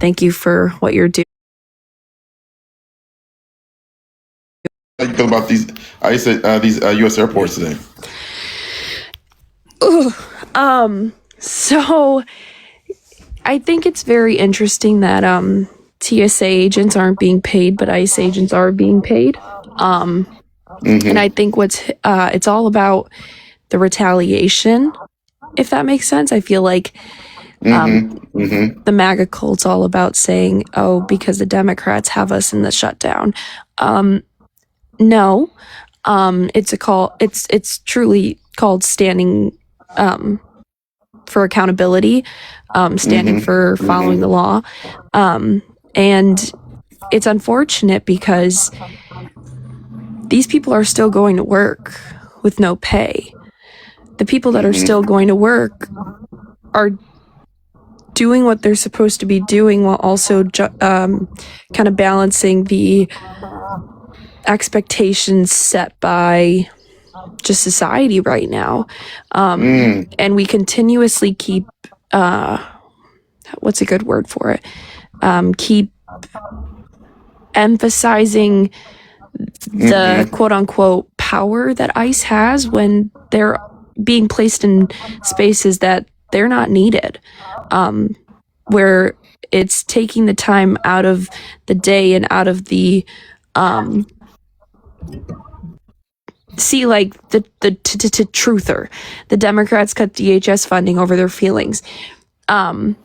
thank you for what you're doing. How do you feel about these U.S. airports today? So I think it's very interesting that TSA agents aren't being paid, but ICE agents are being paid. And I think it's all about the retaliation, if that makes sense. I feel like the MAGA cult's all about saying, oh, because the Democrats have us in the shutdown. No, it's truly called standing for accountability, standing for following the law. And it's unfortunate because these people are still going to work with no pay. The people that are still going to work are doing what they're supposed to be doing while also kind of balancing the expectations set by just society right now. And we continuously keep, what's a good word for it? Keep emphasizing the quote unquote power that ICE has when they're being placed in spaces that they're not needed, where it's taking the time out of the day and out of the see, like the truther. The Democrats cut DHS funding over their feelings. That's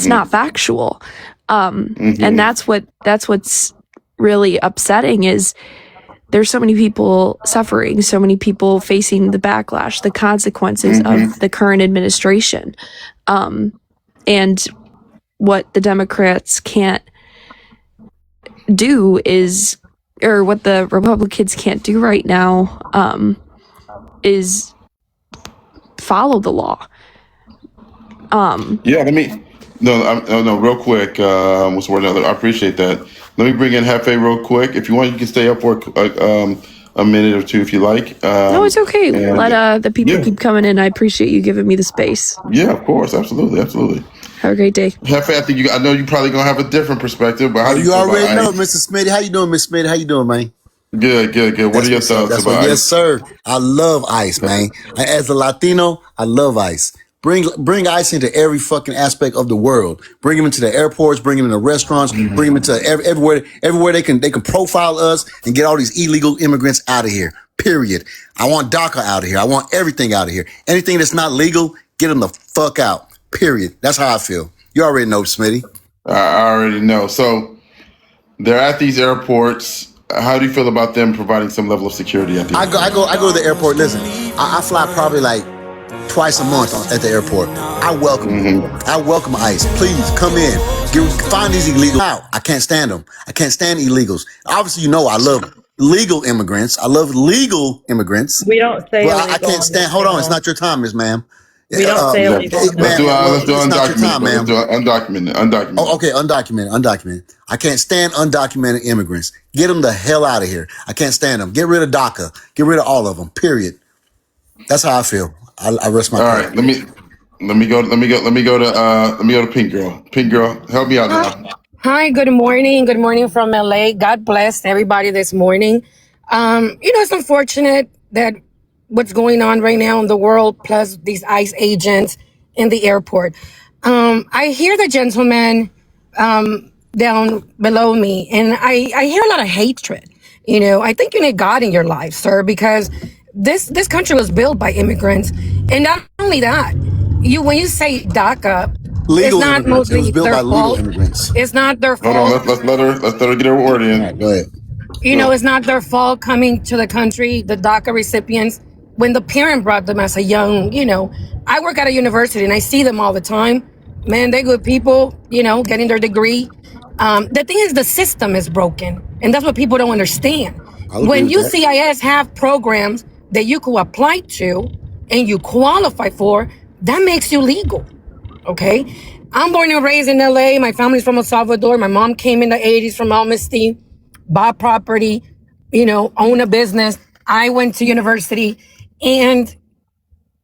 not factual. And that's what's really upsetting is there's so many people suffering, so many people facing the backlash, the consequences of the current administration. And what the Democrats can't do is, or what the Republicans can't do right now, is follow the law. Real quick. What's the word? I appreciate that. Let me bring in Hefe real quick. If you want, you can stay up for a minute or two if you like. No, it's okay. Let the people keep coming in. I appreciate you giving me the space. Yeah, of course. Absolutely. Have a great day. Hefe, I know you're probably going to have a different perspective, but how do you feel already about know, ICE? Mr. Smitty. How you doing, Miss Smitty? How you doing, man? Good. What are your thoughts about ICE? Yes, sir. I love ICE, man. As a Latino, I love ICE. Bring ICE into every fucking aspect of the world. Bring them into the airports. Bring them into restaurants. Bring them into everywhere they can profile us and get all these illegal immigrants out of here. Period. I want DACA out of here. I want everything out of here. Anything that's not legal, get them the fuck out. Period. That's how I feel. You already know, Smitty. I already know. So they're at these airports. How do you feel about them providing some level of security at the I go to the airport. Listen, I fly probably like twice a month at the airport. I welcome ICE. Please come in. Find these illegals out. I can't stand them. I can't stand illegals. Obviously, you know I love legal immigrants. I love legal immigrants. We don't say illegal. I can't stand. Hold on, it's not your time, Miss Ma'am. We don't say illegal. Let's do undocumented. Undocumented. Oh, okay, undocumented. I can't stand undocumented immigrants. Get them the hell out of here. I can't stand them. Get rid of DACA. Get rid of all of them. Period. That's how I feel. I rest my. All right, let me go to Pink Girl. Pink Girl, help me out now. Hi, good morning. Good morning from LA. God bless everybody this morning. It's unfortunate that what's going on right now in the world, plus these ICE agents in the airport. I hear the gentleman down below me, and I hear a lot of hatred. I think you need God in your life, sir, because this country was built by immigrants. And not only that, when you say DACA, Legal it's not immigrants. It was mostly built their by legal fault. immigrants. It's not their Hold fault. on, let's let her get her word in. All right, go ahead. It's not their fault coming to the country, the DACA recipients, when the parent brought them as a young, I work at a university and I see them all the time. Man, they're good people, getting their degree. The thing is, the system is broken, and that's what people don't understand. When UCIS have programs that you could apply to and you qualify for, that makes you legal, okay? I'm born and raised in LA. My family's from El Salvador. My mom came in the 80s from Almasty, bought property, own a business. I went to university, and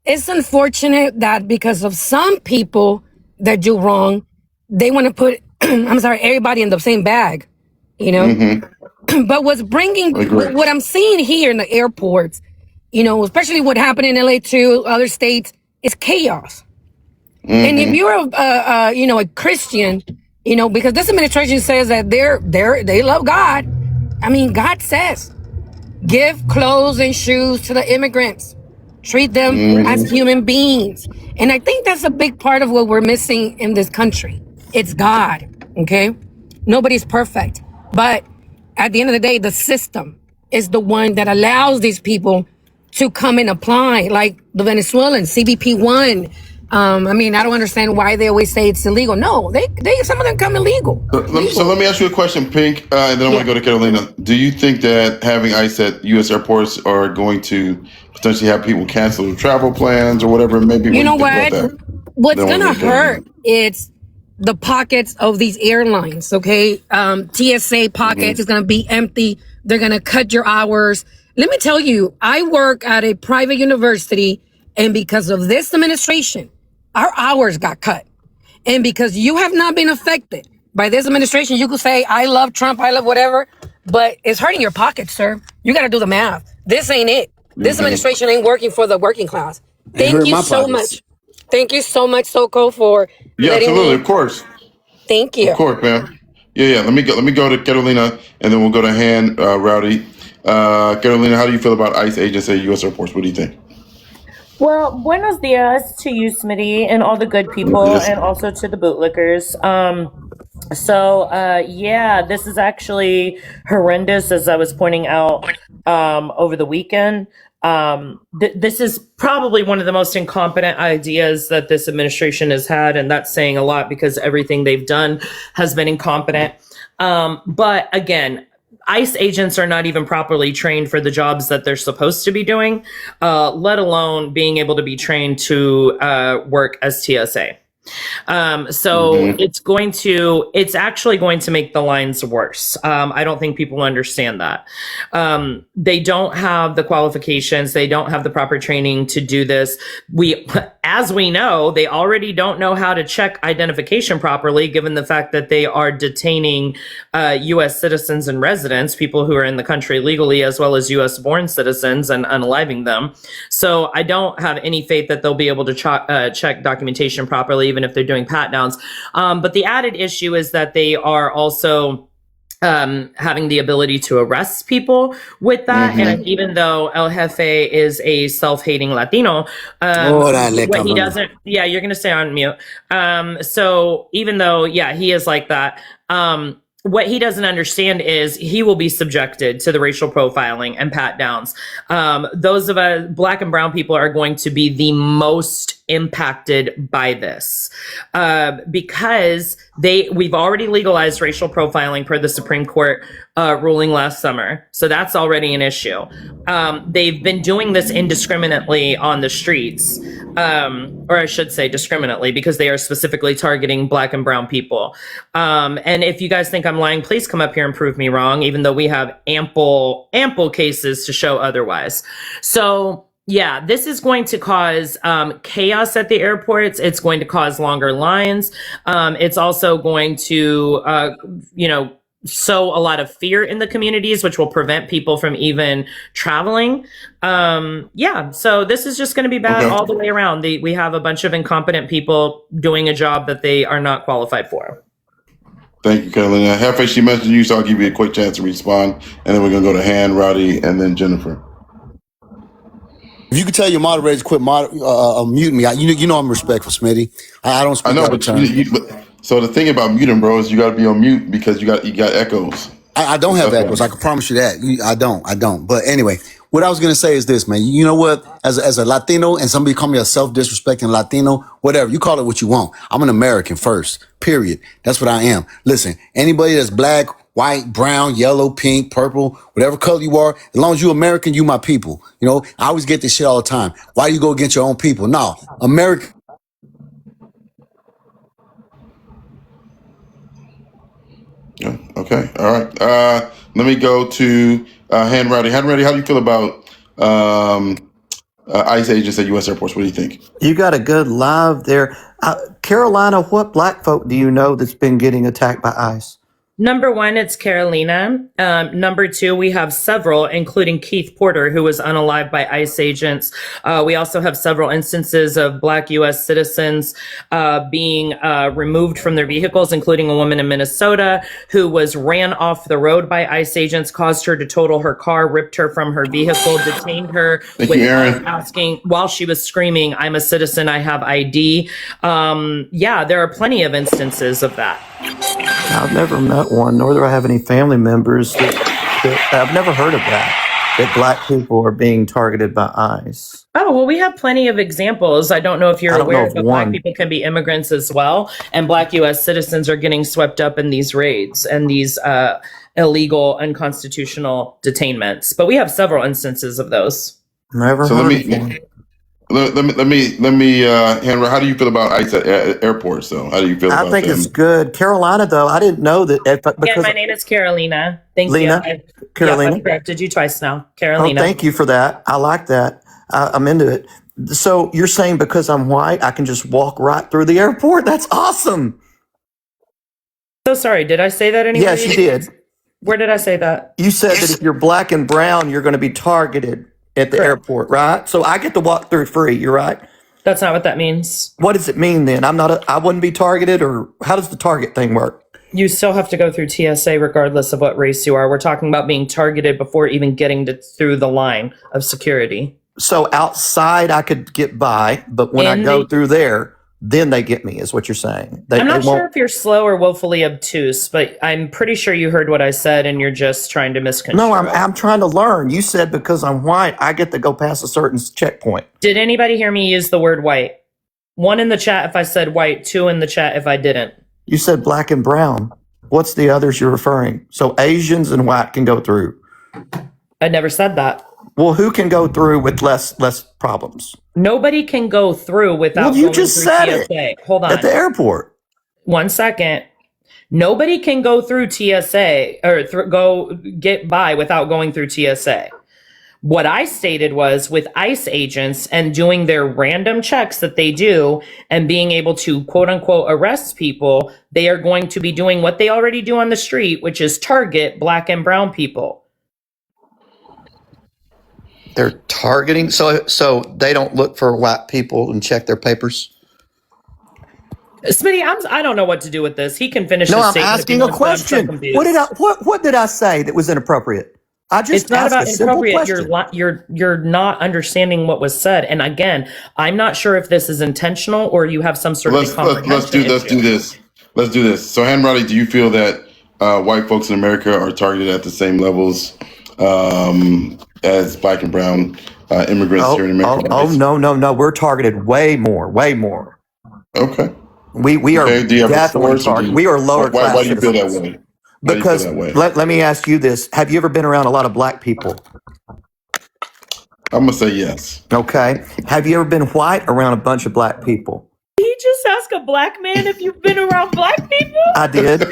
it's unfortunate that because of some people that do wrong, they want to put, I'm sorry, everybody in the same bag, you know? But what I'm seeing here in the airports, you know, especially what happened in LA too, other states, is chaos. And if you're you know, a Christian, you know, because this administration says that they love God. I mean, God says, give clothes and shoes to the immigrants. Treat them as human beings. And I think that's a big part of what we're missing in this country. It's God, okay? Nobody's perfect. But at the end of the day, the system is the one that allows these people to come and apply, like the Venezuelans, CBP-1. I mean, I don't understand why they always say it's illegal. No, they some of them come illegal. So let me ask you a question, Pink, and then I want to go to Carolina. Do you think that having ICE at U.S. airports are going to potentially have people cancel their travel plans or whatever it may be? You know what? What's gonna hurt is the pockets of these airlines, okay? TSA pockets is gonna be empty. They're gonna cut your hours. Let me tell you, I work at a private university, and because of this administration, our hours got cut. And because you have not been affected by this administration, you could say, I love Trump, I love whatever, but it's hurting your pockets, sir. You got to do the math. This ain't it. This administration ain't working for the working class. Thank you so much. Thank you so much, Soko, for letting absolutely, me. of course. Thank you. Of course, man. Yeah. Let me go to Carolina, and then we'll go to Rowdy. Carolina, how do you feel about ICE agents at U.S. airports? What do you think? Well, buenos dias to you, Smitty, and all the good people, and also to the bootlickers. Yeah, this is actually horrendous, as I was pointing out over the weekend. This is probably one of the most incompetent ideas that this administration has had, and that's saying a lot because everything they've done has been incompetent. But again, ICE agents are not even properly trained for the jobs that they're supposed to be doing, let alone being able to be trained to work as TSA. It's actually going to make the lines worse. I don't think people understand that. They don't have the qualifications. They don't have the proper training to do this. As we know, they already don't know how to check identification properly, given the fact that they are detaining U.S. citizens and residents, people who are in the country legally, as well as U.S. born citizens, and unaliving them. So I don't have any faith that they'll be able to check documentation properly, even if they're doing pat downs. But the added issue is that they are also having the ability to arrest people with that. And even though El Jefe is a self-hating Latino, what he doesn't, you're going to stay on mute. So even though, he is like that, what he doesn't understand is he will be subjected to the racial profiling and pat downs. Those of us, Black and brown people, are going to be the most impacted by this because we've already legalized racial profiling per the Supreme Court ruling last summer. So that's already an issue. They've been doing this indiscriminately on the streets, or I should say discriminately, because they are specifically targeting Black and brown people. And if you guys think I'm lying, please come up here and prove me wrong, even though we have ample cases to show otherwise. So yeah, this is going to cause chaos at the airports. It's going to cause longer lines. It's also going to, sow a lot of fear in the communities, which will prevent people from even traveling. So this is just going to be bad all the way around. We have a bunch of incompetent people doing a job that they are not qualified for. Thank you, Carolina. Halfway, she mentioned you, so I'll give you a quick chance to respond, and then we're going to go to Rowdy, and then Jennifer. If you could tell your moderators quit muting me, you know I'm respectful, Smitty. I don't speak out of turn. So the thing about muting, bro, is you got to be on mute because you got echoes. I don't have echoes. I can promise you that. I don't. But anyway, what I was going to say is this, man. You know what? As a Latino, and somebody call me a self-disrespecting Latino, whatever, you call it what you want. I'm an American first, period. That's what I am. Listen, anybody that's Black, white, brown, yellow, pink, purple, whatever color you are, as long as you're American, you my people. You know, I always get this shit all the time. Why do you go against your own people? No, America. Yeah. Okay. All right. Let me go to Rowdy. Rowdy, how do you feel about ICE agents at U.S. airports? What do you think? You got a good live there. Carolina, what black folk do you know that's been getting attacked by ICE? Number one, it's Carolina. Number two, we have several, including Keith Porter, who was unalived by ICE agents. We also have several instances of Black U.S. citizens being removed from their vehicles, including a woman in Minnesota who was ran off the road by ICE agents, caused her to total her car, ripped her from her vehicle, detained her Thank you, Aaron. asking while she was screaming, "I'm a citizen, I have ID." Yeah, there are plenty of instances of that. I've never met one, nor do I have any family members that I've never heard of that black people are being targeted by ICE. Oh, well, we have plenty of examples. I don't know if you're I don't know aware, of but Black one. people can be immigrants as well. And Black U.S. citizens are getting swept up in these raids and these illegal, unconstitutional detainments. But we have several instances of those. Never So heard let of me one. Henry, how do you feel about ICE at airports, though? How do you feel I about think them? it's good. Carolina, though, I didn't know that Again, because my name is Carolina. Thank Lena, you. Carolina. Yes, I've corrected you twice now. Oh, Carolina. thank you for that. I like that. I'm into it. So you're saying because I'm white, I can just walk right through the airport? That's awesome. So sorry. Did I say that anywhere? Yes, you did. Where did I say that? You said that if you're black and brown, you're going to be targeted at the Correct. airport, right? So I get to walk through free. You're right. That's not what that means. What does it mean then? I wouldn't be targeted, or how does the target thing work? You still have to go through TSA regardless of what race you are. We're talking about being targeted before even getting through the line of security. So outside I could get by, but when I go through there, then they get me, is what you're saying. I'm not sure if you're slow or willfully obtuse, but I'm pretty sure you heard what I said and you're just trying to misconstrue. No, I'm trying to learn. You said because I'm white, I get to go past a certain checkpoint. Did anybody hear me use the word white? 1 in the chat if I said white, 2 in the chat if I didn't. You said black and brown. What's the others you're referring? So Asians and white can go through. I never said that. Well, who can go through with less problems? Nobody can go through without Well, you going just through said TSA. Hold on. At the airport. 1 second. Nobody can go through TSA or go get by without going through TSA. What I stated was with ICE agents and doing their random checks that they do and being able to quote unquote arrest people, they are going to be doing what they already do on the street, which is target black and brown people. They're targeting, so they don't look for white people and check their papers. Smitty, I don't know what to do with this. He can finish. No, his I'm statement if he asking a wants, but I'm so question. confused. What did I say that was inappropriate? I just It's not asked about a simple inappropriate. question. You're not understanding what was said. And again, I'm not sure if this is intentional or you have some sort of Let's do this. Let's do this. So, Henry, do you feel that white folks in America are targeted at the same levels as black and brown immigrants here in America? No. We're targeted way more. Okay. We are Do you have a definitely source, or targeted. We are lower class. Why do you feel that citizens. way? Why do you feel Because that way? let me ask you this. Have you ever been around a lot of black people? I'm gonna say yes. Okay. Have you ever been white around a bunch of black people? Did you just ask a black man if you've been around black people? I did.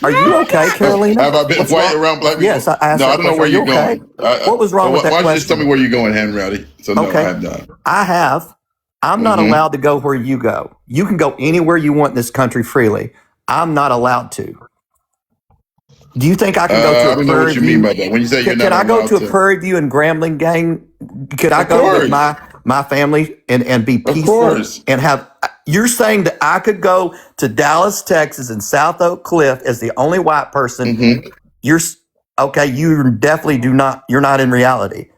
Are you okay, Carolina? Have I been What's white wrong? around black people? Yes, I asked No, that I don't know question. where Are you you're okay? going. What was wrong with that Why don't you question? just tell me where you're going, Henry? So no, Okay. I have not. I have. I'm not allowed to go where you go. You can go anywhere you want in this country freely. I'm not allowed to. Do you think I can go to a I don't know Prairie what you View? mean by that. When you say you're Can not I go allowed to a Prairie View and Grambling gang? Could I Of go with course. my family and be peaceful course. and have? You're saying that I could go to Dallas, Texas, and South Oak Cliff as the only white person? Mm-hmm. You're okay. You definitely do not. You're not in reality.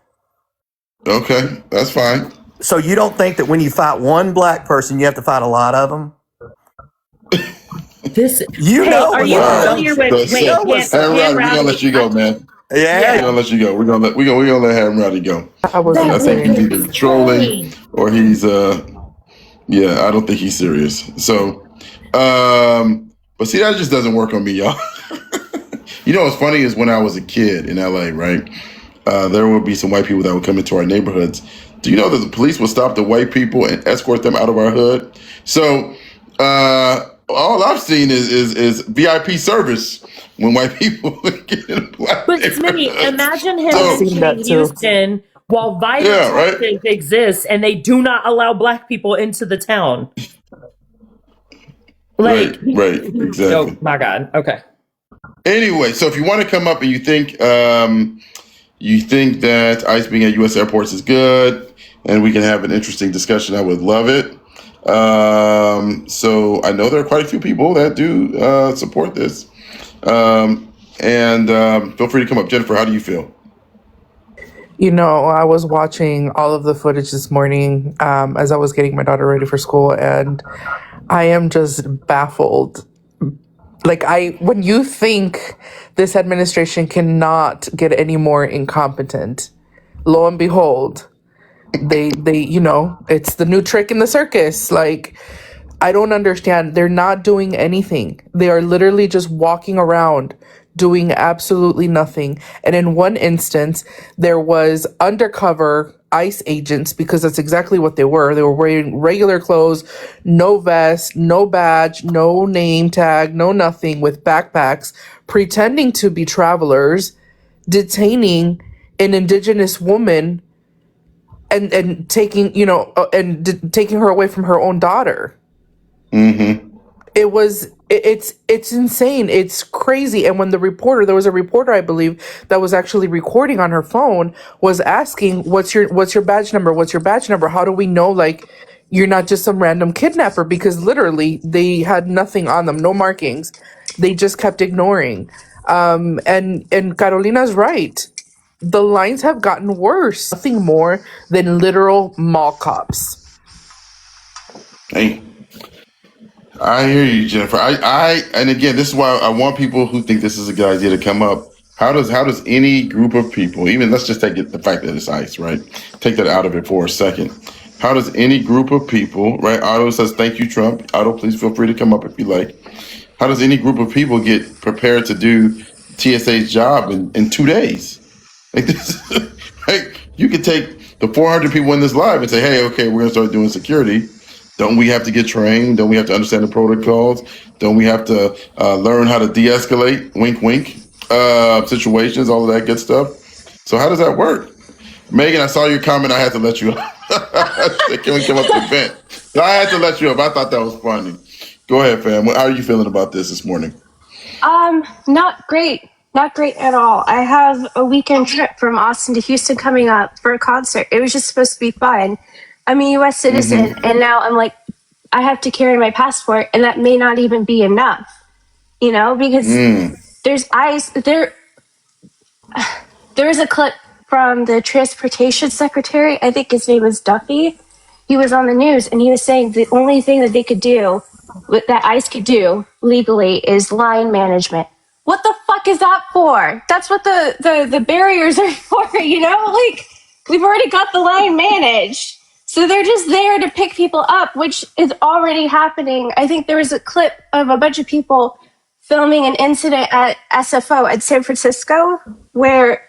Okay, that's fine. So you don't think that when you fight one black person, you have to fight a lot of them? Are you familiar with? Henry, we're gonna let you go, man. Yeah. We're gonna let you go. We're gonna let Henry go. I I think he's either trolling or he's I don't think he's serious. So but see, that just doesn't work on me, y'all. You know what's funny is when I was a kid in LA, right? There would be some white people that would come into our neighborhoods. Do you know that the police would stop the white people and escort them out of our hood? So all I've seen is VIP service when white people get in a black But neighborhood. Smitty, imagine him So- in Houston while violence Yeah, right. exists and they do not allow black people into the town. Like, Right. oh Exactly. my God. Okay. Anyway, so if you want to come up and you think that ICE being at U.S. airports is good, and we can have an interesting discussion, I would love it. So I know there are quite a few people that do support this, and feel free to come up. Jennifer, how do you feel? You know, I was watching all of the footage this morning as I was getting my daughter ready for school, and I am just baffled. Like, when you think this administration cannot get any more incompetent, lo and behold, they, it's the new trick in the circus. Like, I don't understand. They're not doing anything. They are literally just walking around doing absolutely nothing. And in one instance, there was undercover ICE agents, because that's exactly what they were. They were wearing regular clothes, no vest, no badge, no name tag, no nothing, with backpacks, pretending to be travelers, detaining an indigenous woman and taking, taking her away from her own daughter. It's insane. It's crazy. And when there was a reporter, I believe, that was actually recording on her phone, was asking, what's your badge number? What's your badge number? How do we know, like, you're not just some random kidnapper? Because literally they had nothing on them, no markings. They just kept ignoring. And Carolina's right. The lines have gotten worse. Nothing more than literal mall cops. Hey, I hear you, Jennifer. And again, this is why I want people who think this is a good idea to come up. How does any group of people, even let's just take the fact that it's ICE, right? Take that out of it for a second. How does any group of people, right? Otto says, "Thank you, Trump." Otto, please feel free to come up if you like. How does any group of people get prepared to do TSA's job in 2 days? Like this, like you could take the 400 people in this live and say, "Hey, okay, we're gonna start doing security. Don't we have to get trained? Don't we have to understand the protocols? Don't we have to learn how to de-escalate, wink, wink, situations, all of that good stuff?" So how does that work? Megan, I saw your comment. I had to let you up. Can we come up to vent? So I had to let you up. I thought that was funny. Go ahead, fam. How are you feeling about this morning? Not great. Not great at all. I have a weekend trip from Austin to Houston coming up for a concert. It was just supposed to be fun. I'm a US citizen, and now I'm like, I have to carry my passport, and that may not even be enough, because there's ICE. There was a clip from the transportation secretary. I think his name is Duffy. He was on the news, and he was saying the only thing that they could do, that ICE could do legally, is line management. What the fuck is that for? That's what the barriers are for, Like, we've already got the line managed. So they're just there to pick people up, which is already happening. I think there was a clip of a bunch of people filming an incident at SFO at San Francisco where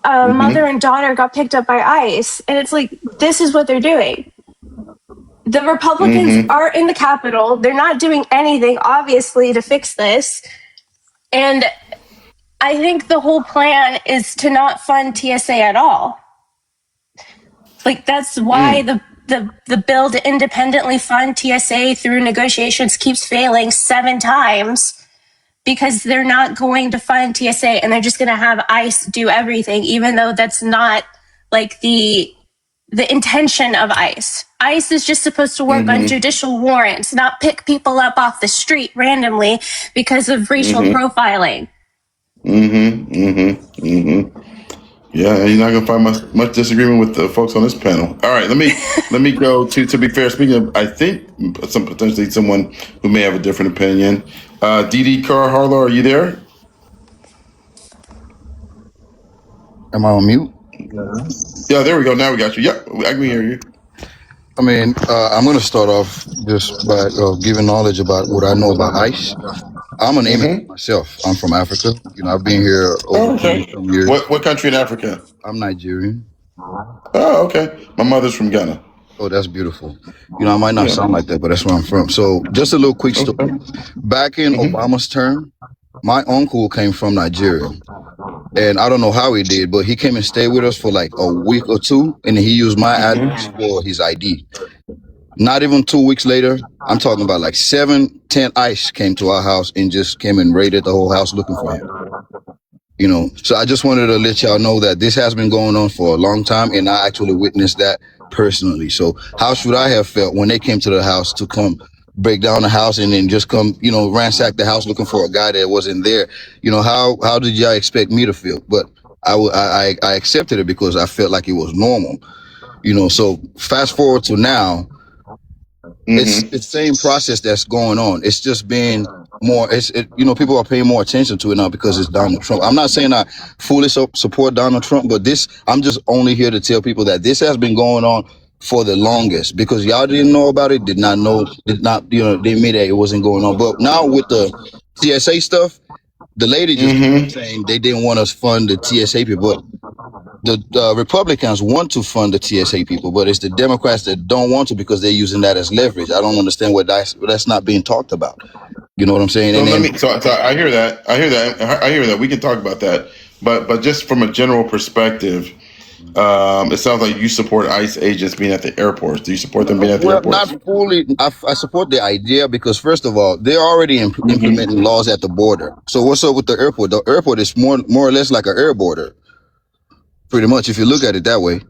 a mother and daughter got picked up by ICE. And it's like, this is what they're doing. The Republicans are in the Capitol. They're not doing anything, obviously, to fix this. And I think the whole plan is to not fund TSA at all. Like, that's why the bill to independently fund TSA through negotiations keeps failing 7 times, because they're not going to fund TSA and they're just going to have ICE do everything, even though that's not like the intention of ICE. ICE is just supposed to work on judicial warrants, not pick people up off the street randomly because of racial profiling. Yeah, you're not gonna find much disagreement with the folks on this panel. All right, let me go to be fair. Speaking of, I think potentially someone who may have a different opinion. DD Carr Harlow, are you there? Am I on mute? Yeah, there we go. Now we got you. Yep, I can hear you. I mean, I'm going to start off just by giving knowledge about what I know about ICE. I'm an immigrant myself. I'm from Africa. I've been here over 20 some years. What country in Africa? I'm Nigerian. Oh, okay. My mother's from Ghana. Oh, that's beautiful. I might not sound like that, but that's where I'm from. So just a little quick story. Back in Obama's term, my uncle came from Nigeria. And I don't know how he did, but he came and stayed with us for like a week or two, and he used my address for his ID. Not even 2 weeks later, I'm talking about like 7, 10 ICE came to our house and just came and raided the whole house looking for him. So I just wanted to let y'all know that this has been going on for a long time, and I actually witnessed that personally. So how should I have felt when they came to the house to come break down the house and then just come, ransack the house looking for a guy that wasn't there? How did y'all expect me to feel? But I accepted it because I felt like it was normal. So fast forward to now, it's the same process that's going on. It's just being more. People are paying more attention to it now because it's Donald Trump. I'm not saying I fully support Donald Trump, but I'm just only here to tell people that this has been going on for the longest because y'all didn't know about it, did not know, they made that it wasn't going on. But now with the TSA stuff, the lady just kept saying they didn't want us fund the TSA people, but the Republicans want to fund the TSA people, but it's the Democrats that don't want to because they're using that as leverage. I don't understand what that's not being talked about. You know what I'm saying? So I hear that. I hear that. We can talk about that. But just from a general perspective, it sounds like you support ICE agents being at the airports. Do you support them being at the Well, airports? not fully. I support the idea because first of all, they're already implementing laws at the border. So what's up with the airport? The airport is more or less like an air border, pretty much, if you look at it that way.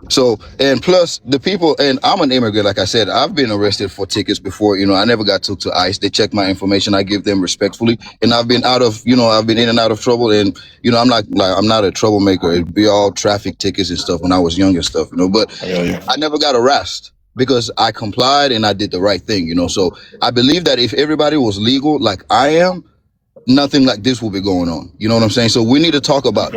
So, and plus the people, and I'm an immigrant, like I said, I've been arrested for tickets before. I never got took to ICE. They check my information. I give them respectfully. And I've been I've been in and out of trouble. And, I'm not a troublemaker. It'd be all traffic tickets and stuff when I was young and stuff, but I never got arrested because I complied and I did the right thing, So I believe that if everybody was legal like I am, nothing like this will be going on. You know what I'm saying? So we need to talk about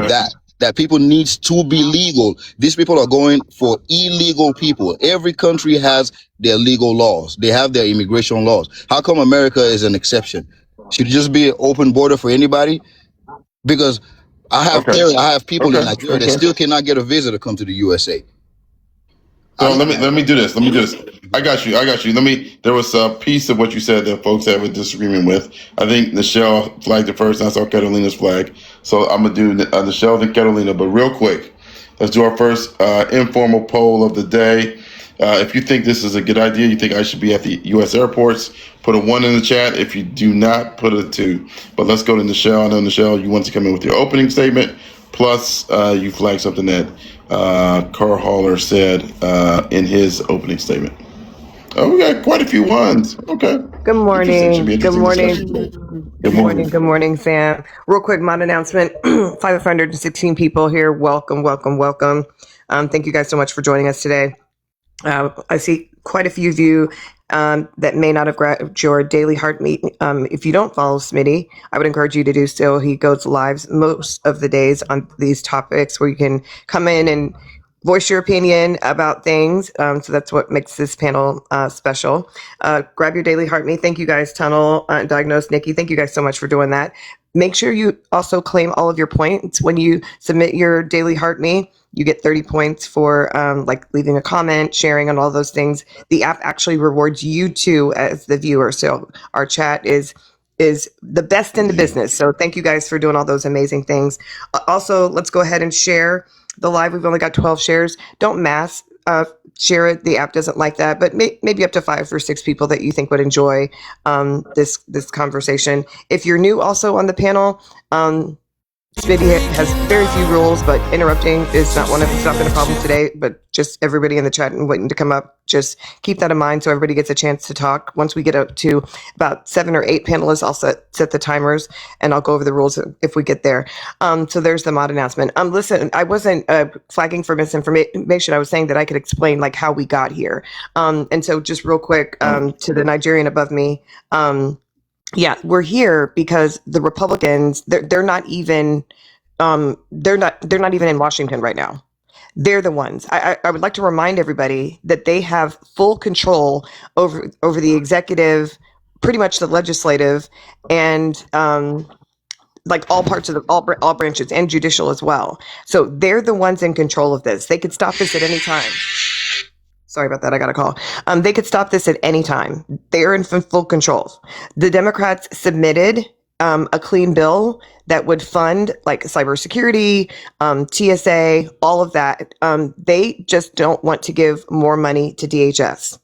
that people needs to be legal. These people are going for illegal people. Every country has their legal laws. They have their immigration laws. How come America is an exception? Should it just be an open border for anybody? Because I have people in Nigeria that still cannot get a visa to come to the USA. So let me do this. I got you. There was a piece of what you said that folks have a disagreement with. I think Nichelle flagged it first, and I saw Catalina's flag. So I'm gonna do Nichelle and Catalina. But real quick, let's do our first informal poll of the day. If you think this is a good idea, you think I should be at the U.S. airports, put a 1 in the chat. If you do not, put a 2. But let's go to Nichelle. I know, Nichelle, you want to come in with your opening statement. Plus, you flagged something that Carl Haller said in his opening statement. Oh, we got quite a few ones. Okay. Good morning. Good morning. Discussion. Good morning. Good morning, Sam. Real quick, mod announcement. 516 people here. Welcome, welcome, welcome. Thank you guys so much for joining us today. I see quite a few of you that may not have grabbed your daily heartbeat. If you don't follow Smitty, I would encourage you to do so. He goes live most of the days on these topics where you can come in and voice your opinion about things. So that's what makes this panel special. Grab your daily heartbeat. Thank you guys, Tunnel, Diagnosed Nikki. Thank you guys so much for doing that. Make sure you also claim all of your points when you submit your daily heartbeat. You get 30 points for like leaving a comment, sharing, and all those things. The app actually rewards you too as the viewer. So our chat is the best in the business. So thank you guys for doing all those amazing things. Also, let's go ahead and share the live. We've only got 12 shares. Don't mass share it. The app doesn't like that, but maybe up to 5 or 6 people that you think would enjoy this conversation. If you're new also on the panel, Smitty has very few rules, but interrupting is not one of them. It's not been a problem today, but just everybody in the chat and waiting to come up, just keep that in mind so everybody gets a chance to talk. Once we get up to about 7 or 8 panelists, I'll set the timers and I'll go over the rules if we get there. So there's the mod announcement. Listen, I wasn't flagging for misinformation. I was saying that I could explain like how we got here. And so just real quick to the Nigerian above me. Yeah, we're here because the Republicans, they're not even in Washington right now. They're the ones. I would like to remind everybody that they have full control over the executive, pretty much the legislative, and like all parts of all branches, and judicial as well. So they're the ones in control of this. They could stop this at any time. Sorry about that. I got a call. They could stop this at any time. They're in full control. The Democrats submitted a clean bill that would fund like cybersecurity, TSA, all of that. They just don't want to give more money to DHS.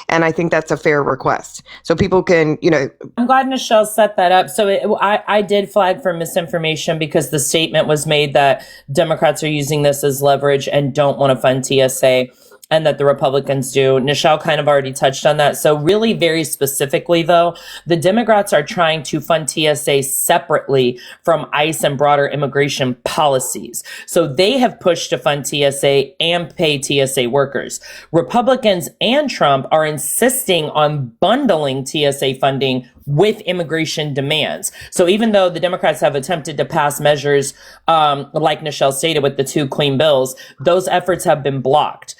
And I think that's a fair request. So people can, I'm glad Nichelle set that up. So I did flag for misinformation because the statement was made that Democrats are using this as leverage and don't want to fund TSA, and that the Republicans do. Nichelle kind of already touched on that. So really very specifically though, the Democrats are trying to fund TSA separately from ICE and broader immigration policies. So they have pushed to fund TSA and pay TSA workers. Republicans and Trump are insisting on bundling TSA funding with immigration demands. So even though the Democrats have attempted to pass measures, like Nichelle stated with the 2 clean bills, those efforts have been blocked.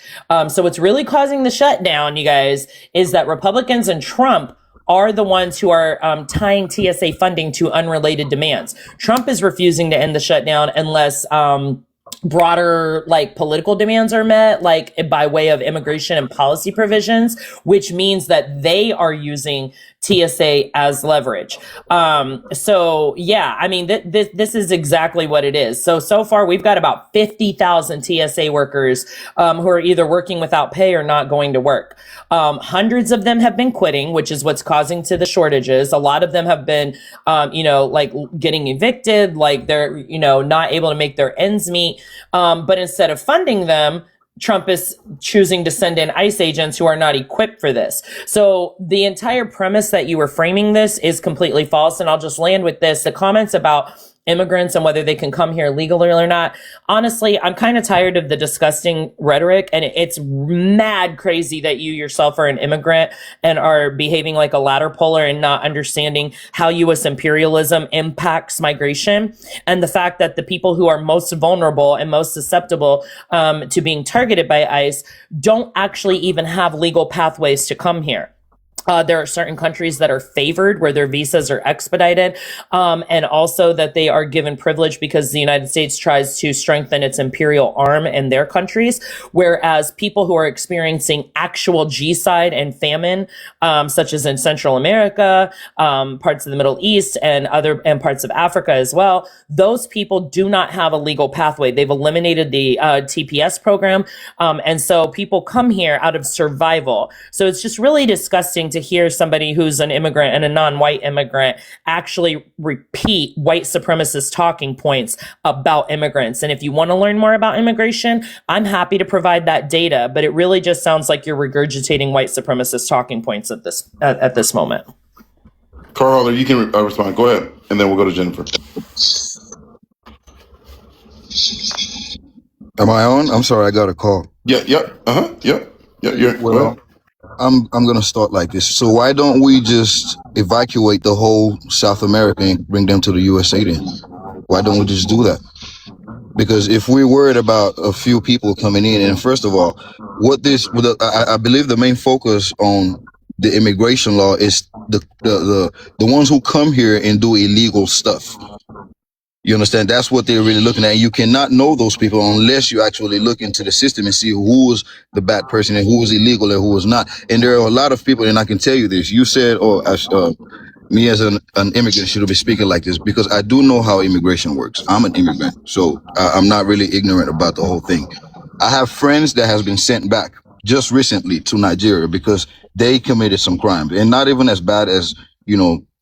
So what's really causing the shutdown, you guys, is that Republicans and Trump are the ones who are tying TSA funding to unrelated demands. Trump is refusing to end the shutdown unless broader political demands are met, by way of immigration and policy provisions, which means that they are using TSA as leverage. So yeah, I mean, this is exactly what it is. So far we've got about 50,000 TSA workers, who are either working without pay or not going to work. Hundreds of them have been quitting, which is what's causing to the shortages. A lot of them have been, getting evicted, they're, not able to make their ends meet. But instead of funding them, Trump is choosing to send in ICE agents who are not equipped for this. So the entire premise that you were framing this is completely false. And I'll just land with this. The comments about immigrants and whether they can come here legally or not. Honestly, I'm kind of tired of the disgusting rhetoric, and it's mad crazy that you yourself are an immigrant and are behaving like a ladder puller and not understanding how U.S. imperialism impacts migration, and the fact that the people who are most vulnerable and most susceptible to being targeted by ICE don't actually even have legal pathways to come here. There are certain countries that are favored where their visas are expedited, and also that they are given privilege because the United States tries to strengthen its imperial arm in their countries, whereas people who are experiencing actual G-side and famine, such as in Central America, parts of the Middle East, and parts of Africa as well, those people do not have a legal pathway. They've eliminated the TPS program, and so people come here out of survival. So it's just really disgusting to hear somebody who's an immigrant and a non-white immigrant actually repeat white supremacist talking points about immigrants. And if you want to learn more about immigration, I'm happy to provide that data, but it really just sounds like you're regurgitating white supremacist talking points at this moment. Carl, you can respond. Go ahead, and then we'll go to Jennifer. Am I on? I'm sorry, I got a call. Yeah. Well, I'm gonna start like this. So why don't we just evacuate the whole South America and bring them to the USA then? Why don't we just do that? Because if we're worried about a few people coming in, and first of all, I believe the main focus on the immigration law is the ones who come here and do illegal stuff. You understand? That's what they're really looking at. And you cannot know those people unless you actually look into the system and see who was the bad person and who was illegal and who was not. And there are a lot of people, and I can tell you this. You said, me as an immigrant should be speaking like this because I do know how immigration works. I'm an immigrant, so I'm not really ignorant about the whole thing. I have friends that has been sent back just recently to Nigeria because they committed some crimes, and not even as bad as,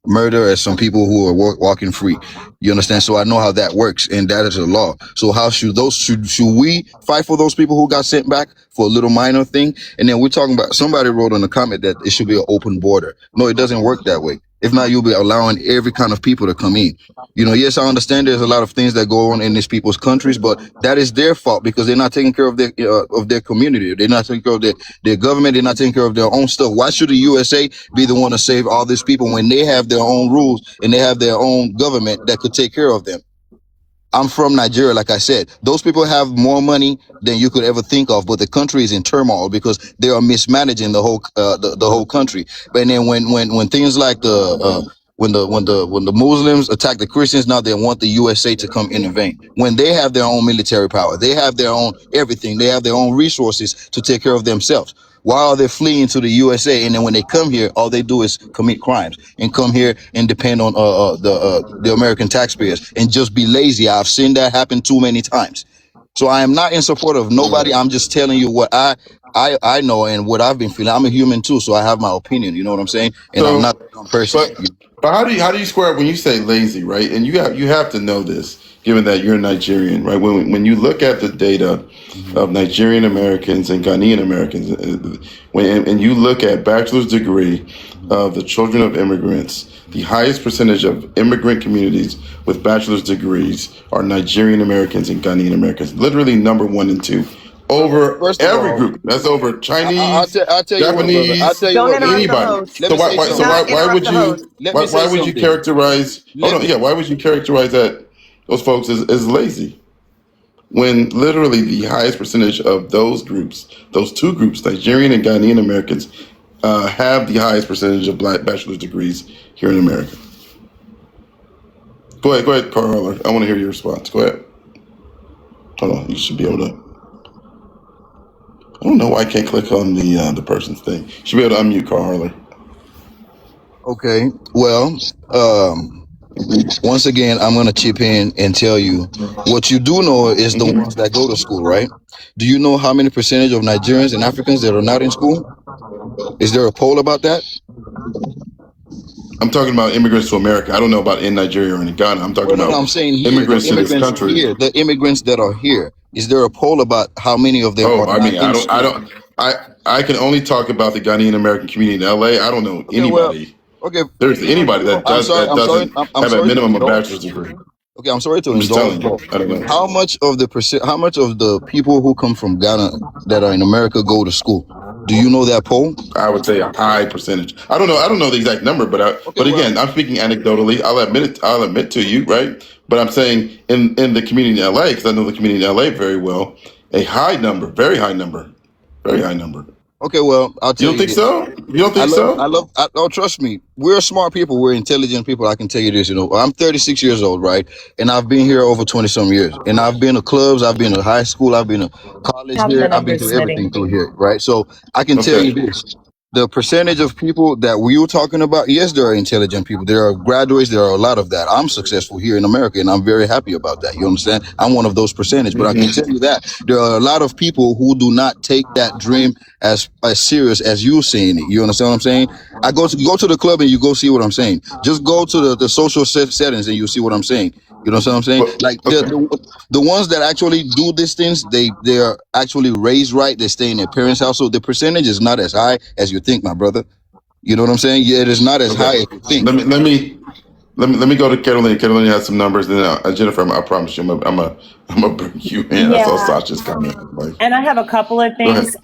murder as some people who are walking free. You understand? So I know how that works, and that is a law. So how should we fight for those people who got sent back for a little minor thing? And then we're talking about, somebody wrote on the comment that it should be an open border. No, it doesn't work that way. If not, you'll be allowing every kind of people to come in. Yes, I understand there's a lot of things that go on in these people's countries, but that is their fault because they're not taking care of their community. They're not taking care of their government. They're not taking care of their own stuff. Why should the USA be the one to save all these people when they have their own rules and they have their own government that could take care of them? I'm from Nigeria, like I said. Those people have more money than you could ever think of, but the country is in turmoil because they are mismanaging the whole country. And then when things like when the Muslims attack the Christians, now they want the USA to come intervene. When they have their own military power, they have their own everything, they have their own resources to take care of themselves. Why are they fleeing to the USA? And then when they come here, all they do is commit crimes and come here and depend on the American taxpayers and just be lazy. I've seen that happen too many times. So I am not in support of nobody. I'm just telling you what I know and what I've been feeling. I'm a human too, so I have my opinion. You know what I'm saying? And I'm not So, a dumb person. but how do you square it when you say lazy, right? And you have to know this, given that you're Nigerian, right? When you look at the data of Nigerian Americans and Ghanaian Americans, and you look at bachelor's degree of the children of immigrants, the highest percentage of immigrant communities with bachelor's degrees are Nigerian Americans and Ghanaian Americans, literally number one and two over First of every all, group. That's over Chinese, I'll tell you what, brother. I'll Japanese, tell you Don't what, interrupt brother. the anybody. host. Let me say Do So something. not why interrupt would the you host. Let me say why would you something. characterize hold Let on, me. yeah, why would you characterize that those folks as lazy when literally the highest percentage of those groups, those two groups, Nigerian and Ghanaian Americans, have the highest percentage of black bachelor's degrees here in America. Go ahead, Carl Harler. I want to hear your response. Go ahead. Hold on, you should be able to. I don't know why I can't click on the person's thing. You should be able to unmute Carl Harler. Okay. Well, once again, I'm gonna chip in and tell you what you do know is the ones that go to school, right? Do you know how many percentage of Nigerians and Africans that are not in school? Is there a poll about that? I'm talking about immigrants to America. I don't know about in Nigeria or in Ghana. I'm talking Well, no, no, I'm about saying here, the immigrants to this immigrants country. here, the immigrants that are here. Is there a poll about how many of them Oh, are I not mean, in school? I can only talk about the Ghanaian American community in LA. I don't know Okay, well, anybody. okay, There's anybody that doesn't I'm have a sorry to minimum indulge. bachelor's degree. Okay, I'm sorry to I'm just indulge, telling but you. I don't know. how much of the people who come from Ghana that are in America go to school? Do you know that poll? I would say a high percentage. I don't know the exact number, Okay, but well, again, I'm speaking anecdotally. I'll admit to you, right? But I'm saying in the community in LA, because I know the community in LA very well, a high number, very high number, very high number. okay, well, I'll You tell don't you think this. so? You don't think so? Oh, trust me, we're smart people. We're intelligent people. I can tell you this. You know, I'm 36 years old, right? And I've been here over 20 some years. And I've been to clubs. I've been to high school. I've been to college Have the here. I've been numbers, to Smitty. everything through here, right? So I can tell Okay. you this. The percentage of people that we were talking about, yes, there are intelligent people. There are graduates. There are a lot of that. I'm successful here in America, and I'm very happy about that. You understand? I'm one of those percentage. But I can tell you that there are a lot of people who do not take that dream as serious as you seeing it. You understand what I'm saying? I go to the club and you go see what I'm saying. Just go to the social settings and you see what I'm saying. You know what I'm saying? But Like okay. the ones that actually do these things, they are actually raised right. They stay in their parents' house, so the percentage is not as high as you think, my brother. You know what I'm saying? Yeah, it is not as Okay. high as you think. Let me go to Carolina. Carolina has some numbers. Then Jennifer, I promise you, I'm gonna bring you in. I saw Yeah. Sasha's comment. Like, And I have a couple of go ahead. things,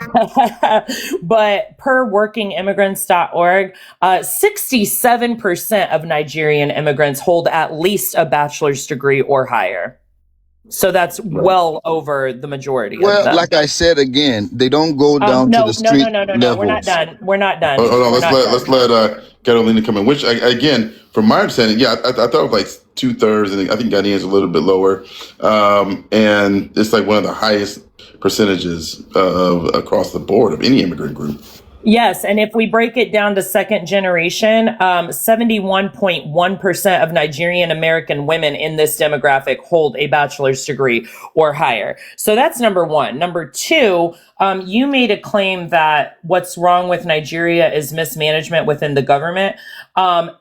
but per workingimmigrants.org, 67% of Nigerian immigrants hold at least a bachelor's degree or higher. So that's well over the majority of Well, them. like I said again, they don't go down to the street No. We're not levels. done. We're not done. Hold on. We're not done. Let's let Carolina come in. Which again, from my understanding, yeah, I thought it was like 2/3, and I think Ghanaian's a little bit lower, and it's like one of the highest percentages of across the board of any immigrant group. Yes, and if we break it down to second generation, 71.1% of Nigerian American women in this demographic hold a bachelor's degree or higher. So that's number one. Number two, you made a claim that what's wrong with Nigeria is mismanagement within the government.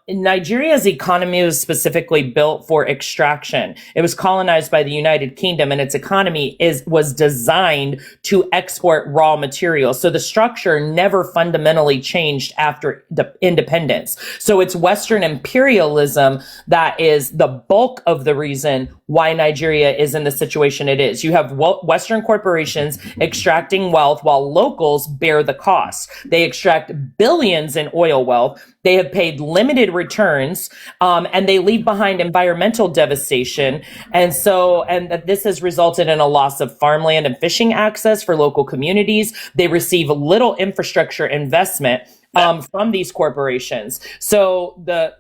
Nigeria's economy was specifically built for extraction. It was colonized by the United Kingdom, and its economy was designed to export raw materials. So the structure never fundamentally changed after the independence. So it's Western imperialism that is the bulk of the reason why Nigeria is in the situation it is. You have Western corporations extracting wealth while locals bear the cost. They extract billions in oil wealth. They have paid limited returns, and they leave behind environmental devastation. And this has resulted in a loss of farmland and fishing access for local communities. They receive little infrastructure investment from these corporations. So the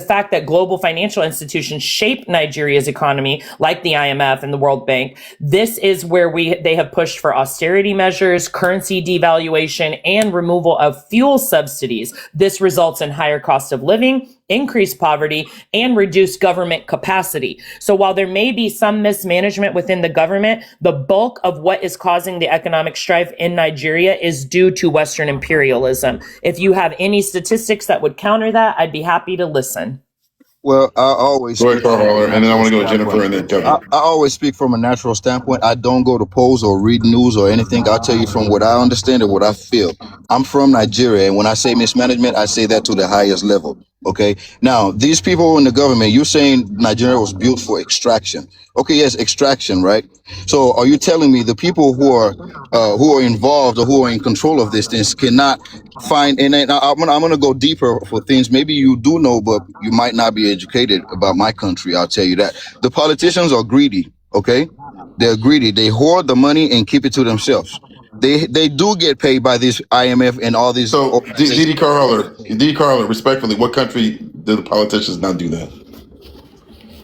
fact that global financial institutions shape Nigeria's economy, like the IMF and the World Bank, this is where they have pushed for austerity measures, currency devaluation, and removal of fuel subsidies. This results in higher cost of living increase poverty, and reduce government capacity. So while there may be some mismanagement within the government, the bulk of what is causing the economic strife in Nigeria is due to Western imperialism. If you have any statistics that would counter that, I'd be happy to listen. Well, I always Go ahead, speak Carl from a Holler, and then I natural want to go to Jennifer standpoint. and then I Kevin. always speak from a natural standpoint. I don't go to polls or read news or anything. I'll tell you from what I understand and what I feel. I'm from Nigeria, and when I say mismanagement, I say that to the highest level. Okay. Now, these people in the government, you're saying Nigeria was built for extraction. Okay, yes, extraction, right? So, are you telling me the people who are involved or who are in control of these things cannot find? And then I'm gonna go deeper for things maybe you do know, but you might not be educated about my country. I'll tell you that the politicians are greedy. Okay, they're greedy. They hoard the money and keep it to themselves. They do get paid by this IMF and all these So, organizations. Didi Carler, respectfully, what country do the politicians not do that?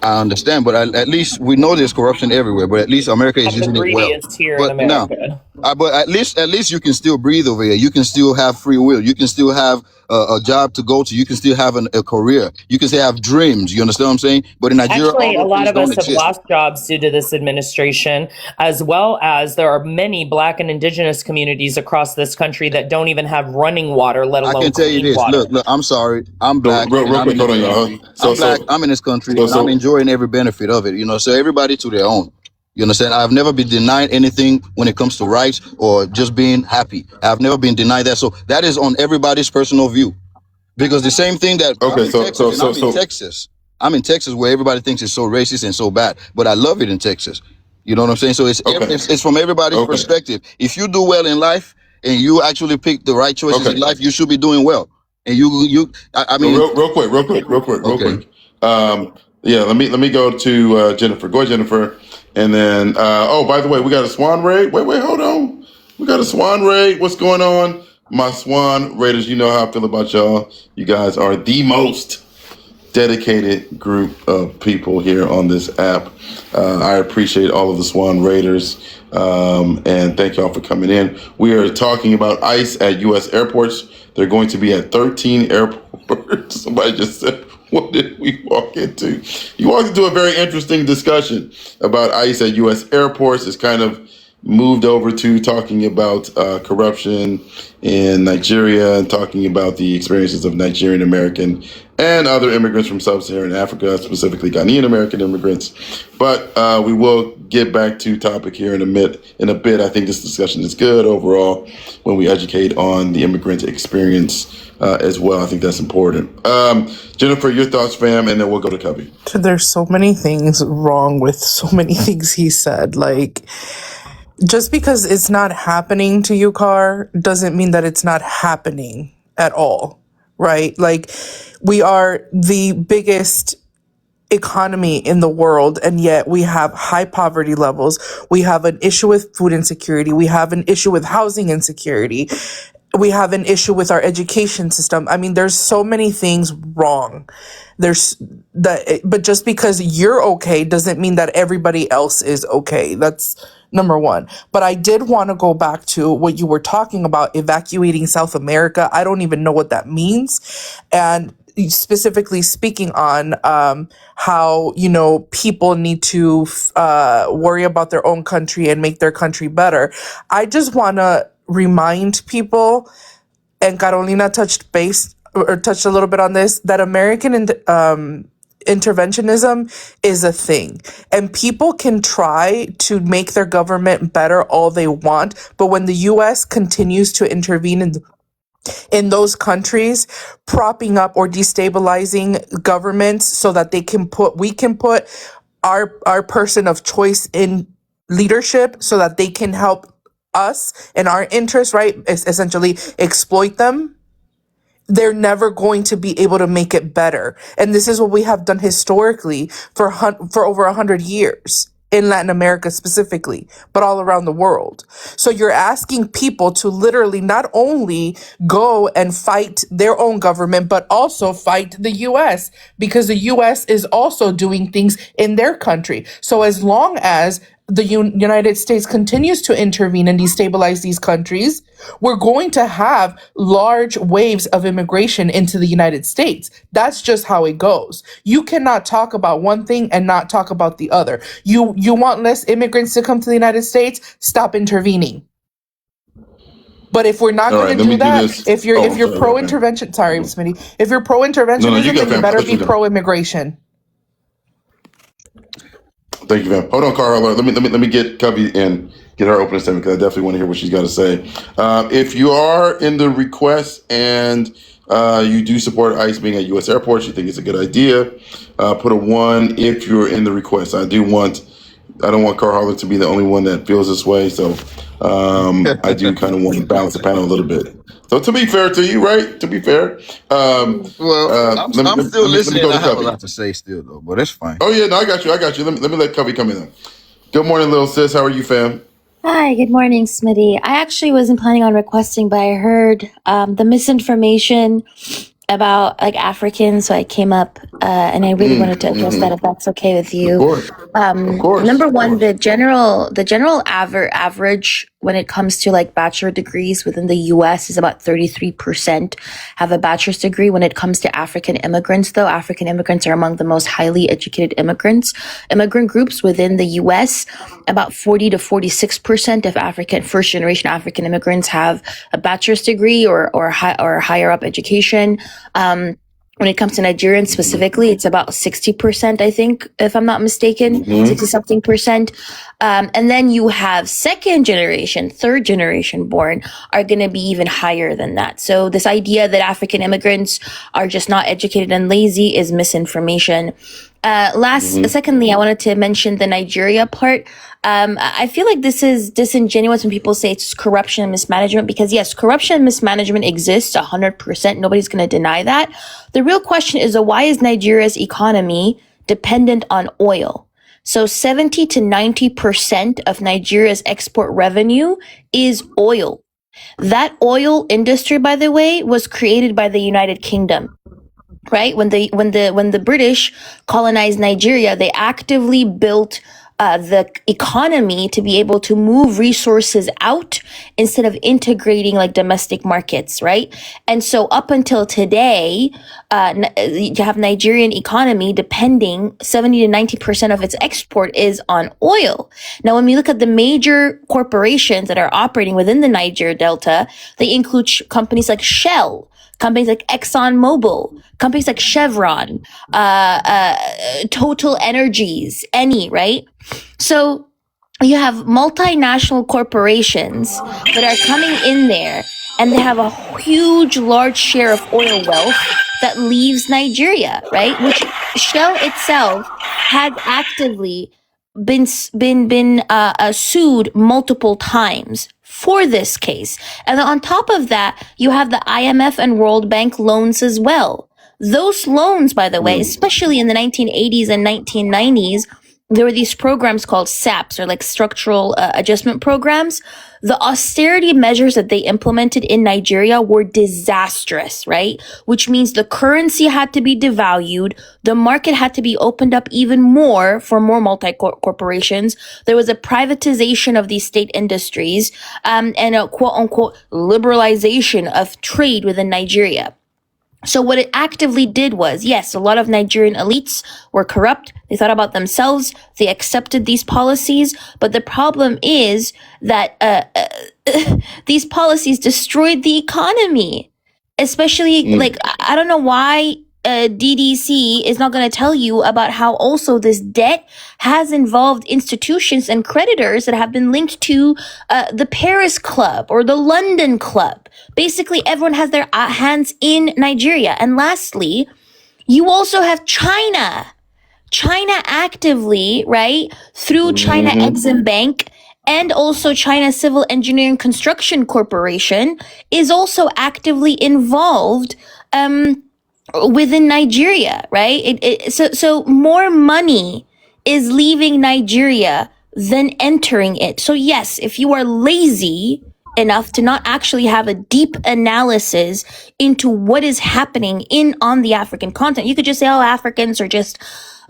I understand, but at least we know there's corruption everywhere. But at least America is The using it well. greediest here in But now, America. but at least you can still breathe over here. You can still have free will. You can still have a job to go to. You can still have a career. You can still have dreams. You understand what I'm saying? But in Nigeria, Actually, all a those lot things of don't us have exist. lost jobs due to this administration, as well as there are many Black and Indigenous communities across this country that don't even have running water, let I alone can tell you clean this. water. Look. I'm sorry. I'm So, black, and real I'm quick, in hold this on, y'all. country. I'm black. I'm in this country, and I'm enjoying every benefit of it. You know, so everybody to their own. You understand? I've never been denied anything when it comes to rights or just being happy. I've never been denied that. So that is on everybody's personal view. Because the same thing that I'm Okay, in Texas, and I'm in Texas. I'm in Texas where everybody thinks it's so racist and so bad, but I love it in Texas. You know what I'm saying? So it's from everybody's perspective. If you do well in life and you actually pick the right choices in life, you should be doing well. And I So mean, real quick. Yeah, let me go to Jennifer. Go ahead, Jennifer, and then oh, by the way, we got a Swan raid. Wait, hold on. We got a Swan raid. What's going on, my Swan Raiders? You know how I feel about y'all. You guys are the most dedicated group of people here on this app. I appreciate all of the Swan Raiders, and thank y'all for coming in. We are talking about ICE at U.S. airports. They're going to be at 13 airports. Somebody just said, what did we walk into? You walked into a very interesting discussion about ICE at U.S. airports. It's kind of moved over to talking about corruption in Nigeria and talking about the experiences of Nigerian American and other immigrants from sub-Saharan Africa, specifically Ghanaian American immigrants. But we will get back to topic here in a bit. I think this discussion is good overall when we educate on the immigrant experience as well. I think that's important. Jennifer, your thoughts, fam, and then we'll go to Cubby. There's so many things wrong with so many things he said. Like, just because it's not happening to you, Car, doesn't mean that it's not happening at all, right? Like, we are the biggest economy in the world, and yet we have high poverty levels. We have an issue with food insecurity. We have an issue with housing insecurity. We have an issue with our education system. I mean, there's so many things wrong. But just because you're okay doesn't mean that everybody else is okay. That's number one. But I did want to go back to what you were talking about, evacuating South America. I don't even know what that means. And specifically speaking on how, you know, people need to worry about their own country and make their country better. I just want to remind people, and Carolina touched a little bit on this, that American interventionism is a thing, and people can try to make their government better all they want, but when the US continues to intervene in those countries, propping up or destabilizing governments so that we can put our person of choice in leadership so that they can help us and our interests, right? Essentially exploit them. They're never going to be able to make it better. And this is what we have done historically for over 100 years in Latin America specifically, but all around the world. So you're asking people to literally not only go and fight their own government, but also fight the US, because the US is also doing things in their country. So as long as the United States continues to intervene and destabilize these countries, we're going to have large waves of immigration into the United States. That's just how it goes. You cannot talk about one thing and not talk about the other. You want less immigrants to come to the United States? Stop intervening. But if we're not going to do that, if you're pro-intervention, sorry, Smitty, if you're pro-interventionism, then you better be pro-immigration. Thank you, man. Hold on, Carla. Let me get Covey and get her opening statement because I definitely want to hear what she's got to say. If you are in the request and you do support ICE being at U.S. airports, you think it's a good idea, put a 1 if you're in the request. I don't want Carl Harlan to be the only one that feels this way, so I do kind of want to balance the panel a little bit. So to be fair to you, right? To be fair, I'm still listening. I have a lot to say still, though, but it's fine. Oh yeah, no, I got you. Let me let Covey come in. Then. Good morning, little sis. How are you, fam? Hi, good morning, Smitty. I actually wasn't planning on requesting, but I heard the misinformation about like Africans, so I came up and I really wanted to address that if that's okay with you. Of course. Number one, the general average when it comes to like bachelor degrees within the US is about 33% have a bachelor's degree. When it comes to African immigrants, though, African immigrants are among the most highly educated immigrant groups within the US. About 40 to 46% of first generation African immigrants have a bachelor's degree or higher up education. When it comes to Nigerians specifically, it's about 60%, I think, if I'm not mistaken, 60 something percent. And then you have second generation, third generation born are going to be even higher than that. So this idea that African immigrants are just not educated and lazy is misinformation. Secondly, I wanted to mention the Nigeria part. I feel like this is disingenuous when people say it's corruption and mismanagement, because yes, corruption and mismanagement exists 100%. Nobody's going to deny that. The real question is, why is Nigeria's economy dependent on oil? So 70 to 90% of Nigeria's export revenue is oil. That oil industry, by the way, was created by the United Kingdom. Right? When the British colonized Nigeria, they actively built the economy to be able to move resources out instead of integrating like domestic markets, right? And so up until today, you have Nigerian economy depending 70 to 90% of its export is on oil. Now, when we look at the major corporations that are operating within the Niger Delta, they include companies like Shell, companies like ExxonMobil, companies like Chevron, Total Energies, Eni, right? So you have multinational corporations that are coming in there and they have a huge, large share of oil wealth that leaves Nigeria, right? Which Shell itself has actively been sued multiple times for this case. And on top of that, you have the IMF and World Bank loans as well. Those loans, by the way, especially in the 1980s and 1990s, there were these programs called SAPs, or like structural adjustment programs. The austerity measures that they implemented in Nigeria were disastrous, right? Which means the currency had to be devalued. The market had to be opened up even more for more multi-corporations. There was a privatization of these state industries, and a quote unquote liberalization of trade within Nigeria. So what it actively did was, yes, a lot of Nigerian elites were corrupt. They thought about themselves. They accepted these policies. But the problem is that these policies destroyed the economy. Especially, like, I don't know why DDC is not going to tell you about how also this debt has involved institutions and creditors that have been linked to the Paris Club or the London Club. Basically, everyone has their hands in Nigeria. And lastly, you also have China. China actively, right, through China Exim Bank and also China Civil Engineering Construction Corporation is also actively involved within Nigeria, right? So more money is leaving Nigeria than entering it. So yes, if you are lazy enough to not actually have a deep analysis into what is happening on the African continent, you could just say, oh, Africans are just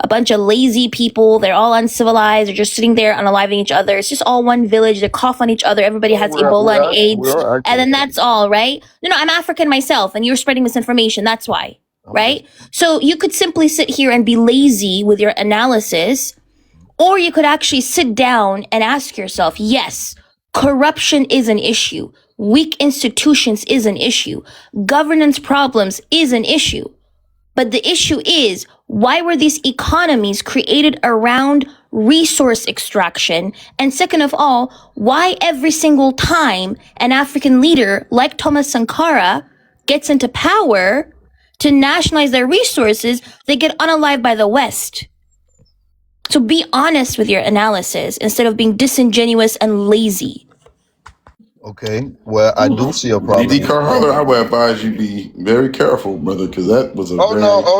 a bunch of lazy people. They're all uncivilized. They're just sitting there unaliving each other. It's just all one village. They cough on each other. Everybody has Ebola and AIDS. And then that's all, right? No, I'm African myself, and you're spreading misinformation. That's why, right? So you could simply sit here and be lazy with your analysis, or you could actually sit down and ask yourself, yes, corruption is an issue. Weak institutions is an issue. Governance problems is an issue. But the issue is, why were these economies created around resource extraction? And second of all, why every single time an African leader like Thomas Sankara gets into power to nationalize their resources, they get unalived by the West? So be honest with your analysis instead of being disingenuous and lazy. Okay, well, I do see a problem. DD Carharder, I would advise you be very careful, brother, because that was a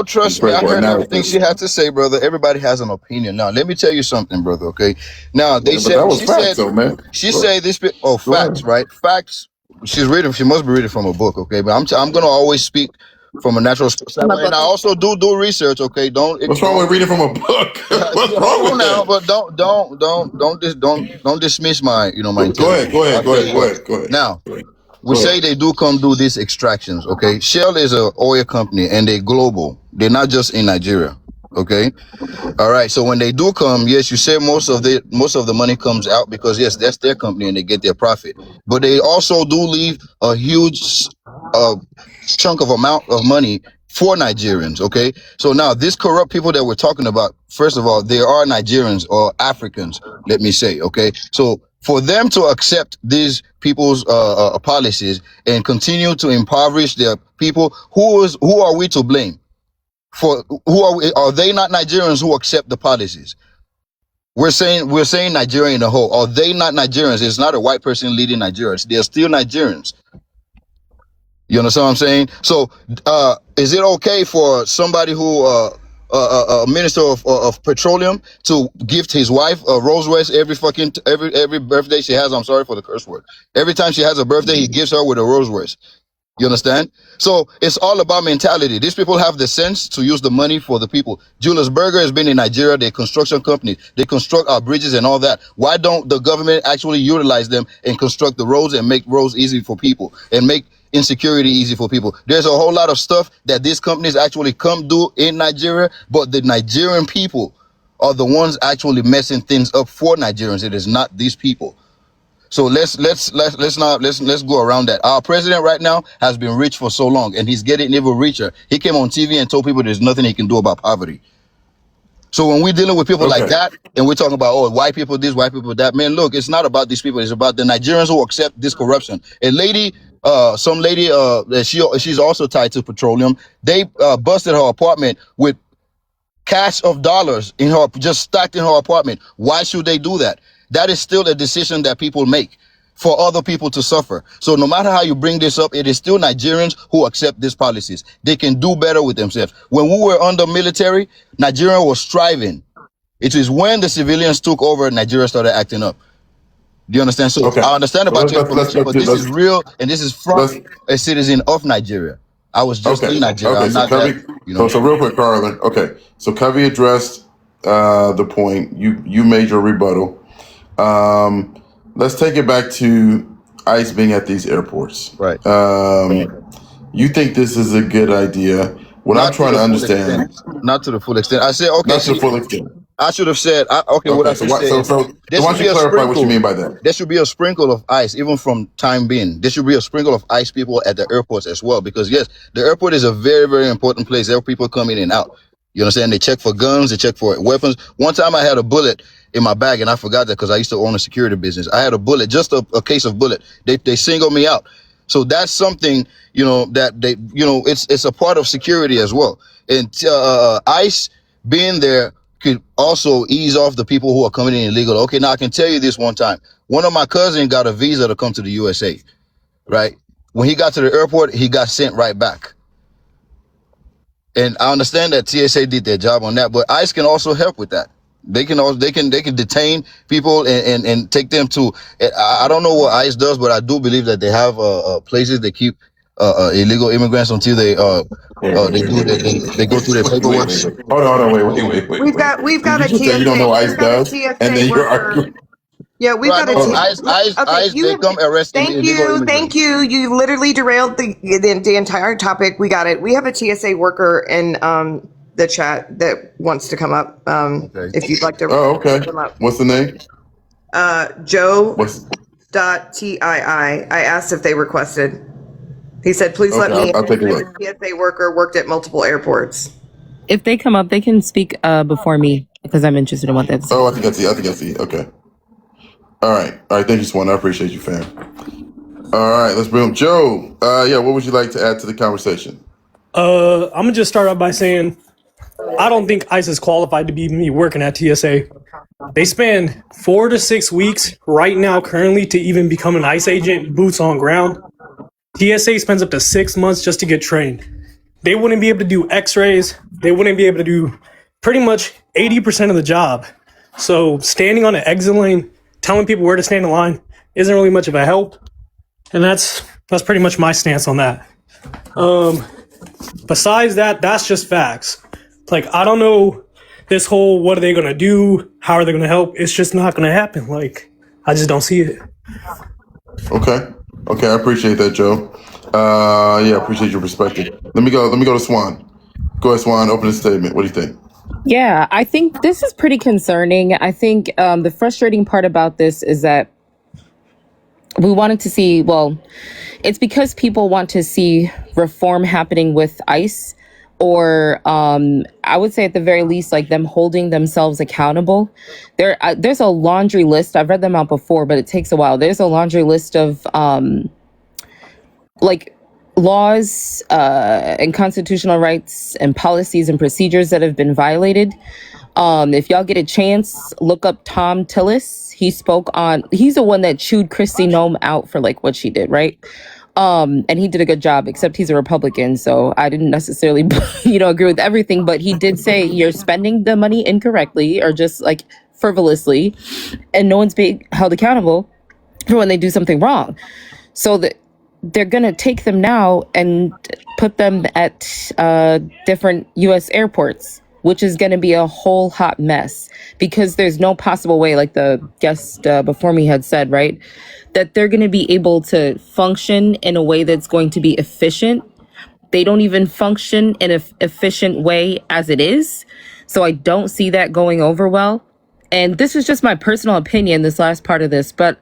trust me, I heard everything she had to say, brother. Everybody has an opinion. Now, let me tell you something, brother. Okay, now they said that was facts, though, man. She said this. Facts, right? Facts. She's reading. She must be reading from a book. Okay, but I'm gonna always speak from a natural standpoint, and I also do research. Okay, What's wrong with reading from a book? What's wrong with now? that? But don't dismiss my my intelligence. Go ahead. Now, we say they do come do these extractions. Okay, Shell is an oil company, and they're global. They're not just in Nigeria. Okay, all right. So when they do come, yes, you say most of the money comes out because yes, that's their company and they get their profit. But they also do leave a huge chunk of amount of money for Nigerians. Okay, so now these corrupt people that we're talking about, first of all, they are Nigerians or Africans. Let me say, okay, so for them to accept these people's policies and continue to impoverish their people, who are we to blame? For who are we? Are they not Nigerians who accept the policies? We're saying Nigeria in the whole. Are they not Nigerians? It's not a white person leading Nigerians. They're still Nigerians. You understand what I'm saying? So, is it okay for somebody who a minister of petroleum to gift his wife a Rolls Royce every birthday she has? I'm sorry for the curse word. Every time she has a birthday, he gives her with a Rolls Royce. You understand? So it's all about mentality. These people have the sense to use the money for the people. Julius Berger has been in Nigeria. They're construction companies. They construct our bridges and all that. Why don't the government actually utilize them and construct the roads and make roads easy for people and make insecurity easy for people? There's a whole lot of stuff that these companies actually come do in Nigeria, but the Nigerian people are the ones actually messing things up for Nigerians. It is not these people. So let's go around that. Our president right now has been rich for so long, and he's getting even richer. He came on TV and told people there's nothing he can do about poverty. So when we're dealing with people like that, and we're talking about white people this, white people that, man, look, it's not about these people. It's about the Nigerians who accept this corruption. Some lady, she's also tied to petroleum. They busted her apartment with cash of dollars just stacked in her apartment. Why should they do that? That is still a decision that people make for other people to suffer. So no matter how you bring this up, it is still Nigerians who accept these policies. They can do better with themselves. When we were under military, Nigeria was striving. It is when the civilians took over, Nigeria started acting up. Do you understand? So I understand about your information, but this is real, and this is from a citizen of Nigeria. I was just in Nigeria. I'm not so real quick, Carlin. Okay, so Covey addressed the point. You made your rebuttal. Let's take it back to ICE being at these airports. Right. You think this is a good idea? What I'm trying to understand. Not to the full extent. I said, okay. Not to the full extent. I should have said, what I should say. So why don't you clarify what you mean by that? There should be a sprinkle of ICE, even from time being. There should be a sprinkle of ICE people at the airports as well, because yes, the airport is a very, very important place. There are people coming in and out. You understand? They check for guns, they check for weapons. One time I had a bullet in my bag, and I forgot that because I used to own a security business. I had a bullet, just a case of bullet. They singled me out. So that's something, that they, it's a part of security as well. And ICE being there could also ease off the people who are coming in illegal. Okay, now I can tell you this one time. One of my cousins got a visa to come to the USA, right? When he got to the airport, he got sent right back. And I understand that TSA did their job on that, but ICE can also help with that. They can detain people and take them to. I don't know what ICE does, but I do believe that they have places they keep illegal immigrants until they go through their paperwork. Hold on, We've Did got you a just say you don't know TSA. what ICE We've got a does, and TSA then you're worker. arguing? Yeah, we've No, I got a know. T. Okay, ICE, they come arresting thank illegal you, thank immigrants. you. You literally derailed the entire topic. We got it. We have a TSA worker in the chat that wants to come up. Okay. If you'd like to Oh, okay. come up. What's the name? Joe. What's .tii. I asked if they requested. He said, "Please let okay? me." I'll take a look. TSA worker worked at multiple airports. If they come up, they can speak before me because I'm interested in what they have to say. Oh, I think I see. Okay. All right. Thank you, Swan. I appreciate you, fam. All right, let's bring up Joe. Yeah, what would you like to add to the conversation? I'm gonna just start off by saying I don't think ICE is qualified to be me working at TSA. They spend 4 to 6 weeks right now currently to even become an ICE agent, boots on ground. TSA spends up to 6 months just to get trained. They wouldn't be able to do x-rays. They wouldn't be able to do pretty much 80% of the job. So standing on an exit lane, telling people where to stand in line isn't really much of a help. And that's pretty much my stance on that. Besides that, that's just facts. Like, I don't know this whole what are they going to do? How are they going to help? It's just not going to happen. Like, I just don't see it. Okay, I appreciate that, Joe. Yeah, I appreciate your perspective. Let me go to Swan. Go ahead, Swan. Open the statement. What do you think? Yeah, I think this is pretty concerning. I think the frustrating part about this is that we wanted to see, well, it's because people want to see reform happening with ICE, or I would say at the very least, like them holding themselves accountable. There's a laundry list. I've read them out before, but it takes a while. There's a laundry list of like laws and constitutional rights and policies and procedures that have been violated. If y'all get a chance, look up Tom Tillis. He's the one that chewed Kristi Noem out for like what she did, right? And he did a good job, except he's a Republican, so I didn't necessarily, agree with everything, but he did say you're spending the money incorrectly or just like frivolously, and no one's being held accountable for when they do something wrong. So that they're going to take them now and put them at different U.S. airports, which is going to be a whole hot mess because there's no possible way, like the guest before me had said, right, that they're going to be able to function in a way that's going to be efficient. They don't even function in an efficient way as it is. So I don't see that going over well. And this is just my personal opinion, this last part of this, but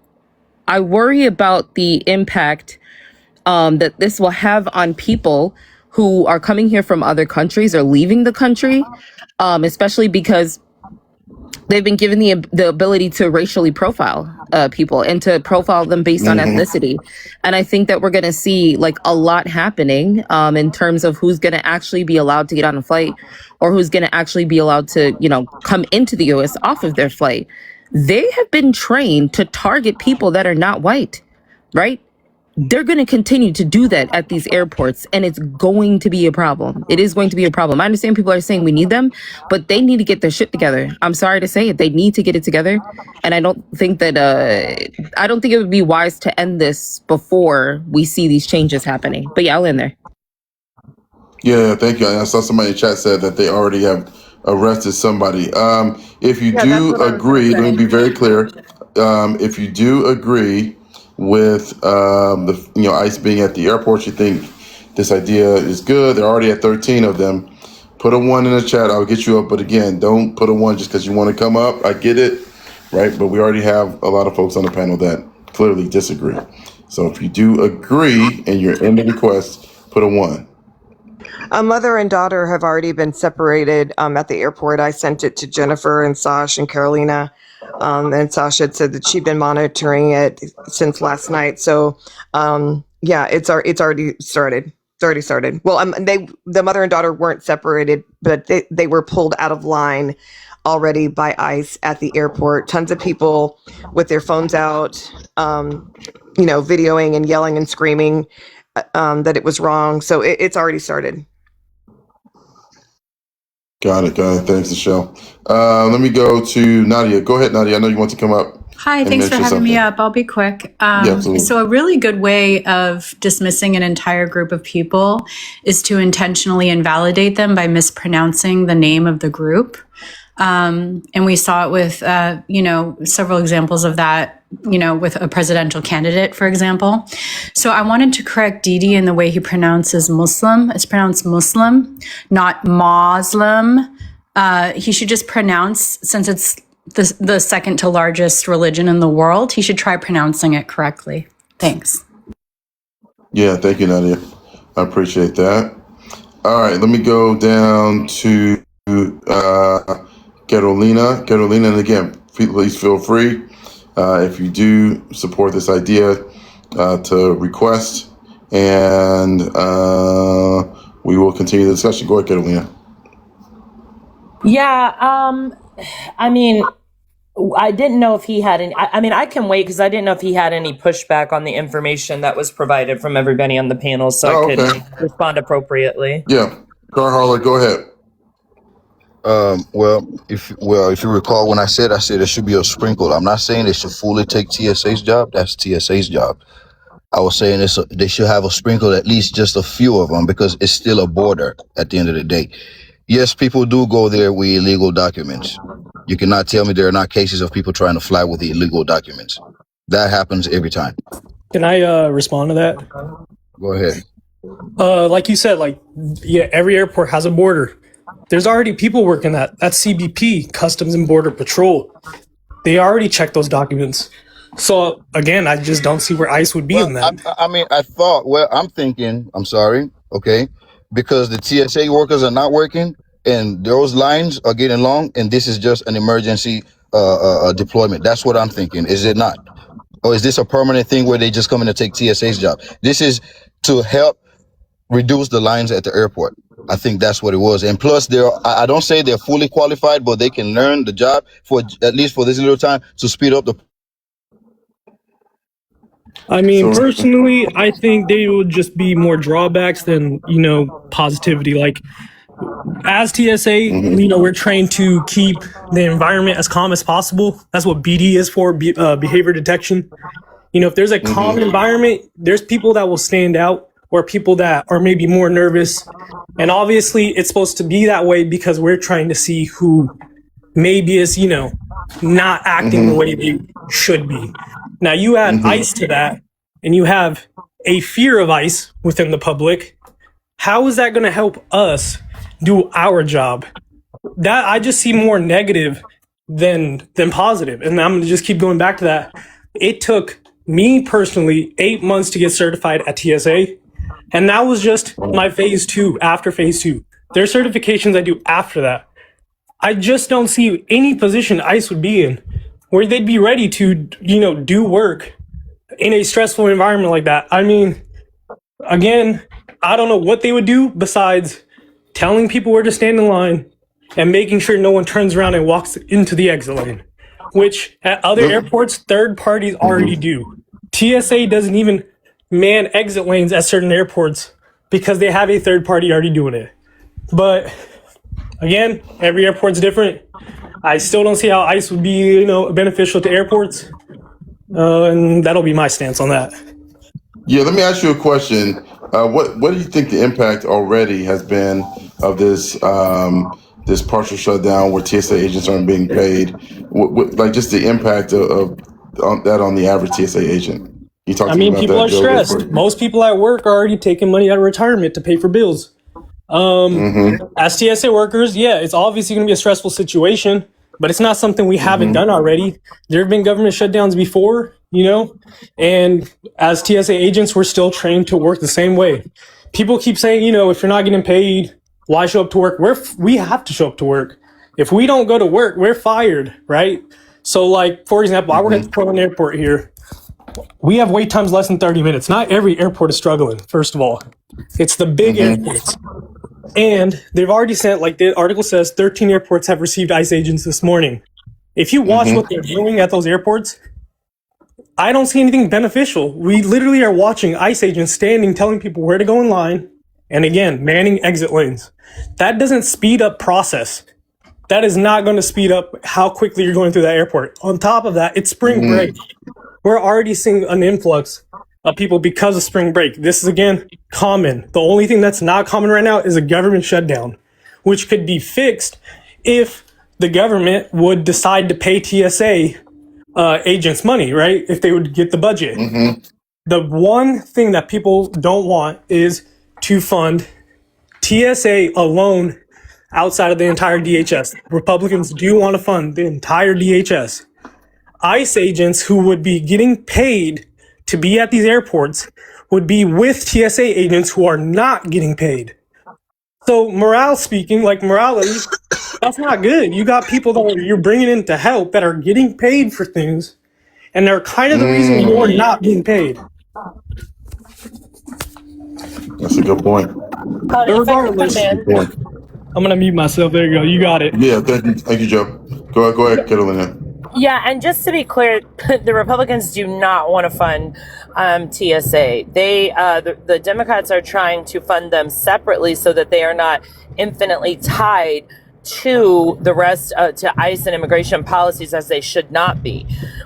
I worry about the impact that this will have on people who are coming here from other countries or leaving the country, especially because they've been given the ability to racially profile people and to profile them based on ethnicity. And I think that we're going to see like a lot happening in terms of who's going to actually be allowed to get on a flight or who's going to actually be allowed to, come into the US off of their flight. They have been trained to target people that are not white, right? They're going to continue to do that at these airports, and it's going to be a problem. It is going to be a problem. I understand people are saying we need them, but they need to get their shit together. I'm sorry to say it. They need to get it together. And I don't think it would be wise to end this before we see these changes happening. But yeah, I'll end there. Yeah, thank you. I saw somebody in the chat said that they already have arrested somebody. If you do agree, let me be very clear. If you do agree with the ICE being at the airport, you think this idea is good. They're already at 13 of them. Put a 1 in the chat. I'll get you up. But again, don't put a 1 just because you want to come up. I get it, right? But we already have a lot of folks on the panel that clearly disagree. So if you do agree and you're in the request, put a 1. A mother and daughter have already been separated at the airport. I sent it to Jennifer and Sash and Carolina. And Sasha had said that she'd been monitoring it since last night. So, yeah, it's already started. It's already started. Well, the mother and daughter weren't separated, but they were pulled out of line already by ICE at the airport. Tons of people with their phones out, videoing and yelling and screaming that it was wrong. So it's already started. Got it. Thanks, Michelle. Let me go to Nadia. Go ahead, Nadia. I know you want to come up. Hi, and thanks for mention having me something. up. I'll be quick. Yeah, absolutely. So, a really good way of dismissing an entire group of people is to intentionally invalidate them by mispronouncing the name of the group. And we saw it with, several examples of that, with a presidential candidate, for example. So I wanted to correct Didi in the way he pronounces Muslim. It's pronounced Muslim, not Muslim. He should just pronounce, since it's the second to largest religion in the world, he should try pronouncing it correctly. Thanks. Yeah, thank you, Nadia. I appreciate that. All right, let me go down to Carolina. Carolina, and again, please feel free if you do support this idea to request, and we will continue the discussion. Go ahead, Carolina. Yeah, I mean, I didn't know if he had any. I mean, I can wait because I didn't know if he had any pushback on the information that was provided from everybody on the panel, so I could respond appropriately. Yeah, Car Harler, go ahead. If you recall, when I said there should be a sprinkle. I'm not saying they should fully take TSA's job. That's TSA's job. I was saying they should have a sprinkle, at least just a few of them, because it's still a border at the end of the day. Yes, people do go there with illegal documents. You cannot tell me there are not cases of people trying to fly with illegal documents. That happens every time. Can I respond to that? Go ahead. Like you said, every airport has a border. There's already people working that. That's CBP, Customs and Border Patrol. They already checked those documents. So again, I just don't see where ICE would be in that. I'm thinking, I'm sorry, okay, because the TSA workers are not working and those lines are getting long, and this is just an emergency deployment. That's what I'm thinking. Is it not? Or is this a permanent thing where they just come in to take TSA's job? This is to help reduce the lines at the airport. I think that's what it was. And plus, I don't say they're fully qualified, but they can learn the job for at least for this little time to speed up the. I mean, personally, I think they would just be more drawbacks than, positivity. Like, as TSA, we're trained to keep the environment as calm as possible. That's what BD is for, behavior detection. If there's a calm environment, there's people that will stand out or people that are maybe more nervous. And obviously, it's supposed to be that way because we're trying to see who maybe is, not acting the way they should be. Now, you add ICE to that, and you have a fear of ICE within the public. How is that going to help us do our job? That I just see more negative than positive. And I'm going to just keep going back to that. It took me personally 8 months to get certified at TSA. And that was just my phase 2, after phase 2. There are certifications I do after that. I just don't see any position ICE would be in where they'd be ready to, do work in a stressful environment like that. I mean, again, I don't know what they would do besides telling people where to stand in line and making sure no one turns around and walks into the exit lane, which at other airports, third parties already do. TSA doesn't even man exit lanes at certain airports because they have a third party already doing it. But again, every airport's different. I still don't see how ICE would be, beneficial to airports. And that'll be my stance on that. Yeah, let me ask you a question. What do you think the impact already has been of this this partial shutdown where TSA agents aren't being paid? Like just the impact of that on the average TSA agent? You talked about people that, are Joe, stressed. Most people at work are already taking money out of retirement to pay for bills. As TSA workers, yeah, it's obviously going to be a stressful situation, but it's not something we haven't done already. There have been government shutdowns before, and as TSA agents, we're still trained to work the same way. People keep saying, if you're not getting paid, why show up to work? We have to show up to work. If we don't go to work, we're fired, right? So, like, for example, I work at the Portland airport here. We have wait times less than 30 minutes. Not every airport is struggling, first of all. It's the big airports. And they've already sent, like the article says, 13 airports have received ICE agents this morning. If you watch what they're doing at those airports, I don't see anything beneficial. We literally are watching ICE agents standing, telling people where to go in line, and again, manning exit lanes. That doesn't speed up process. that is not going to speed up how quickly you're going through that airport. On top of that, it's spring break. We're already seeing an influx of people because of spring break. This is, again, common. The only thing that's not common right now is a government shutdown, which could be fixed if the government would decide to pay TSA agents money, right? If they would get the budget. The one thing that people don't want is to fund TSA alone outside of the entire DHS. Republicans do want to fund the entire DHS. ICE agents who would be getting paid to be at these airports would be with TSA agents who are not getting paid. So morale speaking, like morality, that's not good. You got people that you're bringing in to help that are getting paid for things, and they're kind of the reason you're not being paid. That's a good point. Regardless, Good point. I'm gonna mute myself. There you go. You got it. Yeah, thank you, Joe. Go ahead, Catalina. Yeah, and just to be clear, the Republicans do not want to fund TSA. The Democrats are trying to fund them separately so that they are not infinitely tied to the rest, to ICE and immigration policies, as they should not be.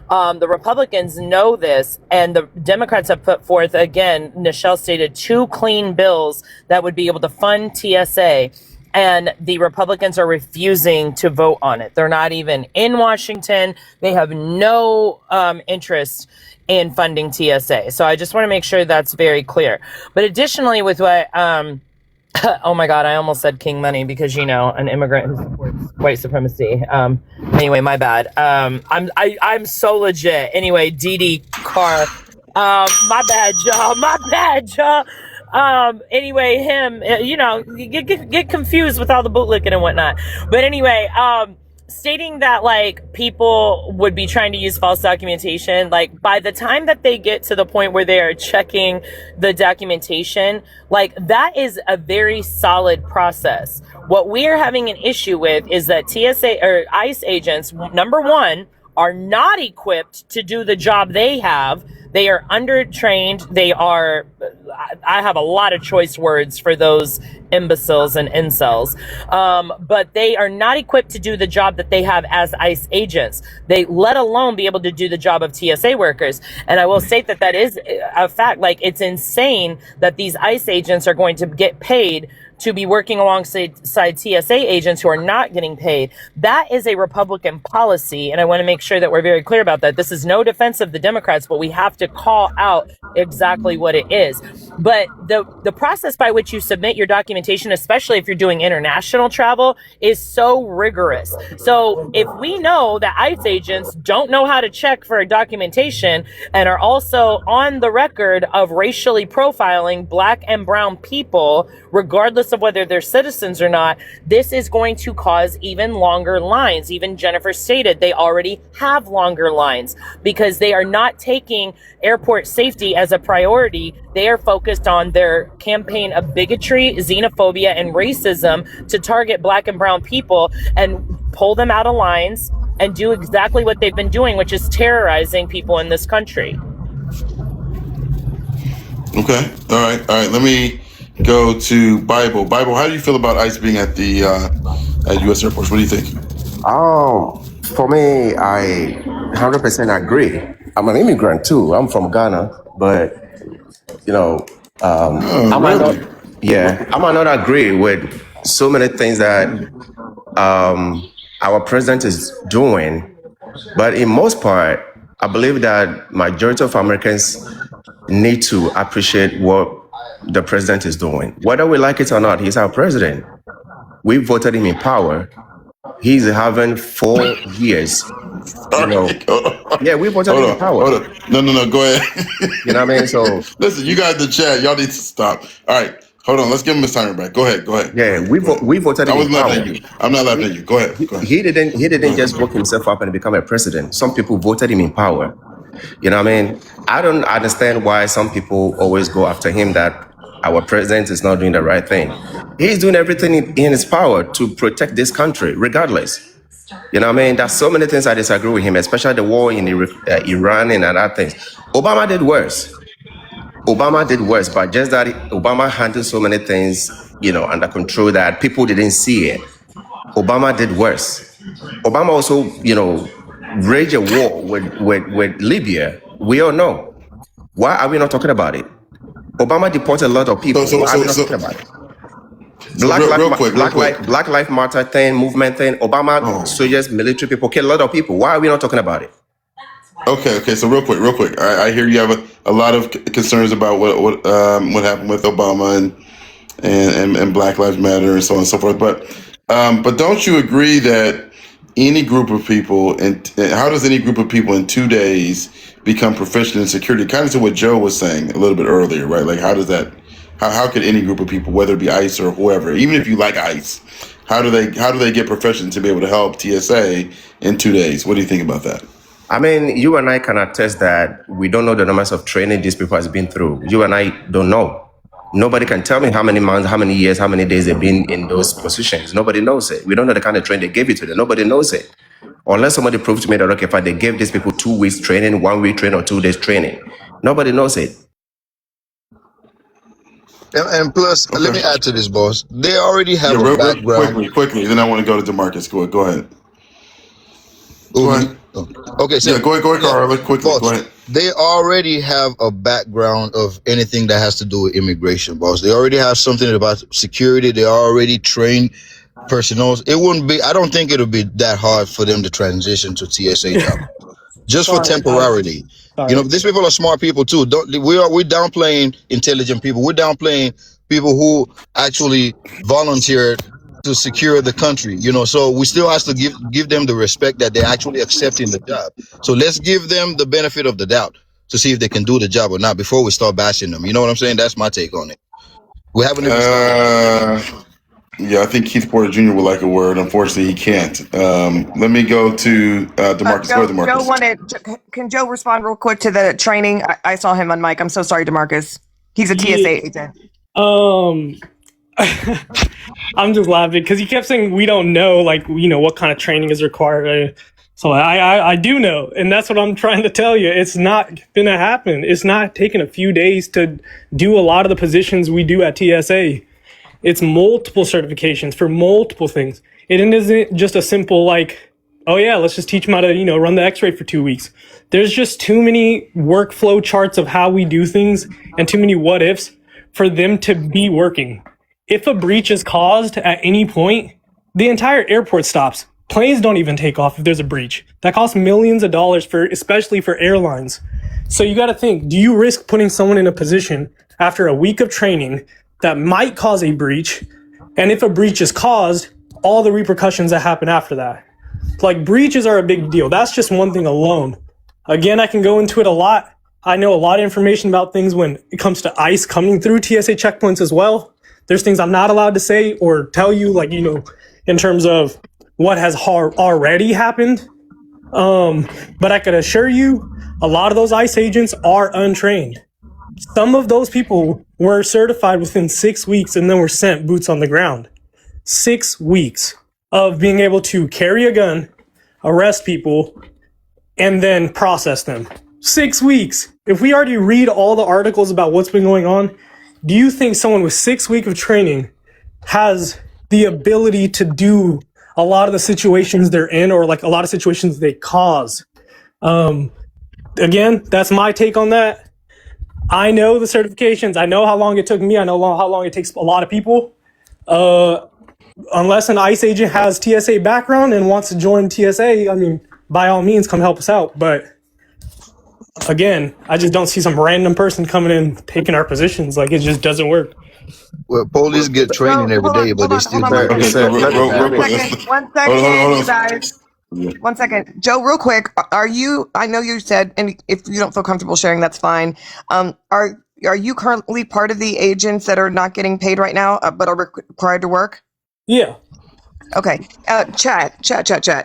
The Republicans know this, and the Democrats have put forth, again, Nichelle stated, 2 clean bills that would be able to fund TSA. And the Republicans are refusing to vote on it. They're not even in Washington. They have no interest in funding TSA. So I just want to make sure that's very clear. But additionally, with what, oh my God, I almost said King Money because, you know, an immigrant who supports white supremacy. Anyway, my bad. I'm so legit. Anyway, Dee Carr. My bad, y'all. Anyway, him, you know, get confused with all the bootlicking and whatnot. But anyway, stating that like people would be trying to use false documentation, like by the time that they get to the point where they are checking the documentation, like that is a very solid process. What we are having an issue with is that TSA or ICE agents, number one, are not equipped to do the job they have. They are undertrained. I have a lot of choice words for those imbeciles and incels. But they are not equipped to do the job that they have as ICE agents. They let alone be able to do the job of TSA workers. And I will state that is a fact. Like, it's insane that these ICE agents are going to get paid to be working alongside TSA agents who are not getting paid. That is a Republican policy, and I want to make sure that we're very clear about that. This is no defense of the Democrats, but we have to call out exactly what it is. But the process by which you submit your documentation, especially if you're doing international travel, is so rigorous. So if we know that ICE agents don't know how to check for documentation and are also on the record of racially profiling Black and brown people, regardless of whether they're citizens or not, this is going to cause even longer lines. Even Jennifer stated they already have longer lines because they are not taking airport safety as a priority. They are focused on their campaign of bigotry, xenophobia, and racism to target Black and brown people and pull them out of lines and do exactly what they've been doing, which is terrorizing people in this country. Okay. All right. Let me go to Bible. Bible, how do you feel about ICE being at the at U.S. airports? What do you think? For me, I 100% agree. I'm an immigrant too. I'm from Ghana, but you know, I might not agree with so many things that our president is doing. But in most part, I believe that majority of Americans need to appreciate what the president is doing. Whether we like it or not, he's our president. We voted him in power. He's having 4 years. You know, we voted him in power. Hold on. No, go ahead. You know what I mean? So listen, you guys in the chat, y'all need to stop. All right, hold on. Let's give him his timer back. Go ahead. Yeah, we voted him in power. I'm not laughing at you. Go ahead. He didn't just work himself up and become a president. Some people voted him in power. You know what I mean? I don't understand why some people always go after him that our president is not doing the right thing. He's doing everything in his power to protect this country, regardless. You know what I mean? There's so many things I disagree with him, especially the war in Iran and other things. Obama did worse, but just that Obama handled so many things, you know, under control that people didn't see it. Obama did worse. Obama also, waged a war with Libya. We all know. Why are we not talking about it? Obama deported a lot of people. Why are we not talking about it? Black Life Matter thing, movement thing. Obama, soldiers, military people killed a lot of people. Why are we not talking about it? Okay. So real quick. I hear you have a lot of concerns about what happened with Obama and Black Lives Matter and so on and so forth. But don't you agree that any group of people, and how does any group of people in 2 days become proficient in security? Kind of to what Joe was saying a little bit earlier, right? Like, how does that? How could any group of people, whether it be ICE or whoever, even if you like ICE, how do they get proficient to be able to help TSA in 2 days? What do you think about that? I mean, you and I can attest that we don't know the numbers of training these people has been through. You and I don't know. Nobody can tell me how many months, how many years, how many days they've been in those positions. Nobody knows it. We don't know the kind of training they gave it to them. Nobody knows it. Unless somebody proves to me that, okay, fine, they gave these people 2 weeks training, 1 week training, or 2 days training. Nobody knows it. And plus, let me add to this, boss. They already have a background. Quickly. Then I want to go to DeMarcus. Go ahead. Okay, so go ahead, Carl. Quickly, boss, go ahead. They already have a background of anything that has to do with immigration, boss. They already have something about security. They already trained personnel. It wouldn't be. I don't think it'll be that hard for them to transition to TSA job, just for temporarily. These people are smart people too. We're downplaying intelligent people. We're downplaying people who actually volunteered to secure the country. So we still have to give them the respect that they're actually accepting the job. So let's give them the benefit of the doubt to see if they can do the job or not before we start bashing them. You know what I'm saying? That's my take on it. We haven't even started. Yeah, I think Keith Porter Jr. would like a word. Unfortunately, he can't. Let me go to DeMarcus. Go ahead, DeMarcus. Can Joe respond real quick to the training? I saw him on mic. I'm so sorry, DeMarcus. He's a TSA agent. I'm just laughing because he kept saying we don't know, what kind of training is required. So I do know, and that's what I'm trying to tell you. It's not gonna happen. It's not taking a few days to do a lot of the positions we do at TSA. It's multiple certifications for multiple things. It isn't just a simple let's just teach them how to, run the x-ray for 2 weeks. There's just too many workflow charts of how we do things and too many what ifs for them to be working. If a breach is caused at any point, the entire airport stops. Planes don't even take off if there's a breach. That costs millions of dollars especially for airlines. So you got to think, do you risk putting someone in a position after a week of training that might cause a breach? And if a breach is caused, all the repercussions that happen after that. Breaches are a big deal. That's just one thing alone. Again, I can go into it a lot. I know a lot of information about things when it comes to ICE coming through TSA checkpoints as well. There's things I'm not allowed to say or tell you, in terms of what has already happened. But I could assure you, a lot of those ICE agents are untrained. Some of those people were certified within 6 weeks and then were sent boots on the ground. 6 weeks of being able to carry a gun, arrest people, and then process them. 6 weeks. If we already read all the articles about what's been going on, do you think someone with 6 weeks of training has the ability to do a lot of the situations they're in or a lot of situations they cause? Again, that's my take on that. I know the certifications. I know how long it took me. I know how long it takes a lot of people. Unless an ICE agent has TSA background and wants to join TSA, by all means, come help us out. But again, I just don't see some random person coming in taking our positions. It just doesn't work. Well, police get training every day, but they still do it. 1 second, you guys. 1 second. Joe, real quick, I know you said, and if you don't feel comfortable sharing, that's fine. Are you currently part of the agents that are not getting paid right now, but are required to work? Yeah. Okay. Chat.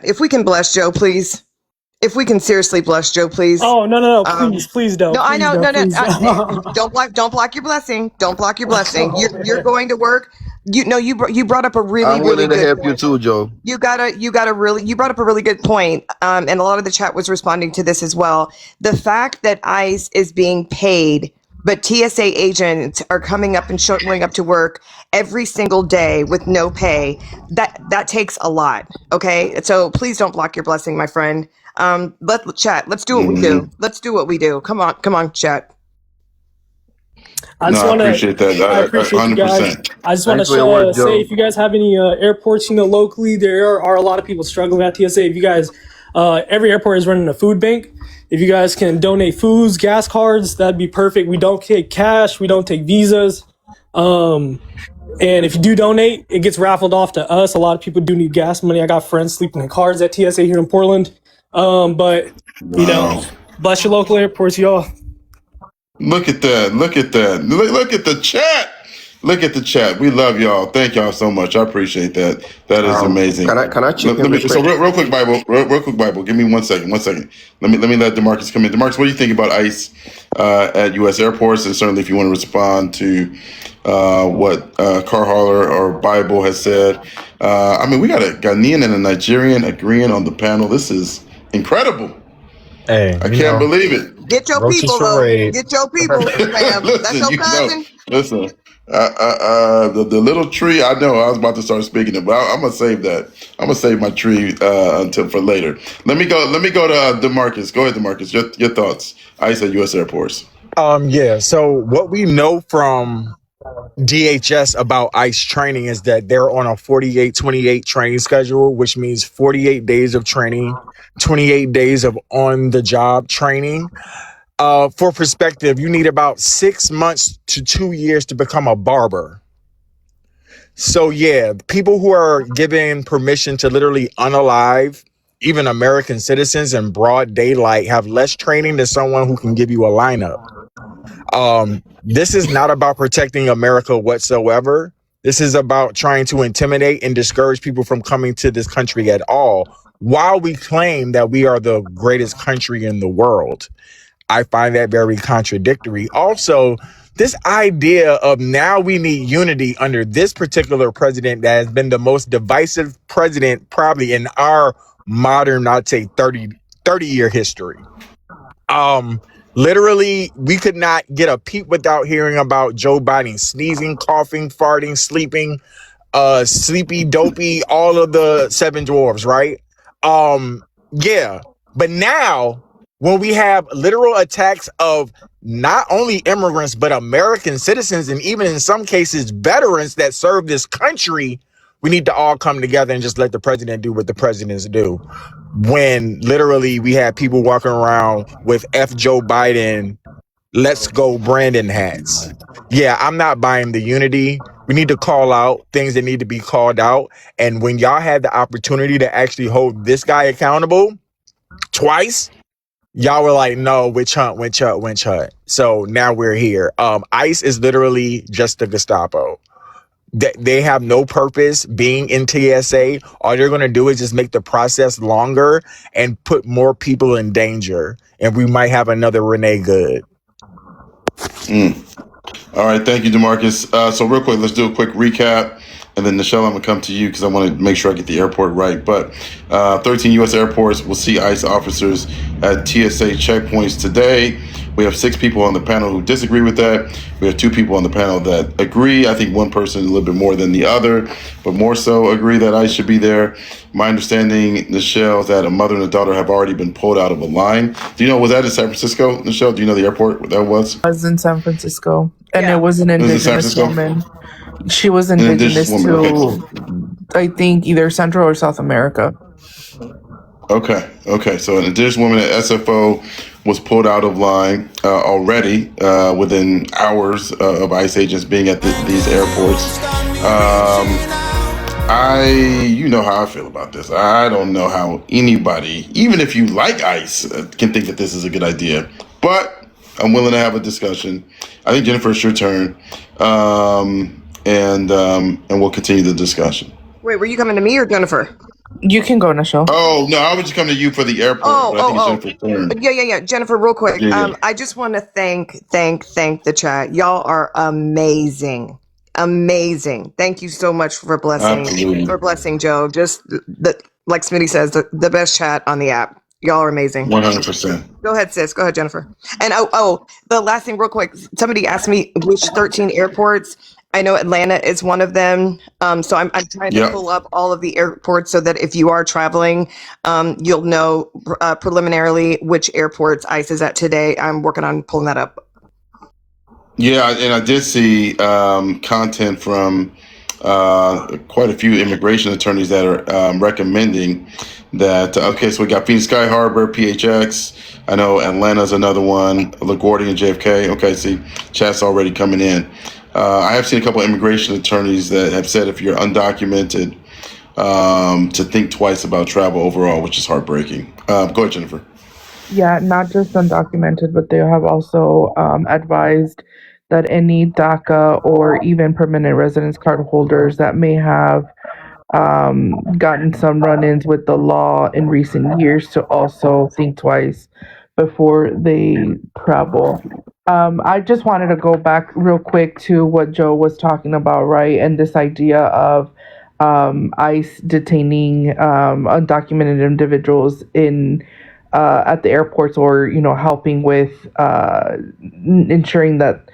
If we can bless Joe, please. If we can seriously bless Joe, please. Oh, no, please don't. No, please I know, don't, no. Don't block your blessing. Don't block your blessing. You're going to work. You brought up a I'm willing to help you too, Joe. You brought up a really good point. And a lot of the chat was responding to this as well. The fact that ICE is being paid but TSA agents are coming up and showing up to work every single day with no pay. That takes a lot. Okay, so please don't block your blessing, my friend. Let's do what we do. Let's do what we do. Come on, chat. I No, just I want to. appreciate that. I appreciate you guys. 100%. I just want Thanks for your to work, say, Joe. if you guys have any airports, locally, there are a lot of people struggling at TSA. If you guys, every airport is running a food bank. If you guys can donate foods, gas cards, that'd be perfect. We don't take cash. We don't take visas. And if you do donate, it gets raffled off to us. A lot of people do need gas money. I got friends sleeping in cars at TSA here in Portland. But, Wow. bless your local airports, y'all. Look at that. Look at that. Look at the chat. Look at the chat. We love y'all. Thank y'all so much. I appreciate that. That is amazing. Can I chip in Let me, real so quick? real quick, Bible. Real quick, Bible. Give me 1 second. 1 second. Let me let DeMarcus come in. DeMarcus, what do you think about ICE at U.S. airports? And certainly, if you want to respond to what Carhaller or Bible has said. I mean, we got a Ghanaian and a Nigerian agreeing on the panel. This is incredible. Hey, I can't believe it. Get your roaches people for though. raid. Get your people, fam. That's Listen, your cousin. listen. The little tree. I know I was about to start speaking it, but I'm gonna save that. I'm gonna save my tree until for later. Let me go to DeMarcus. Go ahead, DeMarcus. Your thoughts. ICE at U.S. airports. Yeah. So what we know from DHS about ICE training is that they're on a 48-28 training schedule, which means 48 days of training, 28 days of on the job training. For perspective, you need about 6 months to 2 years to become a barber. So yeah, people who are given permission to literally unalive even American citizens in broad daylight have less training than someone who can give you a lineup. This is not about protecting America whatsoever. This is about trying to intimidate and discourage people from coming to this country at all, while we claim that we are the greatest country in the world. I find that very contradictory. Also, this idea of now we need unity under this particular president that has been the most divisive president probably in our modern, I'd say 30-year history. Literally, we could not get a peep without hearing about Joe Biden sneezing, coughing, farting, sleeping, sleepy, dopey, all of the seven dwarves, right? Yeah. But now, when we have literal attacks of not only immigrants, but American citizens, and even in some cases, veterans that serve this country, we need to all come together and just let the president do what the presidents do. When literally we have people walking around with F Joe Biden, let's go Brandon hats. Yeah, I'm not buying the unity. We need to call out things that need to be called out. And when y'all had the opportunity to actually hold this guy accountable twice, y'all were like, no, witch hunt, witch hunt, witch hunt. So now we're here. ICE is literally just the Gestapo. They have no purpose being in TSA. All they're going to do is just make the process longer and put more people in danger. And we might have another Renee Good. All right, thank you, DeMarcus. So real quick, let's do a quick recap. And then, Nichelle, I'm going to come to you because I want to make sure I get the airport right. But 13 U.S. airports will see ICE officers at TSA checkpoints today. We have 6 people on the panel who disagree with that. We have 2 people on the panel that agree. I think one person a little bit more than the other, but more so agree that ICE should be there. My understanding, Nichelle, is that a mother and a daughter have already been pulled out of a line. Do you know, was that in San Francisco, Nichelle? Do you know the airport where that was? I was in San Francisco, and it was an indigenous woman. She was indigenous to, I think, either Central or South America. Okay. So an indigenous woman at SFO was pulled out of line already within hours of ICE agents being at these airports. You know how I feel about this. I don't know how anybody, even if you like ICE, can think that this is a good idea. But I'm willing to have a discussion. I think, Jennifer, it's your turn, and we'll continue the discussion. Wait, were you coming to me or Jennifer? You can go, Nichelle. Oh, no, I was just coming to you for the airport. But I think it's Jennifer's turn. Yeah. Jennifer, real quick. Yeah. I just want to thank the chat. Y'all are amazing. Thank you so much for blessing Absolutely. Joe. Just like Smitty says, the best chat on the app. Y'all are amazing. 100%. Go ahead, sis. Go ahead, Jennifer. And the last thing, real quick. Somebody asked me which 13 airports. I know Atlanta is one of them. So I'm trying to Yep. pull up all of the airports so that if you are traveling, you'll know preliminarily which airports ICE is at today. I'm working on pulling that up. Yeah, and I did see content from quite a few immigration attorneys that are recommending that. Okay, so we got Phoenix Sky Harbor, PHX. I know Atlanta's another one. LaGuardia and JFK. Okay, see, chat's already coming in. I have seen a couple of immigration attorneys that have said if you're undocumented, to think twice about travel overall, which is heartbreaking. Go ahead, Jennifer. Yeah, not just undocumented, but they have also advised that any DACA or even permanent residence card holders that may have gotten some run-ins with the law in recent years to also think twice before they travel. I just wanted to go back real quick to what Joe was talking about, right? And this idea of ICE detaining undocumented individuals in at the airports, or helping with ensuring that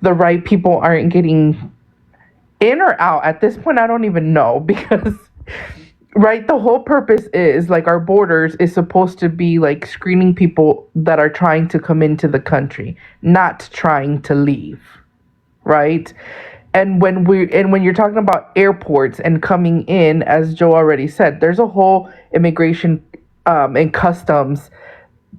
the right people aren't getting in or out. At this point, I don't even know, because right, the whole purpose is like our borders is supposed to be like screening people that are trying to come into the country, not trying to leave, right? And when you're talking about airports and coming in, as Joe already said, there's a whole immigration and customs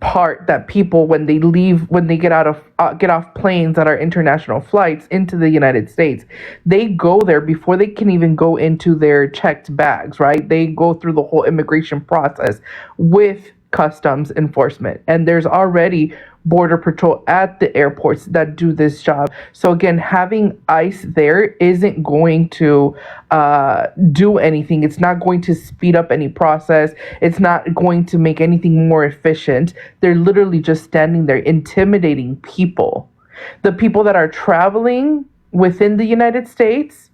part that people, when they leave, when they get off planes that are international flights into the United States, they go there before they can even go into their checked bags, right? They go through the whole immigration process with customs enforcement, and there's already border patrol at the airports that do this job. So again, having ICE there isn't going to do anything. It's not going to speed up any process. It's not going to make anything more efficient. They're literally just standing there intimidating people. The people that are traveling within the United States,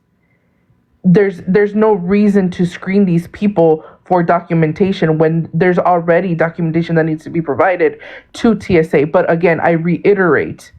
there's no reason to screen these people for documentation when there's already documentation that needs to be provided to TSA. But again, I reiterate,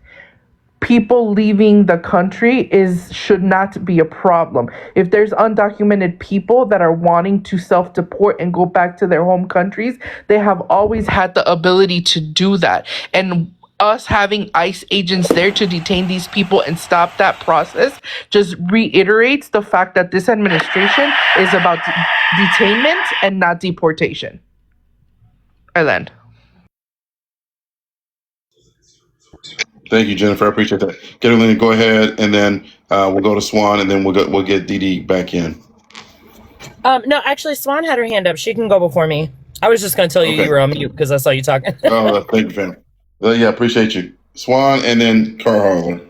people leaving the country should not be a problem. If there's undocumented people that are wanting to self-deport and go back to their home countries, they have always had the ability to do that. And us having ICE agents there to detain these people and stop that process just reiterates the fact that this administration is about detainment and not deportation. I land. Thank you, Jennifer. I appreciate that. Carolina, go ahead, and then we'll go to Swan, and then we'll get Dee Dee back in. No, actually, Swan had her hand up. She can go before me. I was just going to tell you Okay. you were on mute because I saw you talking. Thank you, fam. Yeah, appreciate you. Swan, and then Carl Harlan.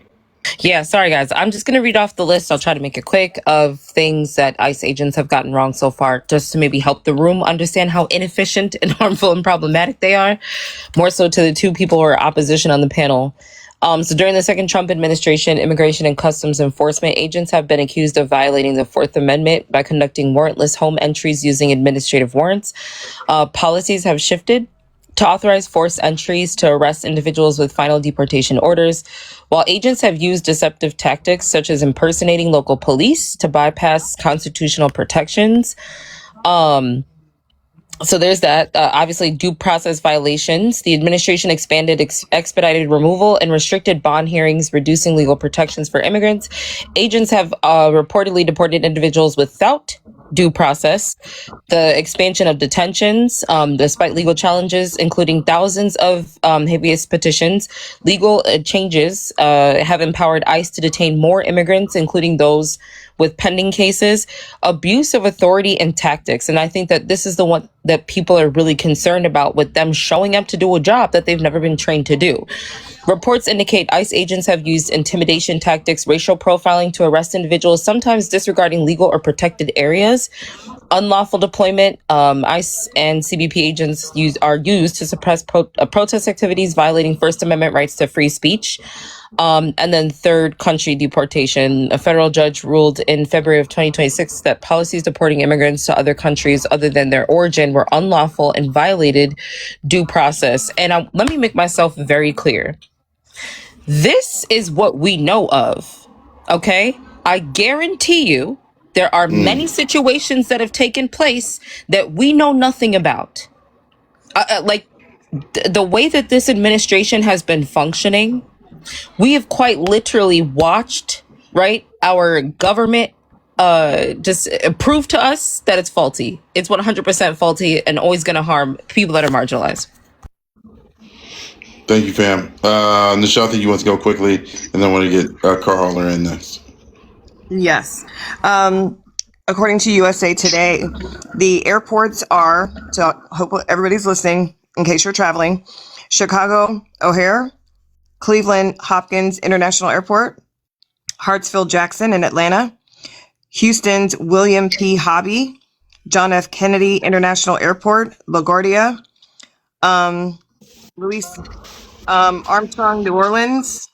Yeah, sorry guys. I'm just going to read off the list. I'll try to make it quick, of things that ICE agents have gotten wrong so far, just to maybe help the room understand how inefficient and harmful and problematic they are, more so to the two people who are opposition on the panel. So during the second Trump administration, immigration and customs enforcement agents have been accused of violating the Fourth Amendment by conducting warrantless home entries using administrative warrants. Policies have shifted to authorize forced entries to arrest individuals with final deportation orders, while agents have used deceptive tactics such as impersonating local police to bypass constitutional protections. So there's that. Obviously, due process violations. The administration expanded expedited removal and restricted bond hearings, reducing legal protections for immigrants. Agents have reportedly deported individuals without due process. The expansion of detentions, despite legal challenges, including thousands of habeas petitions, legal changes have empowered ICE to detain more immigrants, including those with pending cases. Abuse of authority and tactics. And I think that this is the one that people are really concerned about, with them showing up to do a job that they've never been trained to do. Reports indicate ICE agents have used intimidation tactics, racial profiling to arrest individuals, sometimes disregarding legal or protected areas. Unlawful deployment. ICE and CBP agents are used to suppress protest activities, violating First Amendment rights to free speech. And then third, country deportation. A federal judge ruled in February of 2026 that policies deporting immigrants to other countries other than their origin were unlawful and violated due process. And let me make myself very clear. This is what we know of, okay? I guarantee you there are many situations that have taken place that we know nothing about. The way that this administration has been functioning, we have quite literally watched, right, our government just prove to us that it's faulty. It's 100% faulty and always going to harm people that are marginalized. Thank you, fam. Nichelle, I think you want to go quickly, and then I want to get Carl Holler in next. Yes. According to USA Today, the airports are, so hope everybody's listening in case you're traveling, Chicago O'Hare, Cleveland Hopkins International Airport, Hartsfield Jackson in Atlanta, Houston's William P. Hobby, John F. Kennedy International Airport, LaGuardia, Louis Armstrong, New Orleans,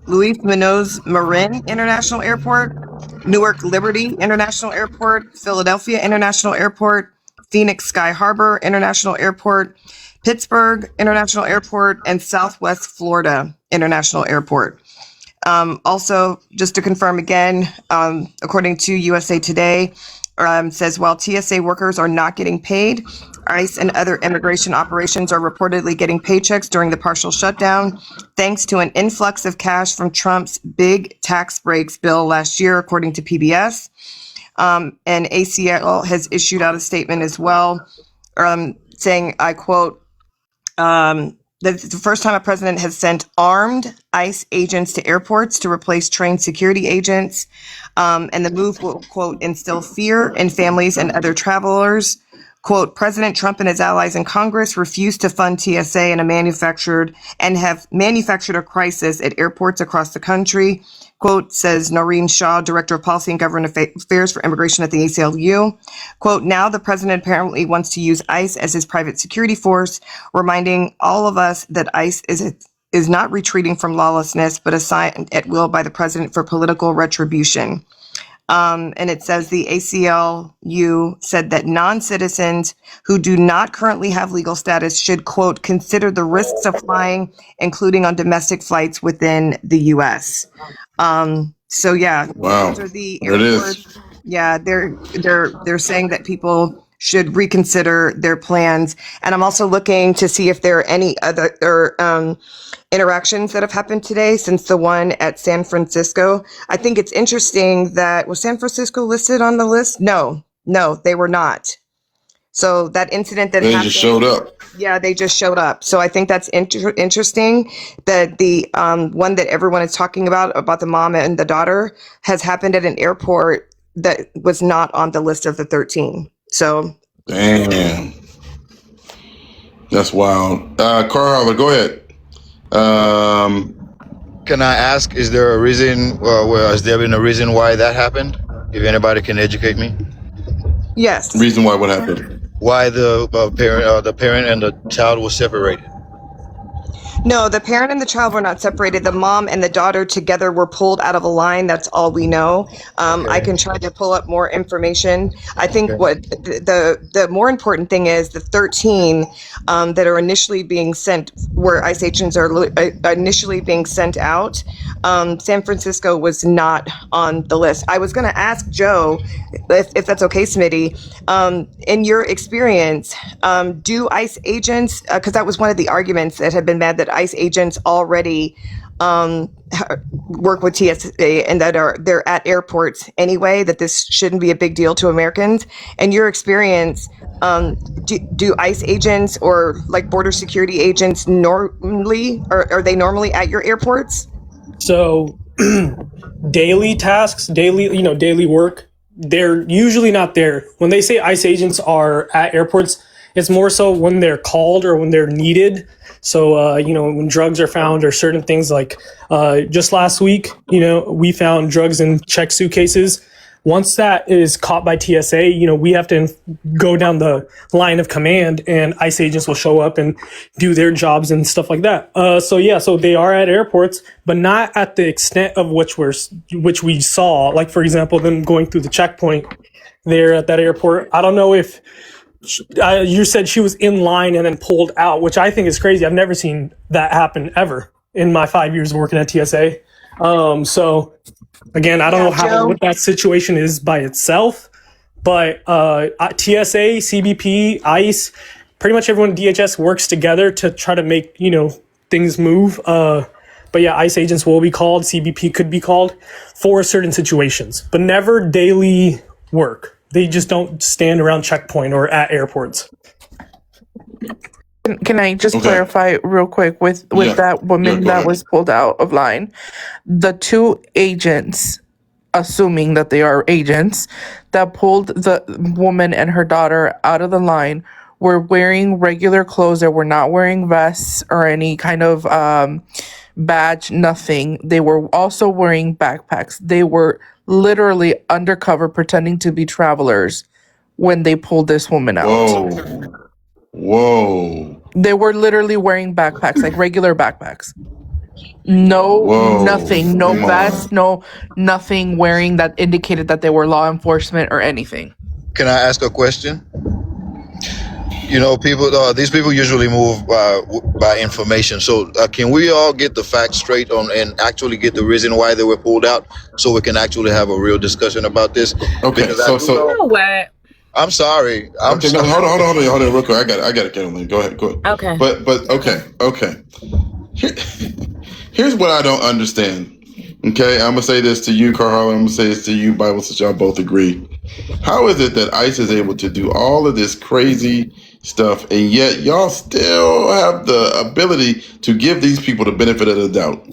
Luis Munoz Marin International Airport, Newark Liberty International Airport, Philadelphia International Airport, Phoenix Sky Harbor International Airport, Pittsburgh International Airport, and Southwest Florida International Airport. Also, just to confirm again, according to USA Today, says while TSA workers are not getting paid, ICE and other immigration operations are reportedly getting paychecks during the partial shutdown, thanks to an influx of cash from Trump's big tax breaks bill last year, according to PBS. And ACL has issued out a statement as well, saying, I quote, "That's the first time a president has sent armed ICE agents to airports to replace trained security agents. And the move will, quote, instill fear in families and other travelers. Quote, President Trump and his allies in Congress refused to fund TSA and have manufactured a crisis at airports across the country. Quote, says Noreen Shaw, Director of Policy and Government Affairs for Immigration at the ACLU. Quote, now the president apparently wants to use ICE as his private security force, reminding all of us that ICE is not retreating from lawlessness, but assigned at will by the president for political retribution. And it says the ACLU said that non-citizens who do not currently have legal status should, quote, consider the risks of flying, including on domestic flights within the U.S. So yeah, Wow, those are the there it airports. is. Yeah, they're saying that people should reconsider their plans. And I'm also looking to see if there are any other interactions that have happened today since the one at San Francisco. I think it's interesting that was San Francisco listed on the list? No, they were not. So that incident that They happened, just showed up. yeah, they just showed up. So I think that's interesting that the one that everyone is talking about the mom and the daughter, has happened at an airport that was not on the list of the 13. So Damn, that's wild. Carl Holler, go ahead. Can I ask, is there a reason, has there been a reason why that happened? If anybody can educate me. yes. Reason why what happened? Why the parent and the child was separated? No, the parent and the child were not separated. The mom and the daughter together were pulled out of a line. That's all we know. I can try to pull up more information. I think what the more important thing is the 13 that are initially being sent, where ICE agents are initially being sent out. San Francisco was not on the list. I was going to ask Joe, if that's okay, Smitty, in your experience, do ICE agents, because that was one of the arguments that had been made, that ICE agents already work with TSA and that they're at airports anyway, that this shouldn't be a big deal to Americans. In your experience, do ICE agents or like border security agents normally, are they normally at your airports? So daily tasks, daily work, they're usually not there. When they say ICE agents are at airports, it's more so when they're called or when they're needed. So, when drugs are found or certain things like just last week, we found drugs in checked suitcases. once that is caught by TSA, we have to go down the line of command, and ICE agents will show up and do their jobs and stuff like that. So they are at airports, but not at the extent of which we saw. Like, for example, them going through the checkpoint there at that airport. I don't know if you said she was in line and then pulled out, which I think is crazy. I've never seen that happen ever in my 5 years working at TSA. So again, I don't know what that situation is by itself, but TSA, CBP, ICE, pretty much everyone at DHS works together to try to make things move. But yeah, ICE agents will be called. CBP could be called for certain situations, but never daily work. They just don't stand around checkpoint or at airports. Can I just clarify real quick with that woman that was pulled out of line? The two agents, assuming that they are agents, that pulled the woman and her daughter out of the line were wearing regular clothes. They were not wearing vests or any kind of badge, nothing. They were also wearing backpacks. They were literally undercover pretending to be travelers when they pulled this woman out. Whoa. They were literally wearing backpacks, like regular backpacks. Nothing, no vest, nothing wearing that indicated that they were law enforcement or anything. Can I ask a question? These people usually move by information. So can we all get the facts straight on and actually get the reason why they were pulled out, so we can actually have a real discussion about this? Okay, because what? I'm sorry. Hold on, real quick. I got it, Caitlin. Go ahead. Okay. But okay. Here's what I don't understand. Okay, I'm gonna say this to you, Carl. I'm gonna say this to you, Bible, since y'all both agree. How is it that ICE is able to do all of this crazy stuff, and yet y'all still have the ability to give these people the benefit of the doubt?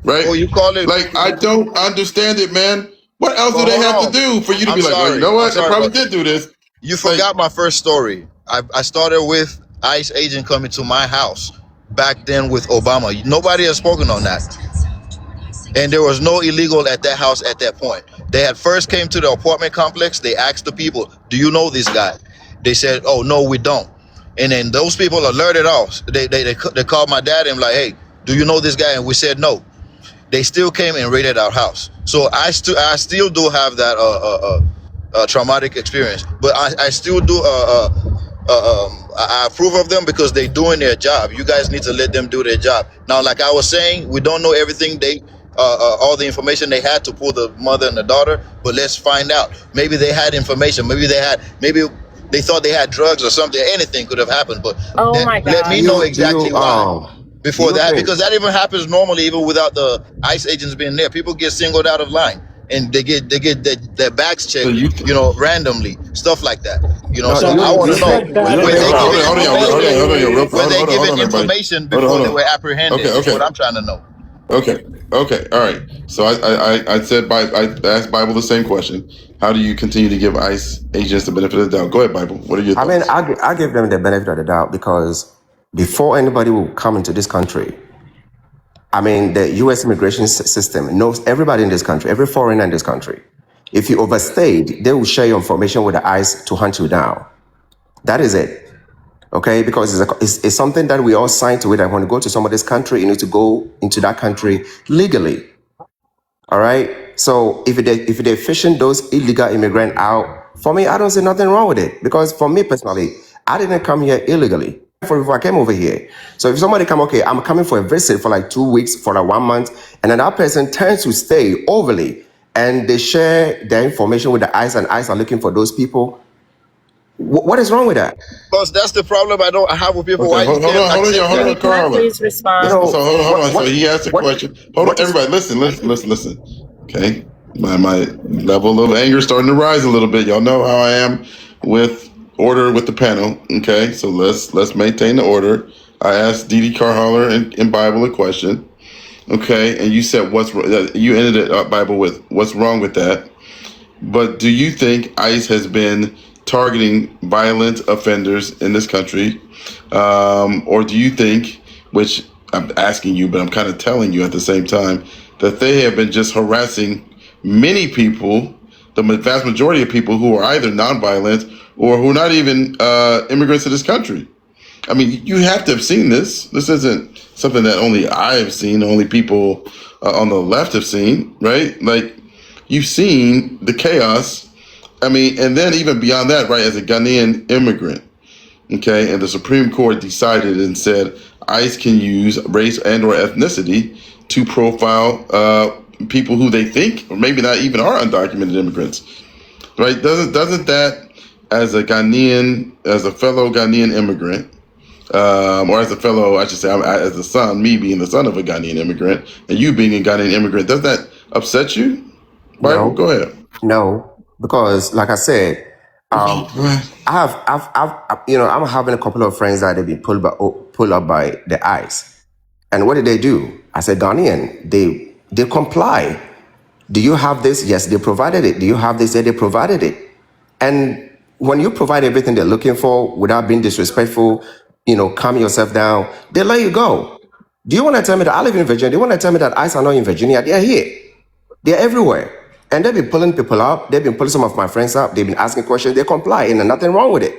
Right? Oh, you call it like I don't understand it, man. What else do they have to do for you to be like, well, you know what? They probably did do this. You forgot my first story. I started with ICE agent coming to my house back then with Obama. Nobody has spoken on that. And there was no illegal at that house at that point. They had first came to the apartment complex. They asked the people, do you know this guy? They said, oh, no, we don't. And then those people alerted us. They called my dad and like, hey, do you know this guy? And we said no. They still came and raided our house. So I still do have that traumatic experience, but I still do I approve of them because they're doing their job. You guys need to let them do their job. Now, like I was saying, we don't know everything all the information they had to pull the mother and the daughter, but let's find out. Maybe they had information. Maybe they thought they had drugs or something. Anything could have happened, but my God. let me know exactly why. Before that, because that even happens normally, even without the ICE agents being there. People get singled out of line, and they get their bags checked, randomly, stuff like that. So I want to know were they given information before they were apprehended? Okay. That's what I'm trying to know. Okay. All right. So I said, I asked Bible the same question. How do you continue to give ICE agents the benefit of the doubt? Go ahead, Bible. What are your thoughts? I mean, I give them the benefit of the doubt because before anybody will come into this country, I mean, the U.S. immigration system knows everybody in this country, every foreigner in this country. If you overstayed, they will share your information with the ICE to hunt you down. That is it. Okay, because it's something that we all signed to it. That when you go to somebody's country, you need to go into that country legally. All right. So if they're fishing those illegal immigrants out, for me, I don't see nothing wrong with it. Because for me personally, I didn't come here illegally. Before I came over here. So if somebody I'm coming for a visit for like 2 weeks, for like 1 month, and then that person turns to stay overly, and they share their information with the ICE, and ICE are looking for those people. What is wrong with that? Because that's the problem I have with people. Okay, hold on, Carl. Please respond. So hold on. So he asked a question. Hold on, everybody. Listen. Okay, my level of anger is starting to rise a little bit. Y'all know how I am with order with the panel. Okay, so let's maintain the order. I asked Didi Carholler and Bible a question. Okay, and you said you ended it up, Bible, with what's wrong with that. But do you think ICE has been targeting violent offenders in this country? Or do you think, which I'm asking you, but I'm kind of telling you at the same time, that they have been just harassing many people the vast majority of people who are either nonviolent or who are not even immigrants to this country. I mean, you have to have seen this. This isn't something that only I've seen, only people on the left have seen, right? Like, you've seen the chaos. I mean, and then even beyond that, right, as a Ghanaian immigrant, okay, and the Supreme Court decided and said ICE can use race and or ethnicity to profile people who they think, or maybe not even are undocumented immigrants, right? Doesn't that, as a Ghanaian, as a fellow Ghanaian immigrant, or as a fellow, I should say, as a son, me being the son of a Ghanaian immigrant, and you being a Ghanaian immigrant, does that upset you? Bible, go ahead. No, because like I said, I've I'm having a couple of friends that have been pulled up by the ICE, and what did they do? As a Ghanaian, they comply. Do you have this? Yes, they provided it. Do you have this? Yeah, they provided it. And when you provide everything they're looking for without being disrespectful, calm yourself down, they let you go. Do you want to tell me that I live in Virginia? Do you want to tell me that ICE are not in Virginia? They're here. They're everywhere. And they've been pulling people up. They've been pulling some of my friends up. They've been asking questions. They comply, and there's nothing wrong with it.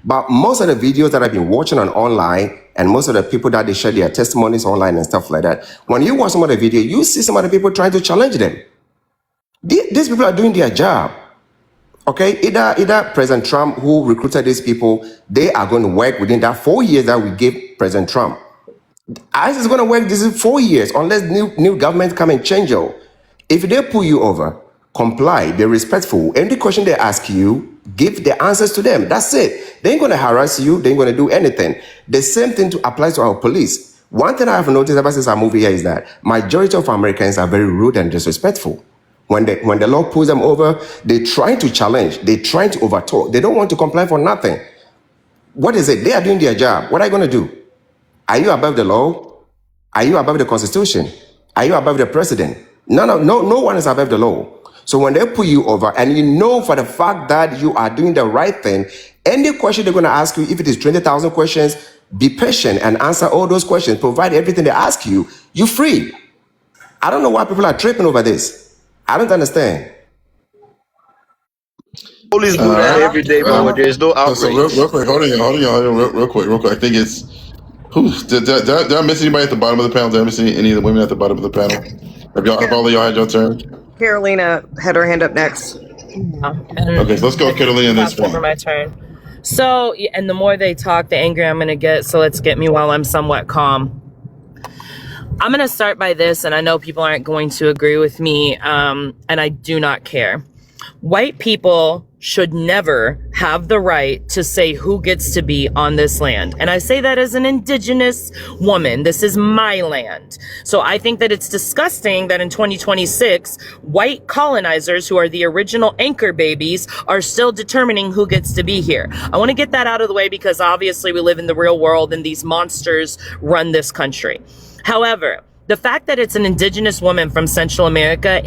But most of the videos that I've been watching online, and most of the people that they share their testimonies online and stuff like that, when you watch some of the video, you see some of the people trying to challenge them. These people are doing their job. Okay, either President Trump, who recruited these people, they are going to work within that 4 years that we gave President Trump. ICE is going to work this 4 years unless new government come and change it. If they pull you over, comply, be respectful. Any question they ask you, give the answers to them. That's it. They ain't going to harass you. They ain't going to do anything. The same thing applies to our police. One thing I have noticed ever since I moved here is that majority of Americans are very rude and disrespectful. When the law pulls them over, they try to challenge. They try to overtalk. They don't want to comply for nothing. What is it? They are doing their job. What are you going to do? Are you above the law? Are you above the Constitution? Are you above the president? No one is above the law. So when they pull you over and you know for the fact that you are doing the right thing, any question they're going to ask you, if it is 20,000 questions, be patient and answer all those questions. Provide everything they ask you, you're free. I don't know why people are tripping over this. I don't understand. Police do that every day, but there's no outrage. So real quick, hold on, real quick. I think it's did I miss anybody at the bottom of the panel? Did I miss any of the women at the bottom of the panel? Have all of y'all had your turn? Carolina had her hand up next. Okay, so let's go, Carolina. This one. For my turn. So, and the more they talk, the angrier I'm going to get. So let's get me while I'm somewhat calm. I'm going to start by this, and I know people aren't going to agree with me, and I do not care. White people should never have the right to say who gets to be on this land. And I say that as an indigenous woman. This is my land. So I think that it's disgusting that in 2026, white colonizers who are the original anchor babies are still determining who gets to be here. I want to get that out of the way because obviously we live in the real world and these monsters run this country. However, the fact that it's an indigenous woman from Central America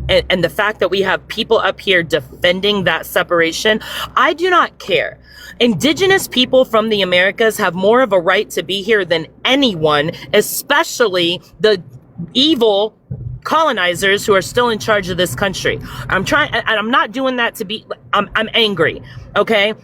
and the fact that we have people up here defending that separation, I do not care. Indigenous people from the Americas have more of a right to be here than anyone, especially the evil colonizers who are still in charge of this country. I'm not doing that to be, I'm angry, okay?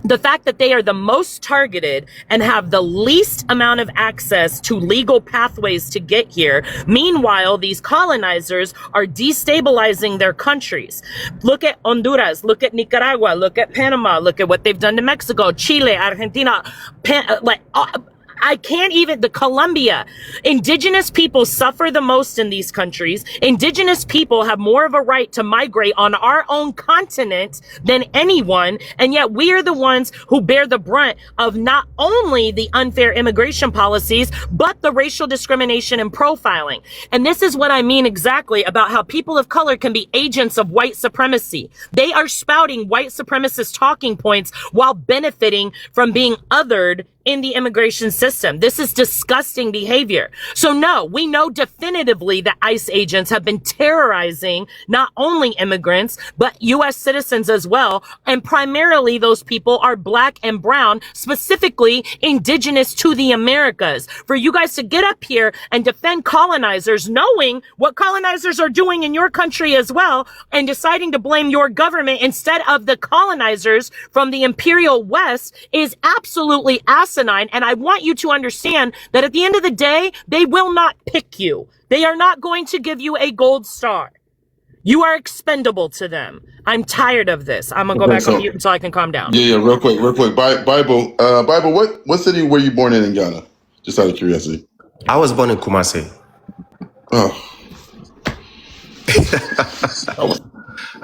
The fact that they are the most targeted and have the least amount of access to legal pathways to get here. Meanwhile, these colonizers are destabilizing their countries. Look at Honduras, look at Nicaragua, look at Panama, look at what they've done to Mexico, Chile, Argentina, I can't even, the Colombia. Indigenous people suffer the most in these countries. Indigenous people have more of a right to migrate on our own continent than anyone. And yet we are the ones who bear the brunt of not only the unfair immigration policies, but the racial discrimination and profiling. And this is what I mean exactly about how people of color can be agents of white supremacy. They are spouting white supremacist talking points while benefiting from being othered in the immigration system. This is disgusting behavior. So no, we know definitively that ICE agents have been terrorizing not only immigrants, but U.S. citizens as well. And primarily those people are black and brown, specifically indigenous to the Americas. For you guys to get up here and defend colonizers, knowing what colonizers are doing in your country as well, and deciding to blame your government instead of the colonizers from the imperial West is absolutely asinine. And I want you to understand that at the end of the day, they will not pick you. They are not going to give you a gold star. You are expendable to them. I'm tired of this. I'm gonna go back on mute until I can calm down. Yeah, real quick. Bible, what city were you born in Ghana? Just out of curiosity. I was born in Kumasi. Oh.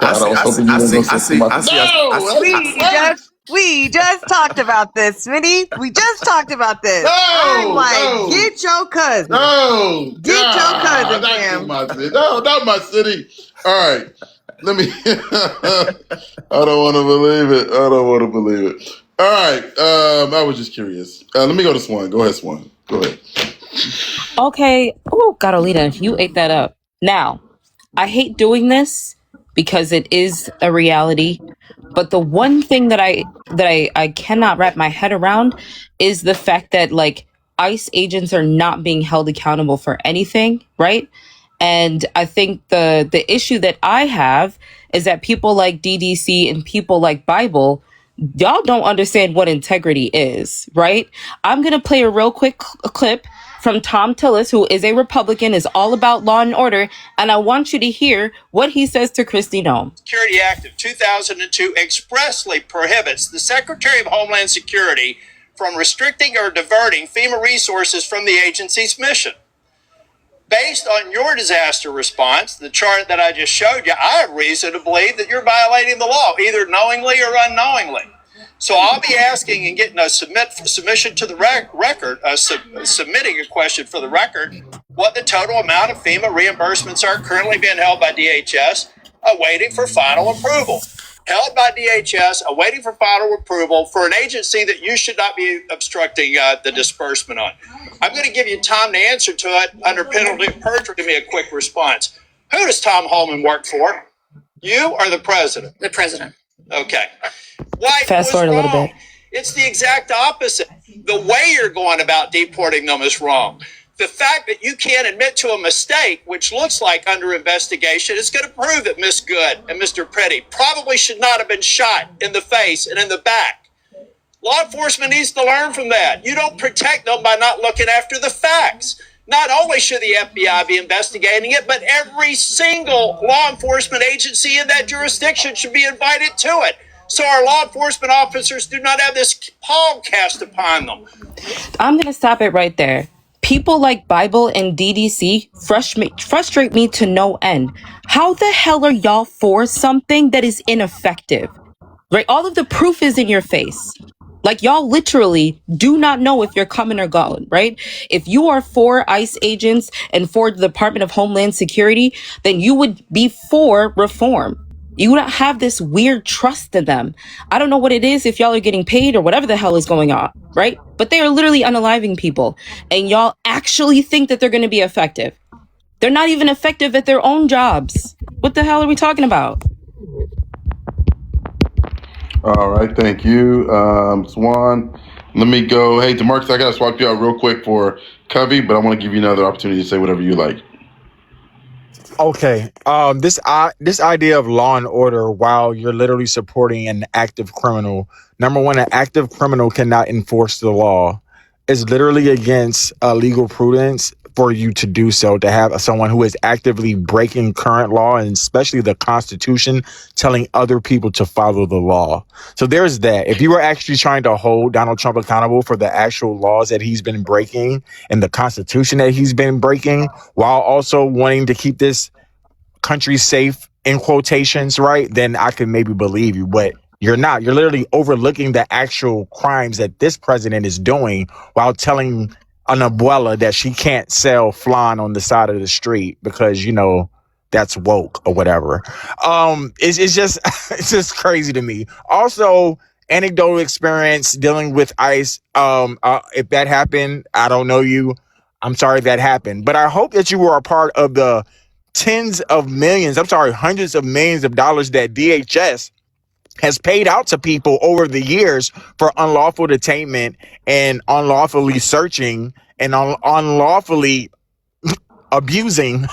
I was hoping you were going to say Kumasi. We just talked about this, Smitty. We just talked about this. I'm like, get your cousin. Get your cousin, Cam. Not my city. All right. Let me. I don't want to believe it. All right. I was just curious. Let me go to Swan. Go ahead, Swan. Go ahead. Okay. Oh, Carolina, you ate that up. Now, I hate doing this because it is a reality. But the one thing that I cannot wrap my head around is the fact that like ICE agents are not being held accountable for anything, right? And I think the issue that I have is that people like DDC and people like Bible, y'all don't understand what integrity is, right? I'm going to play a real quick clip from Tom Tillis, who is a Republican, is all about law and order. And I want you to hear what he says to Kristi Noem. Security Act of 2002 expressly prohibits the Secretary of Homeland Security from restricting or diverting FEMA resources from the agency's mission. Based on your disaster response, the chart that I just showed you, I have reason to believe that you're violating the law, either knowingly or unknowingly. So I'll be asking and getting a submission to the record, submitting a question for the record, what the total amount of FEMA reimbursements are currently being held by DHS, awaiting for final approval. Held by DHS, awaiting for final approval for an agency that you should not be obstructing the disbursement on. I'm going to give you time to answer to it under penalty of perjury. Give me a quick response. Who does Tom Holman work for? You or the president? The president. Okay. Why? Fast forward a little bit. It's the exact opposite. The way you're going about deporting them is wrong. The fact that you can't admit to a mistake, which looks like under investigation, is going to prove that Miss Good and Mr. Petty probably should not have been shot in the face and in the back. Law enforcement needs to learn from that. You don't protect them by not looking after the facts. Not only should the FBI be investigating it, but every single law enforcement agency in that jurisdiction should be invited to it. So our law enforcement officers do not have this palm cast upon them. I'm going to stop it right there. People like Bible and DDC frustrate me to no end. How the hell are y'all for something that is ineffective? Right? All of the proof is in your face. Like, y'all literally do not know if you're coming or going, right? If you are for ICE agents and for the Department of Homeland Security, then you would be for reform. You don't have this weird trust in them. I don't know what it is, if y'all are getting paid or whatever the hell is going on, right? But they are literally unaliving people. And y'all actually think that they're going to be effective. They're not even effective at their own jobs. What the hell are we talking about? All right, thank you, Swan. Let me go. Hey, DeMarcus, I got to swap you out real quick for Covey, but I want to give you another opportunity to say whatever you like. Okay. This idea of law and order while you're literally supporting an active criminal. Number one, an active criminal cannot enforce the law. It's literally against legal prudence for you to do so, to have someone who is actively breaking current law and especially the Constitution, telling other people to follow the law. So there's that. If you were actually trying to hold Donald Trump accountable for the actual laws that he's been breaking and the Constitution that he's been breaking, while also wanting to keep this country safe, in quotations, right, then I could maybe believe you. But you're not. You're literally overlooking the actual crimes that this president is doing while telling an abuela that she can't sell flan on the side of the street because, you know, that's woke or whatever. It's just it's just crazy to me. Also, anecdotal experience dealing with ICE. If that happened, I don't know you. I'm sorry that happened, but I hope that you were a part of the hundreds of millions of dollars that DHS has paid out to people over the years for unlawful detainment and unlawfully searching and unlawfully abusing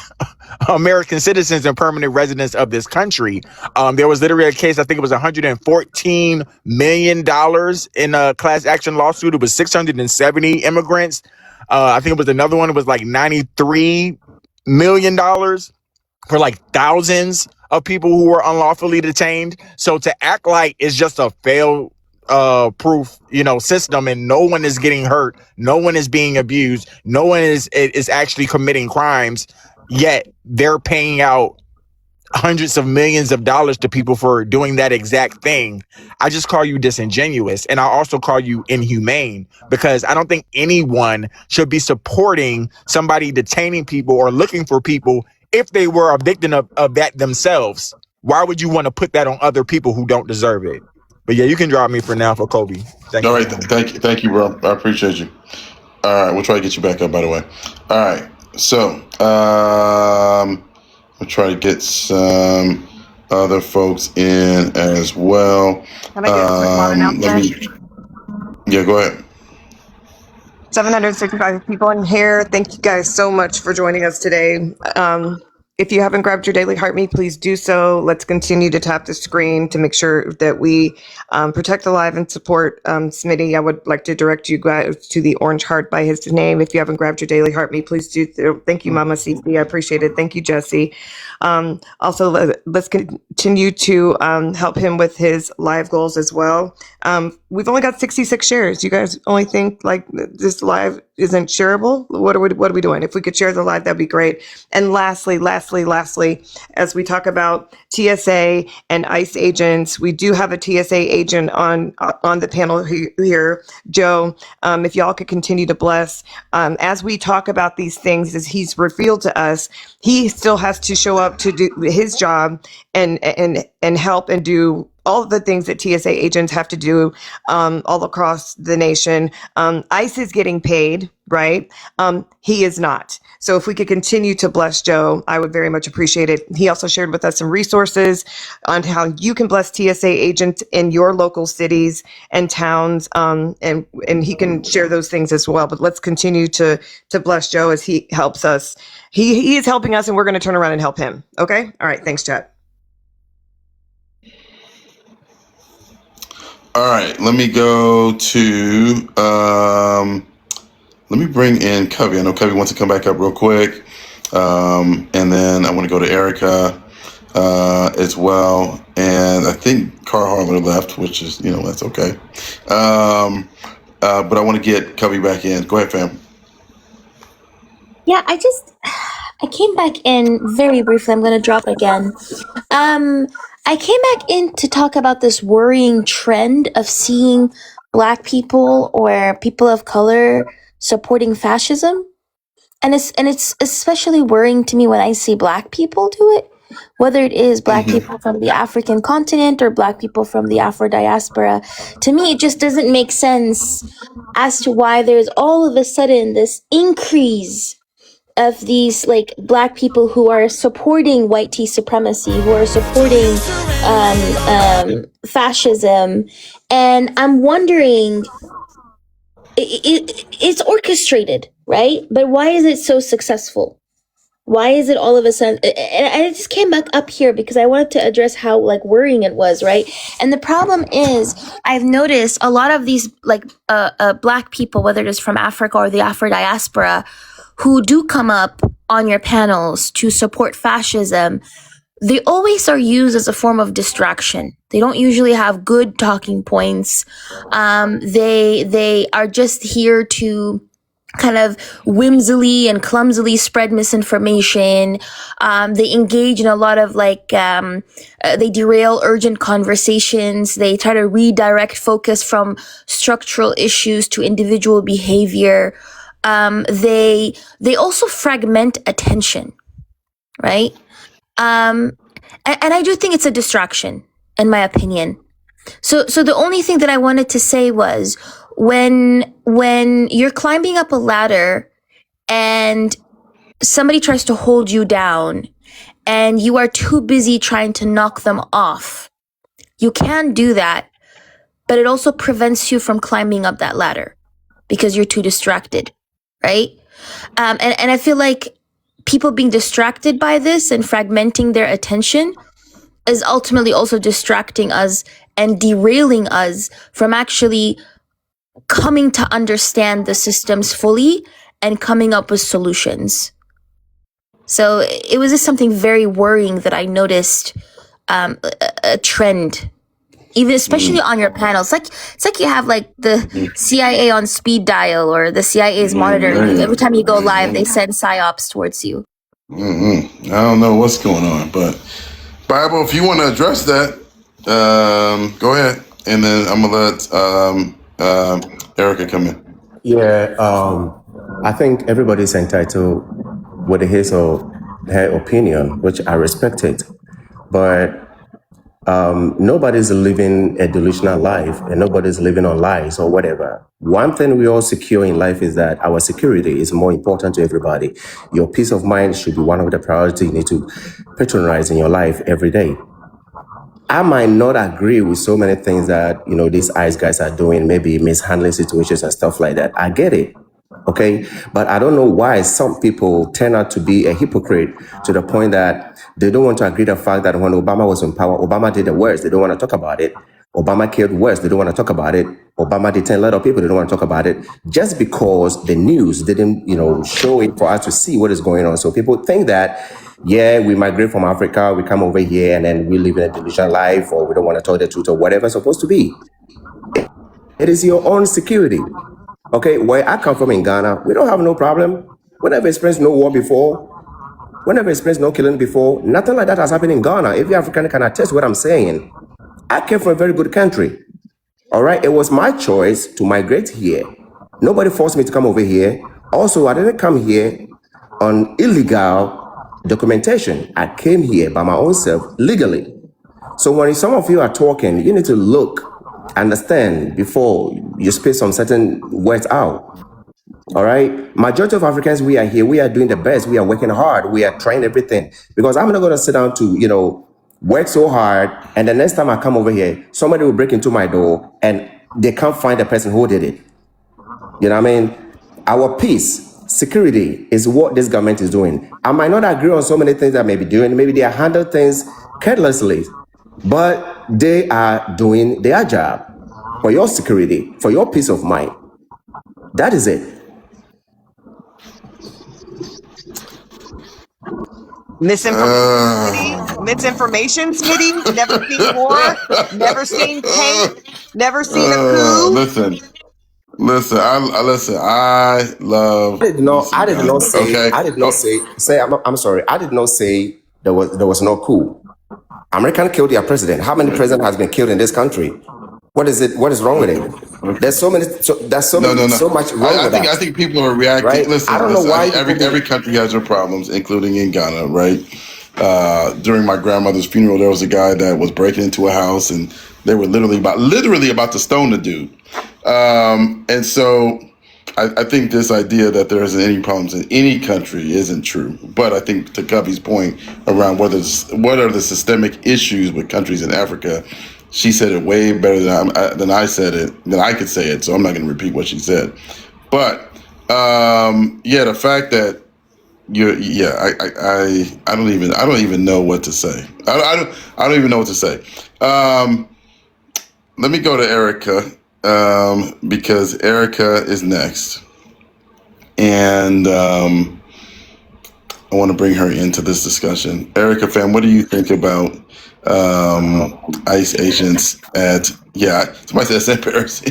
American citizens and permanent residents of this country. There was literally a case, I think it was $114 million in a class action lawsuit. It was 670 immigrants. I think it was another one. It was like $93 million for like thousands of people who were unlawfully detained. So to act like it's just a fail proof, system, and no one is getting hurt, no one is being abused, no one is actually committing crimes, yet they're paying out hundreds of millions of dollars to people for doing that exact thing. I just call you disingenuous, and I also call you inhumane, because I don't think anyone should be supporting somebody detaining people or looking for people if they were a victim of that themselves. Why would you want to put that on other people who don't deserve it? But yeah, you can drop me for now for Kobe. All right, thank you, bro. I appreciate you. All right, we'll try to get you back up, by the way. All right, so we'll try to get some other folks in as well. Can I get a quick announcement? Yeah, go ahead. 765 people in here. Thank you guys so much for joining us today. If you haven't grabbed your daily heartbeat, please do so. Let's continue to tap the screen to make sure that we protect the live and support Smitty. I would like to direct you guys to the orange heart by his name. If you haven't grabbed your daily heartbeat, please do so. Thank you, Mama CC. I appreciate it. Thank you, Jesse. Also, let's continue to help him with his live goals as well. We've only got 66 shares. You guys only think like this live isn't shareable? What are we doing? If we could share the live, that'd be great. And lastly, as we talk about TSA and ICE agents, we do have a TSA agent on the panel here, Joe. If y'all could continue to bless as we talk about these things, as he's revealed to us, he still has to show up to do his job and help and do all of the things that TSA agents have to do all across the nation. ICE is getting paid, right? He is not. So if we could continue to bless Joe, I would very much appreciate it. He also shared with us some resources on how you can bless TSA agents in your local cities and towns, and he can share those things as well. But let's continue to bless Joe as he helps us. He is helping us, and we're going to turn around and help him. Okay? All right. Thanks, Chat. All right, let me go to, let me bring in Covey. I know Covey wants to come back up real quick. And then I want to go to Erica as well. And I think Carl Harler left, which is, that's okay. But I want to get Covey back in. Go ahead, fam. Yeah, I came back in very briefly. I'm going to drop again. I came back in to talk about this worrying trend of seeing Black people or people of color supporting fascism. And it's especially worrying to me when I see Black people do it, whether it is Black people from the African continent or Black people from the Afro diaspora. To me, it just doesn't make sense as to why there's all of a sudden this increase of these like Black people who are supporting white tea supremacy, who are supporting fascism. And I'm wondering, it's orchestrated, right? But why is it so successful? Why is it all of a sudden? And I just came back up here because I wanted to address how like worrying it was, right? And the problem is, I've noticed a lot of these like Black people, whether it is from Africa or the Afro diaspora, who do come up on your panels to support fascism, they always are used as a form of distraction. They don't usually have good talking points. They are just here to kind of whimsily and clumsily spread misinformation. They engage in a lot of they derail urgent conversations. They try to redirect focus from structural issues to individual behavior. They also fragment attention, right? And I do think it's a distraction, in my opinion. So the only thing that I wanted to say was when you're climbing up a ladder and somebody tries to hold you down and you are too busy trying to knock them off, you can do that, but it also prevents you from climbing up that ladder because you're too distracted, right? And I feel like people being distracted by this and fragmenting their attention is ultimately also distracting us and derailing us from actually coming to understand the systems fully and coming up with solutions. So it was just something very worrying that I noticed, a trend, even especially on your panels. It's like you have like the CIA on speed dial, or the CIA is monitoring you. Every time you go live, they send psyops towards you. I don't know what's going on, but Bible, if you want to address that, go ahead, and then I'm gonna let Erica come in. Yeah, I think everybody's entitled with his or her opinion, which I respect it. But nobody's living a delusional life, and nobody's living on lies or whatever. One thing we all secure in life is that our security is more important to everybody. Your peace of mind should be one of the priorities you need to patronize in your life every day. I might not agree with so many things that, these ICE guys are doing, maybe mishandling situations and stuff like that. I get it. Okay. But I don't know why some people turn out to be a hypocrite to the point that they don't want to agree the fact that when Obama was in power, Obama did the worst. They don't want to talk about it. Obama killed West. They don't want to talk about it. Obama detained a lot of people. They don't want to talk about it just because the news didn't, show it for us to see what is going on. So people think that, yeah, we migrate from Africa, we come over here, and then we live in a delusional life, or we don't want to tell the truth, or whatever it's supposed to be. It is your own security. Okay, where I come from in Ghana, we don't have no problem. We never experienced no war before. We never experienced no killing before. Nothing like that has happened in Ghana. Every African can attest what I'm saying. I came from a very good country. All right, it was my choice to migrate here. Nobody forced me to come over here. Also, I didn't come here on illegal documentation. I came here by my own self legally. So when some of you are talking, you need to look, understand before you spit some certain words out. All right. Majority of Africans, we are here. We are doing the best. We are working hard. We are trying everything, because I'm not going to sit down to, work so hard. And the next time I come over here, somebody will break into my door and they can't find the person who did it. You know what I mean? Our peace, security is what this government is doing. I might not agree on so many things that may be doing. Maybe they are handling things carelessly, but they are doing their job for your security, for your peace of mind. That is it. Misinformation, Smitty. Never seen war, never seen tank, never seen a coup. Listen. I love. I did not say. Okay. I did not say. I'm sorry. I did not say there was no coup. America killed their president. How many presidents has been killed in this country? What is it? What is wrong with it? There's so many. So much wrong with that. I think people are reacting. Right? Listen, I don't know why every country has their problems, including in Ghana. Right. During my grandmother's funeral, there was a guy that was breaking into a house, and they were literally about to stone the dude. And so I think this idea that there isn't any problems in any country isn't true. But I think to Covey's point around what are the systemic issues with countries in Africa, she said it way better than I said it, than I could say it. So I'm not going to repeat what she said. But the fact that I don't even know what to say. I don't even know what to say. Let me go to Erica. Because Erica is next. And I want to bring her into this discussion. Erica, fam, what do you think about ICE agents at, somebody said St. Paris.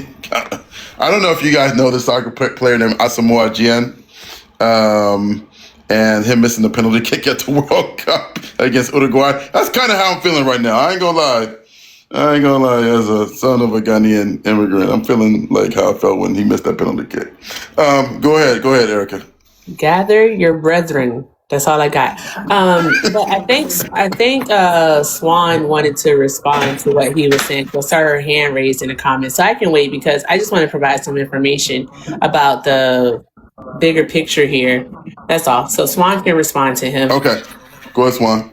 I don't know if you guys know the soccer player named Asamoah Gyan, and him missing the penalty kick at the World Cup against Uruguay. That's kind of how I'm feeling right now. I ain't gonna lie. As a son of a Ghanaian immigrant, I'm feeling like how I felt when he missed that penalty kick. Go ahead, Erica. Gather your brethren That's all I got. But I think Swan wanted to respond to what he was saying. I saw her hand raised in the comments, so I can wait because I just want to provide some information about the bigger picture here. That's all. So Swan can respond to him. Okay, go ahead, Swan.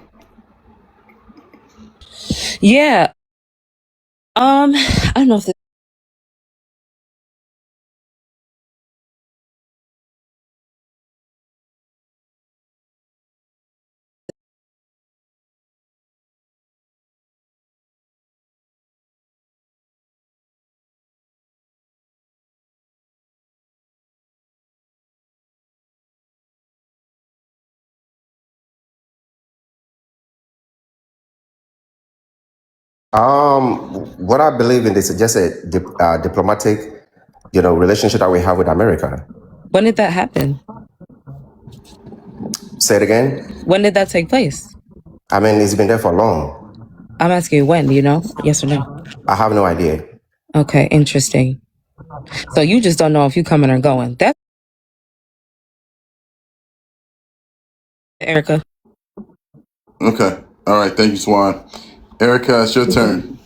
Yeah. I don't know if this What I believe in is just a diplomatic, relationship that we have with America. when did that happen? Say it again. When did that take place? I mean, it's been there for long. I'm asking you when, do you know? Yes or no? I have no idea. Okay, interesting. So you just don't know if you coming or going. That's Erica. Okay, all right. Thank you, Swan. Erica, it's your turn.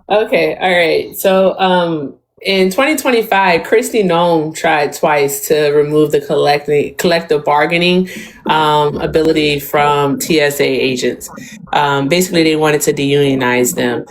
Okay, all right. So, in 2025, Christy Nome tried twice to remove the collective bargaining ability from TSA agents. Basically, they wanted to deunionize them.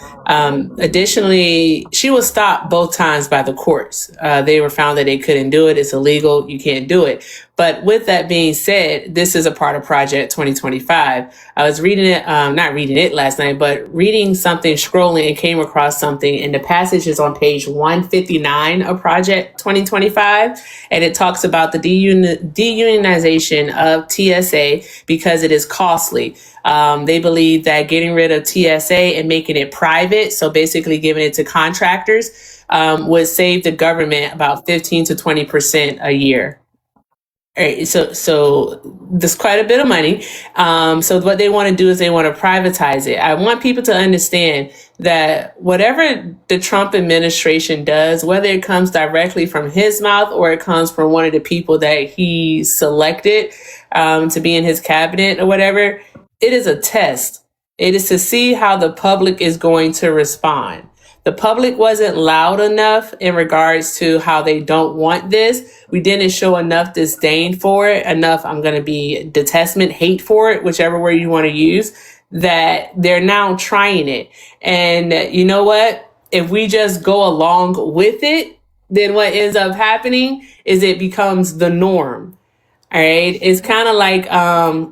Additionally, she was stopped both times by the courts. They were found that they couldn't do it. It's illegal. You can't do it. But with that being said, this is a part of Project 2025. I was reading it, not reading it last night, but reading something, scrolling, and came across something. And the passage is on page 159 of Project 2025. And it talks about the deunionization of TSA because it is costly. They believe that getting rid of TSA and making it private, so basically giving it to contractors, would save the government about 15 to 20% a year. All right, so there's quite a bit of money. So what they want to do is they want to privatize it. I want people to understand that whatever the Trump administration does, whether it comes directly from his mouth or it comes from one of the people that he selected to be in his cabinet or whatever, it is a test. It is to see how the public is going to respond. The public wasn't loud enough in regards to how they don't want this. We didn't show enough disdain for it, enough, I'm going to be detestment, hate for it, whichever word you want to use, that they're now trying it. And you know what? If we just go along with it, then what ends up happening is it becomes the norm. All right. It's kind of like,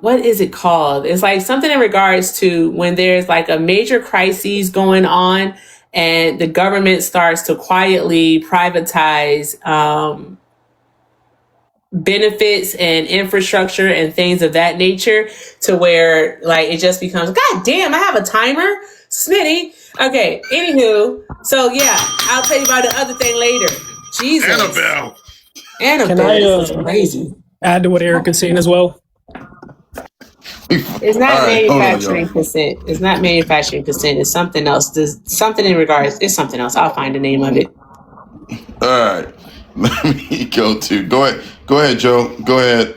what is it called? It's like something in regards to when there's like a major crisis going on and the government starts to quietly privatize, benefits and infrastructure and things of that nature to where like it just becomes, God damn, I have a timer, Smitty. Okay. Anywho. So yeah, I'll tell you about the other thing later. Jesus. Annabelle. Can I crazy. add to what Eric is saying as well? It's not manufacturing consent. It's not manufacturing consent. It's something else. There's something in regards. It's something else. I'll find the name of it. All right. Let me go to. Go ahead, Joe. Go ahead.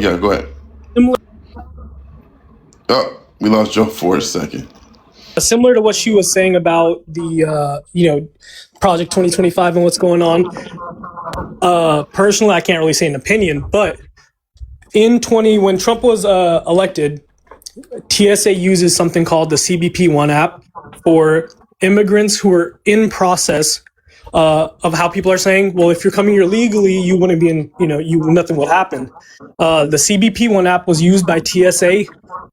Yeah, go ahead. Oh, we lost Joe for a second. Similar to what she was saying about the Project 2025 and what's going on. Personally, I can't really say an opinion, but when Trump was elected, TSA uses something called the CBP-1 app for immigrants who are in process of how people are saying, well, if you're coming here legally, you wouldn't be in, nothing will happen. The CBP-1 app was used by TSA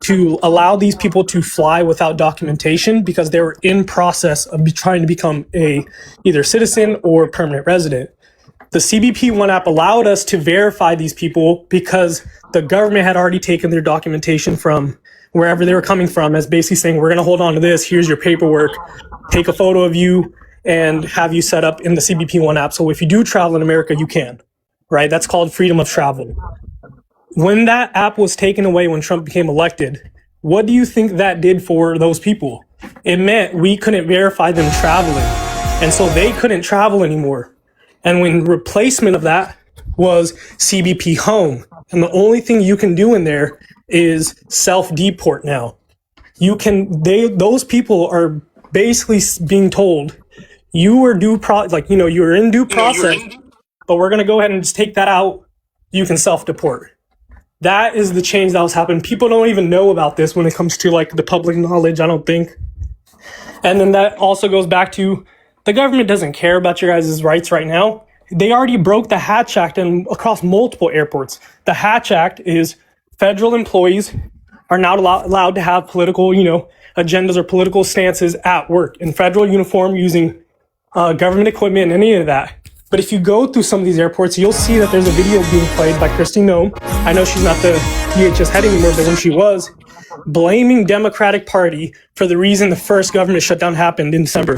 to allow these people to fly without documentation because they were in process of trying to become a either citizen or permanent resident. The CBP-1 app allowed us to verify these people because the government had already taken their documentation from wherever they were coming from as basically saying, we're going to hold on to this. Here's your paperwork. Take a photo of you and have you set up in the CBP-1 app. So if you do travel in America, you can, right? That's called freedom of travel. When that app was taken away when Trump became elected, what do you think that did for those people? It meant we couldn't verify them traveling. And so they couldn't travel anymore. And when replacement of that was CBP Home. And the only thing you can do in there is self-deport now. Those people are basically being told you were you're in due process, but we're going to go ahead and just take that out. You can self-deport. That is the change that was happening. People don't even know about this when it comes to like the public knowledge, I don't think. And then that also goes back to the government doesn't care about your guys' rights right now. They already broke the Hatch Act and across multiple airports. The Hatch Act is federal employees are not allowed to have political, agendas or political stances at work in federal uniform using government equipment and any of that. But if you go through some of these airports, you'll see that there's a video being played by Kristi Noem. I know she's not the DHS head anymore, but when she was, blaming Democratic Party for the reason the first government shutdown happened in December.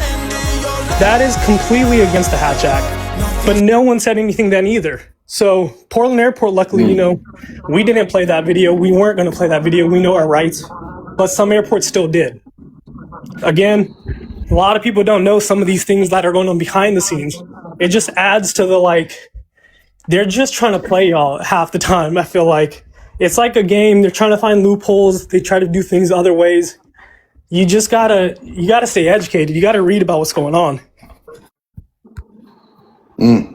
That is completely against the Hatch Act. But no one said anything then either. So Portland Airport, luckily, we didn't play that video. We weren't going to play that video. We know our rights. But some airports still did. Again, a lot of people don't know some of these things that are going on behind the scenes. It just adds to they're just trying to play y'all half the time. I feel like it's like a game. They're trying to find loopholes. They try to do things other ways. You just gotta stay educated. You gotta read about what's going on.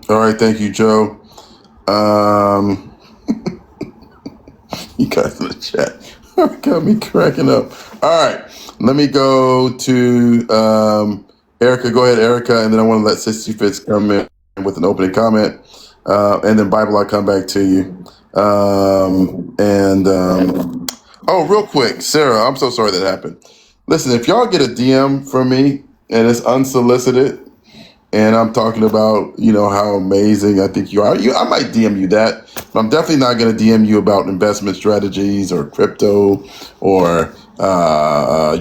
All right, thank you, Joe. You guys in the chat got me cracking up. All right, let me go to Erica. Go ahead, Erica, and then I want to let 60 Fits come in with an opening comment, and then Bible, I'll come back to you. Oh, real quick, Sarah, I'm so sorry that happened. Listen, if y'all get a DM from me and it's unsolicited, and I'm talking about, how amazing I think you are. I might DM you that, but I'm definitely not going to DM you about investment strategies or crypto or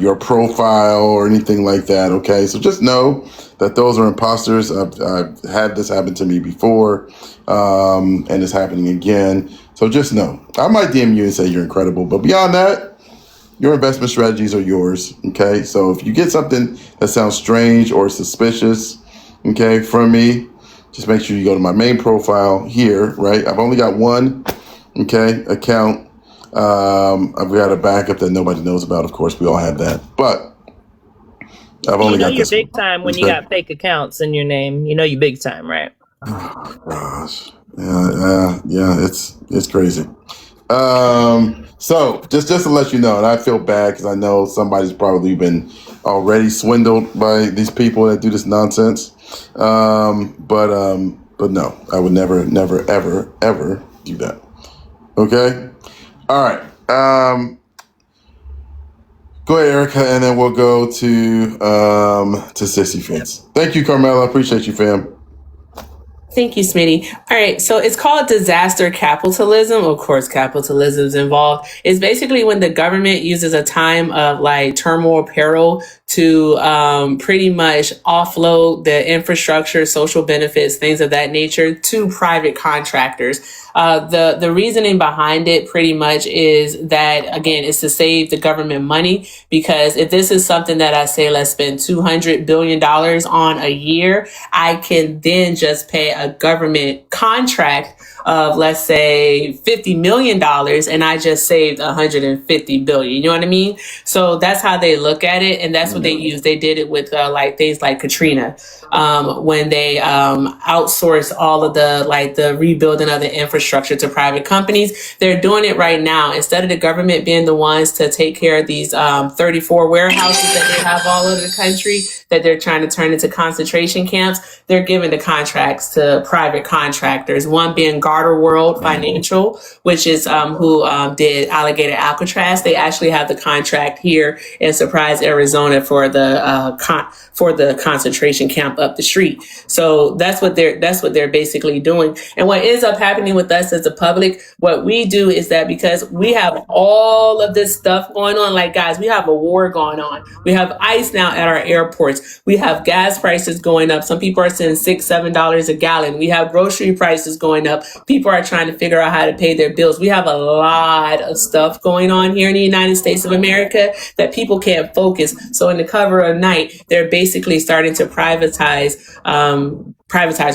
your profile or anything like that. Okay, so just know that those are imposters. I've had this happen to me before, and it's happening again. So just know, I might DM you and say you're incredible, but beyond that, your investment strategies are yours. Okay, so if you get something that sounds strange or suspicious, okay, from me, just make sure you go to my main profile here, right? I've only got one, account. I've got a backup that nobody knows about. Of course, we all have that, but I've only got you're this big one. time when you got fake accounts in your name. You know you're big time, right? Oh, gosh, yeah, it's crazy. So just to let you know, and I feel bad because I know somebody's probably been already swindled by these people that do this nonsense. But no, I would never, ever, ever do that. Okay. All right. Go ahead, Erica, and then we'll go to 60 Fits. Thank you, Carmela. I appreciate you, fam. Thank you, Smitty. All right, so it's called disaster capitalism. Of course, capitalism is involved. It's basically when the government uses a time of like turmoil, peril to pretty much offload the infrastructure, social benefits, things of that nature to private contractors. The reasoning behind it pretty much is that, again, it's to save the government money, because if this is something that I say, let's spend $200 billion on a year, I can then just pay a government contract of, let's say, $50 million, and I just saved $150 billion. You know what I mean? So that's how they look at it. And that's what they use. They did it with like things like Katrina, when they outsourced all of the rebuilding of the infrastructure to private companies. They're doing it right now. Instead of the government being the ones to take care of these 34 warehouses that they have all over the country that they're trying to turn into concentration camps, they're giving the contracts to private contractors, one being Garter World Financial, which is who did Alligator Alcatraz. They actually have the contract here in Surprise, Arizona for the concentration camp up the street. So that's what they're basically doing. And what ends up happening with us as the public, what we do is that because we have all of this stuff going on, like guys, we have a war going on. We have ICE now at our airports. We have gas prices going up. Some people are saying $6, $7 a gallon. We have grocery prices going up. People are trying to figure out how to pay their bills. We have a lot of stuff going on here in the United States of America that people can't focus. So in the cover of night, they're basically starting to privatize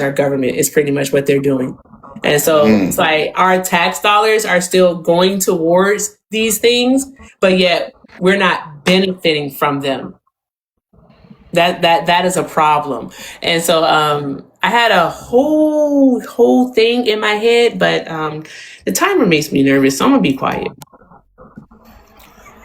our government is pretty much what they're doing. And so it's like our tax dollars are still going towards these things, but yet we're not benefiting from them. That is a problem. And so I had a whole thing in my head, but the timer makes me nervous, so I'm gonna be quiet.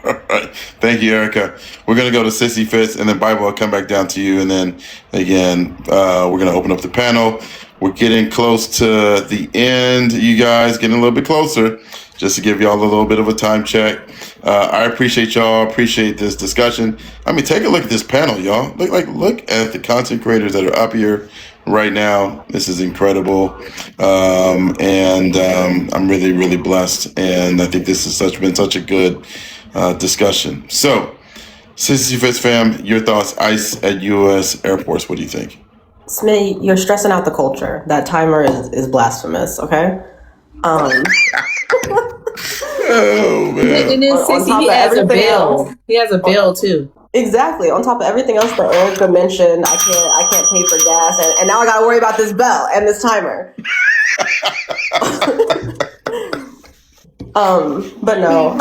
All right. Thank you, Erica. We're going to go to Sissy Fitz, and then Bible will come back down to you. And then, again, we're going to open up the panel. We're getting close to the end, you guys, getting a little bit closer, just to give y'all a little bit of a time check. I appreciate y'all. Appreciate this discussion. I mean, take a look at this panel, y'all. Look at the content creators that are up here right now. This is incredible. And I'm really, really blessed. And I think this has been such a good discussion. So, Sissy Fitz fam, your thoughts, ICE at U.S. airports, what do you think? Smitty, you're stressing out the culture. That timer is blasphemous, okay? Oh, man. And then Sissy, he has a bill. He has a bill, too. Exactly. On top of everything else that Erica mentioned, I can't pay for gas, and now I gotta worry about this bell and this timer. But no,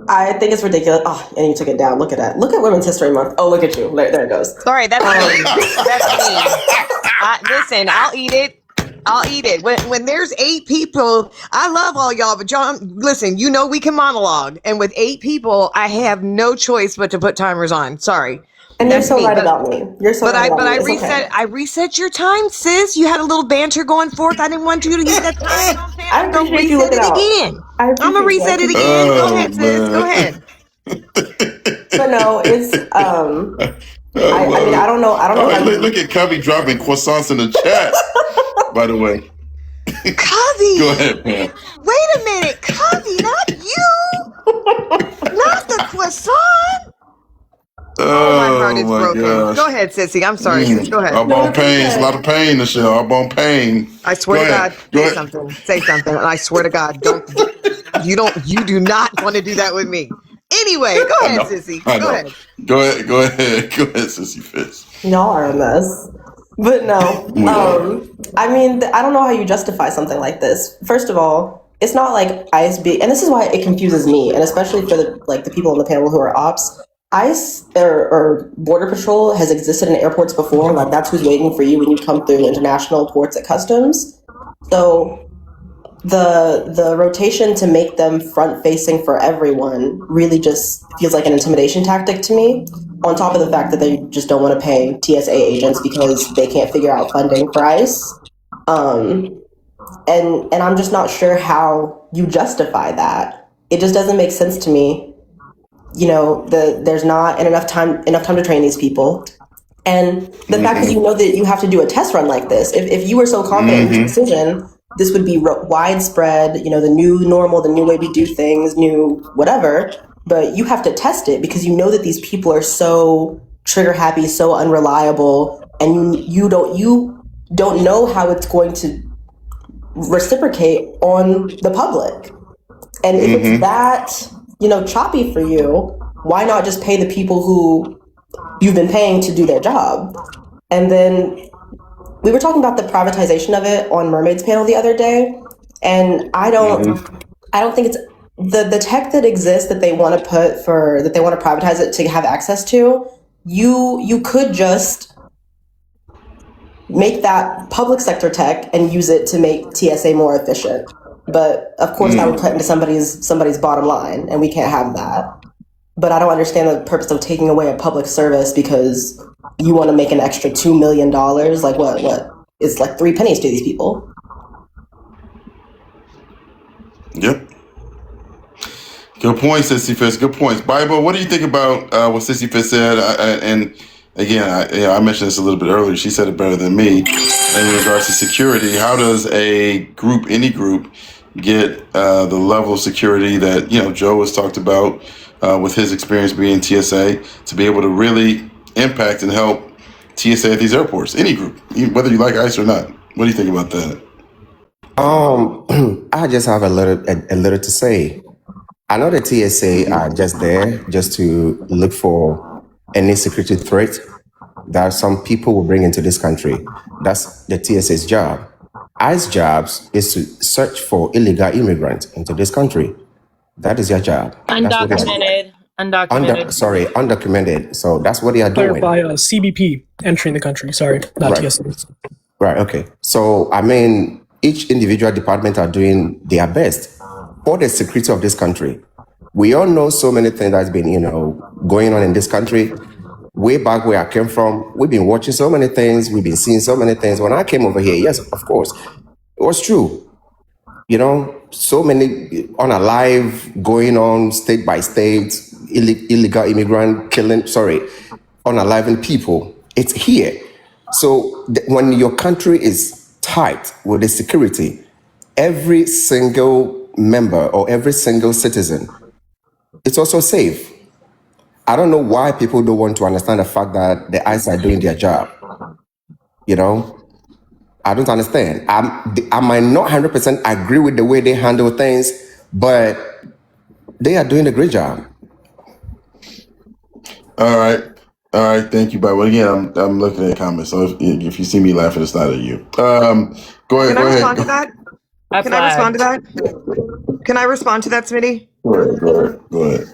I think it's ridiculous. Oh, and you took it down. Look at that. Look at Women's History Month. Oh, look at you. There it goes. Sorry, that's me. That's me. Listen, I'll eat it. I'll eat it. When there's 8 people, I love all y'all, but y'all, listen, you know we can monologue. And with 8 people, I have no choice but to put timers on. Sorry. And you're so right about me. You're so right about me. I reset. Okay. I reset your time, sis. You had a little banter going forth. I didn't want you to use that time. I appreciate you looking out. I'm gonna reset it again. Go ahead, sis. Go ahead. But no, it's I mean, I don't know. Look at Cubby dropping croissants in the chat. By the way, Cubby. Go ahead, man. Wait a minute, Cubby, not you. Not the croissant. Oh, my heart is broken. Gosh. Go ahead, Sissy. I'm sorry. Sis. Go ahead. Up on pain. It's a lot of pain, Michelle. Up on pain. I swear to God, say something. Say something. And I swear to God, you do not want to do that with me. Anyway, go ahead, Sissy. Go ahead. Go ahead, Sissy Fitz. Y'all are a mess. But no, I mean, I don't know how you justify something like this. First of all, it's not like ICE and this is why it confuses me, and especially for the people on the panel who are ops. ICE or Border Patrol has existed in airports before. Like, that's who's waiting for you when you come through international ports at customs. So the rotation to make them front facing for everyone really just feels like an intimidation tactic to me. On top of the fact that they just don't want to pay TSA agents because they can't figure out funding for ICE. And I'm just not sure how you justify that. It just doesn't make sense to me. You know, there's not enough time to train these people. And the fact that you know that you have to do a test run like this, if you were so confident in your decision, this would be widespread, you know, the new normal, the new way we do things, new whatever. But you have to test it because you know that these people are so trigger happy, so unreliable, and you don't know how it's going to reciprocate on the public. And if it's that, you know, choppy for you, why not just pay the people who you've been paying to do their job? And then we were talking about the privatization of it on Mermaid's panel the other day, and I don't think it's the tech that exists that they want to privatize it to have access to. You could just make that public sector tech and use it to make TSA more efficient. But of course that would cut into somebody's bottom line, and we can't have that. But I don't understand the purpose of taking away a public service because you want to make an extra $2 million. Like what? It's like 3 pennies to these people. Yep. Good point, Sissy Fitz. Good points. Bible, what do you think about what Sissy Fitz said? And again, I mentioned this a little bit earlier. She said it better than me. In regards to security, how does any group, get the level of security that Joe has talked about with his experience being TSA to be able to really impact and help TSA at these airports? Any group, whether you like ICE or not. What do you think about that? I just have a little to say. I know the TSA are just there just to look for any security threat that some people will bring into this country. That's the TSA's job. ICE jobs is to search for illegal immigrants into this country. That is their job. That's what they are. Undocumented. So that's what they are doing. Clarify, CBP entering the country. Sorry, not Right. TSA. Right. Okay. So, I mean, each individual department are doing their best for the security of this country. We all know so many things that's been, going on in this country. Way back where I came from, we've been watching so many things. We've been seeing so many things. When I came over here, yes, of course, it was true. So many unalive going on state by state, illegal immigrant killing, unaliving people. It's here. So when your country is tight with the security, every single member or every single citizen, it's also safe. I don't know why people don't want to understand the fact that the ICE are doing their job. I don't understand. I might not 100% agree with the way they handle things, but they are doing a great job. All right. Thank you, Bible. Again, I'm looking at the comments, so if you see me laughing, it's not at you. Go ahead. Can I respond to that? Can I respond to that? Can I respond to that, Smitty? Go ahead.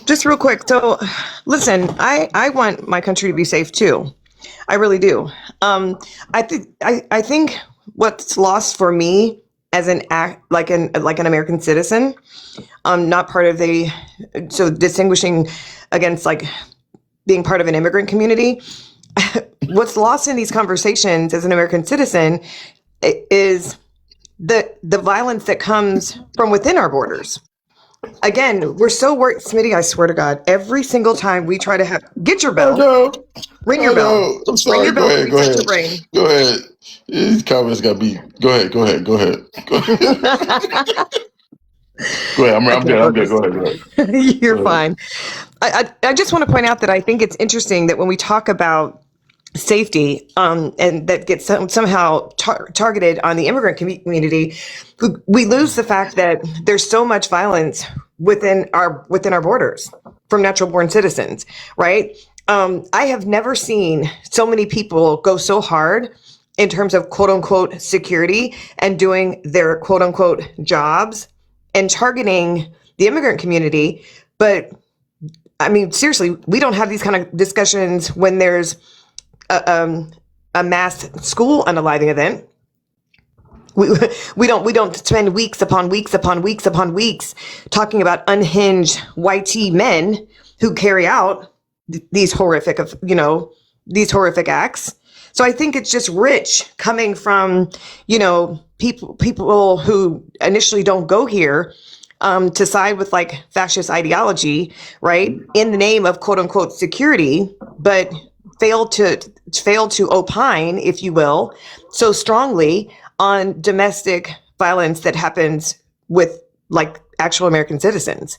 Just real quick. So, listen, I want my country to be safe too. I really do. I think what's lost for me as an American citizen, not part of distinguishing against being part of an immigrant community. What's lost in these conversations as an American citizen is the violence that comes from within our borders. Again, we're so worried, Smitty, I swear to God, every single time we try to get your bell. Ring your bell. I'm sorry. Ring your bell. Go ahead. Your brain. Go ahead. These comments got me. Go ahead. Go ahead. Go ahead. I'm good. Go ahead. You're fine. I just want to point out that I think it's interesting that when we talk about safety, and that gets somehow targeted on the immigrant community, we lose the fact that there's so much violence within our borders from natural born citizens, right? I have never seen so many people go so hard in terms of quote unquote security and doing their quote unquote jobs and targeting the immigrant community. But I mean, seriously, we don't have these kind of discussions when there's a mass school unaliving event. We don't spend weeks upon weeks upon weeks upon weeks talking about unhinged YT men who carry out these horrific acts. So I think it's just rich coming from people who initially don't go here to side with fascist ideology, right, in the name of quote unquote security, but fail to opine, if you will, so strongly on domestic violence that happens with actual American citizens.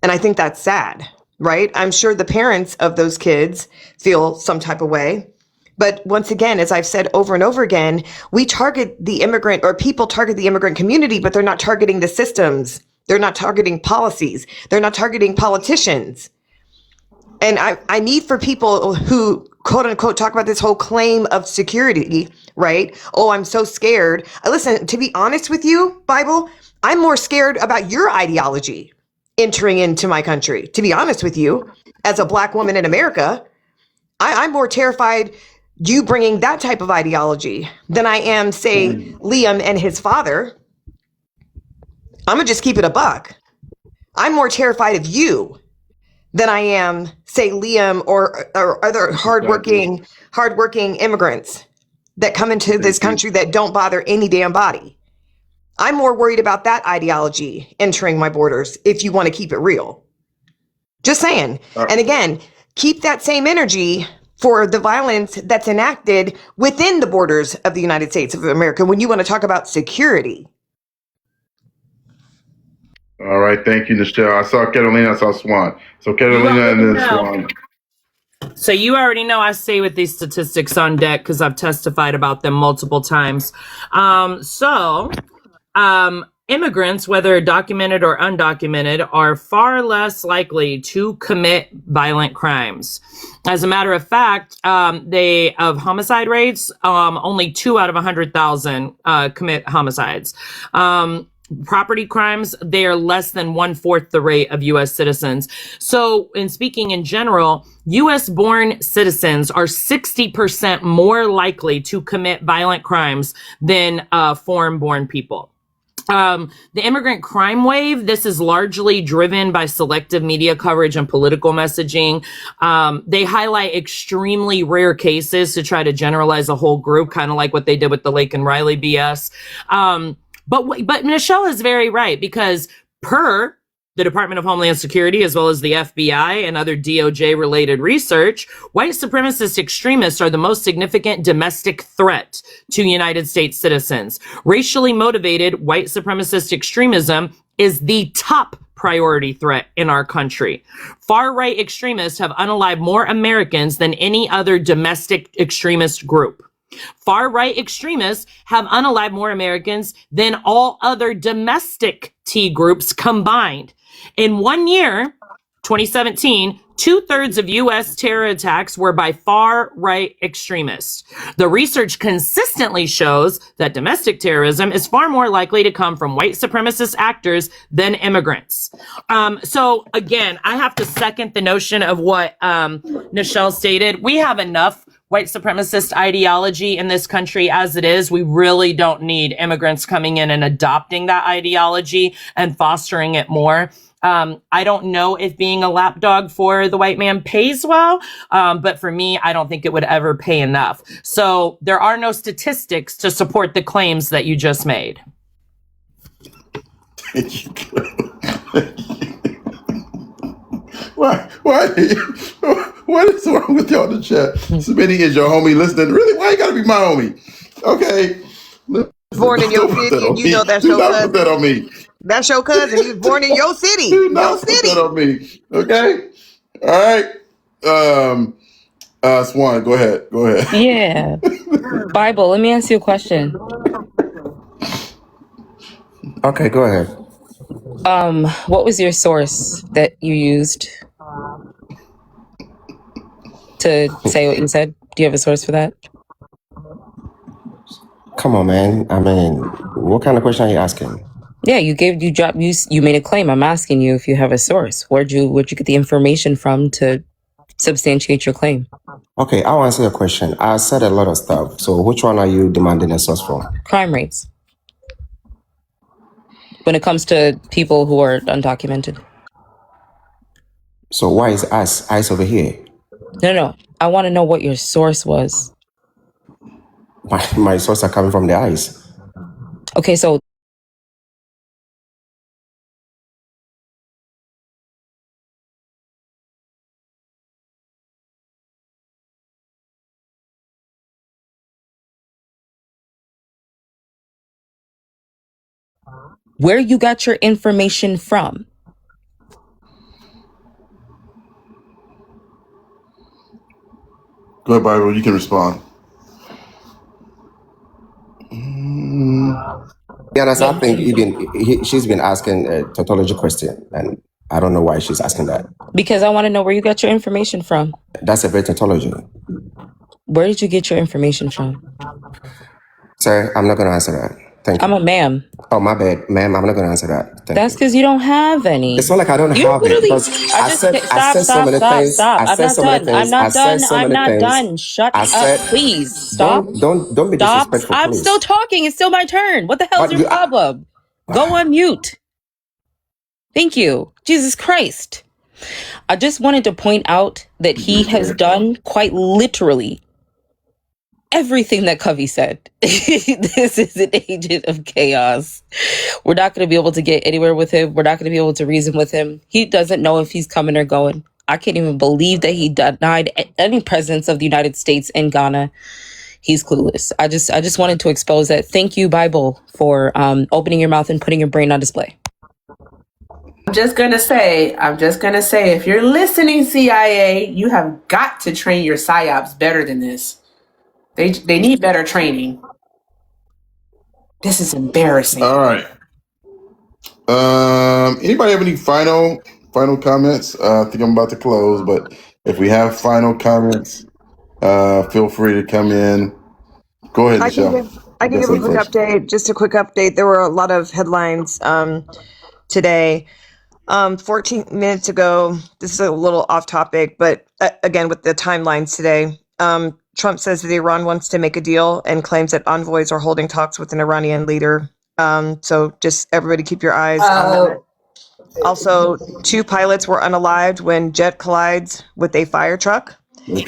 And I think that's sad, right? I'm sure the parents of those kids feel some type of way. But once again, as I've said over and over again, people target the immigrant community, but they're not targeting the systems. They're not targeting policies. They're not targeting politicians. And I need for people who quote unquote talk about this whole claim of security, right? Oh, I'm so scared. Listen, to be honest with you, Bible, I'm more scared about your ideology entering into my country. To be honest with you, as a Black woman in America, I'm more terrified you bringing that type of ideology than I am, say, Liam and his father. I'm gonna just keep it a buck. I'm more terrified of you than I am, say, Liam or other hardworking immigrants that come into this country that don't bother any damn body. I'm more worried about that ideology entering my borders, if you want to keep it real. Just saying. And again, keep that same energy for the violence that's enacted within the borders of the United States of America when you want to talk about security. All right, thank you, Nichelle. I saw Catalina, I saw Swan. So Catalina and then Swan. So you already know I stay with these statistics on deck because I've testified about them multiple times. immigrants, whether documented or undocumented, are far less likely to commit violent crimes. As a matter of fact, of homicide rates, only 2 out of 100,000 commit homicides. Property crimes, they are less than 1/4 the rate of U.S. citizens. So, in speaking in general, U.S.-born citizens are 60% more likely to commit violent crimes than foreign-born people. The immigrant crime wave, this is largely driven by selective media coverage and political messaging. They highlight extremely rare cases to try to generalize a whole group, kind of like what they did with the Lake and Riley BS. But Michelle is very right, because per the Department of Homeland Security, as well as the FBI and other DOJ-related research, white supremacist extremists are the most significant domestic threat to United States citizens. Racially motivated white supremacist extremism is the top priority threat in our country. Far-right extremists have unalived more Americans than any other domestic extremist group. Far-right extremists have unalived more Americans than all other domestic T groups combined. In 1 year, 2017, 2/3 of U.S. terror attacks were by far-right extremists. The research consistently shows that domestic terrorism is far more likely to come from white supremacist actors than immigrants. So again, I have to second the notion of what Nichelle stated. We have enough white supremacist ideology in this country as it is. We really don't need immigrants coming in and adopting that ideology and fostering it more. I don't know if being a lapdog for the white man pays well, but for me, I don't think it would ever pay enough. So there are no statistics to support the claims that you just made. What is wrong with y'all in the chat? Smitty is your homie listening. Really? Why you gotta be my homie? Okay. Born in your city, and you know that's your cousin. Put that on me. That's your cousin. He was born in your city. Do not put that on me. Okay. All right. Swan, go ahead. Yeah. Bible, let me ask you a question. Okay, go ahead. What was your source that you used to say what you said? Do you have a source for that? Come on, man. I mean, what kind of question are you asking? Yeah, you made a claim. I'm asking you if you have a source. Where'd you get the information from to substantiate your claim? Okay, I'll answer your question. I said a lot of stuff. So which one are you demanding a source for? Crime rates. When it comes to people who are undocumented. So why is ICE over here? No. I want to know what your source was. My sources are coming from the ICE. Okay, so where you got your information from? Go ahead, Bible. You can respond. Yeah, that's I think she's been asking a tautology question, and I don't know why she's asking that. Because I want to know where you got your information from. That's a very tautology. Where did you get your information from? Sir, I'm not going to answer that. Thank you. I'm a ma'am. Oh, my bad. Ma'am, I'm not going to answer that. That's because you don't have any. It's not like I don't have it. Because I said so many things. I'm not done. Shut up, please. Stop. Don't be disrespectful, I'm please. still talking. It's still my turn. What the hell is your problem? Go on mute. Thank you. Jesus Christ. I just wanted to point out that he has done quite literally everything that Covey said. This is an agent of chaos. We're not going to be able to get anywhere with him. We're not going to be able to reason with him. He doesn't know if he's coming or going. I can't even believe that he denied any presence of the United States in Ghana. He's clueless. I just wanted to expose that. Thank you, Bible, for opening your mouth and putting your brain on display. I'm just gonna say, if you're listening, CIA, you have got to train your psyops better than this. They need better training. This is embarrassing. All right. Anybody have any final comments? I think I'm about to close, but if we have final comments, feel free to come in. Go ahead, Michelle. I can give a quick update. Just a quick update. There were a lot of headlines today. 14 minutes ago, this is a little off topic, but again, with the timelines today, Trump says that Iran wants to make a deal and claims that envoys are holding talks with an Iranian leader. So just everybody keep your eyes on that. Also, 2 pilots were unalived when jet collides with a fire truck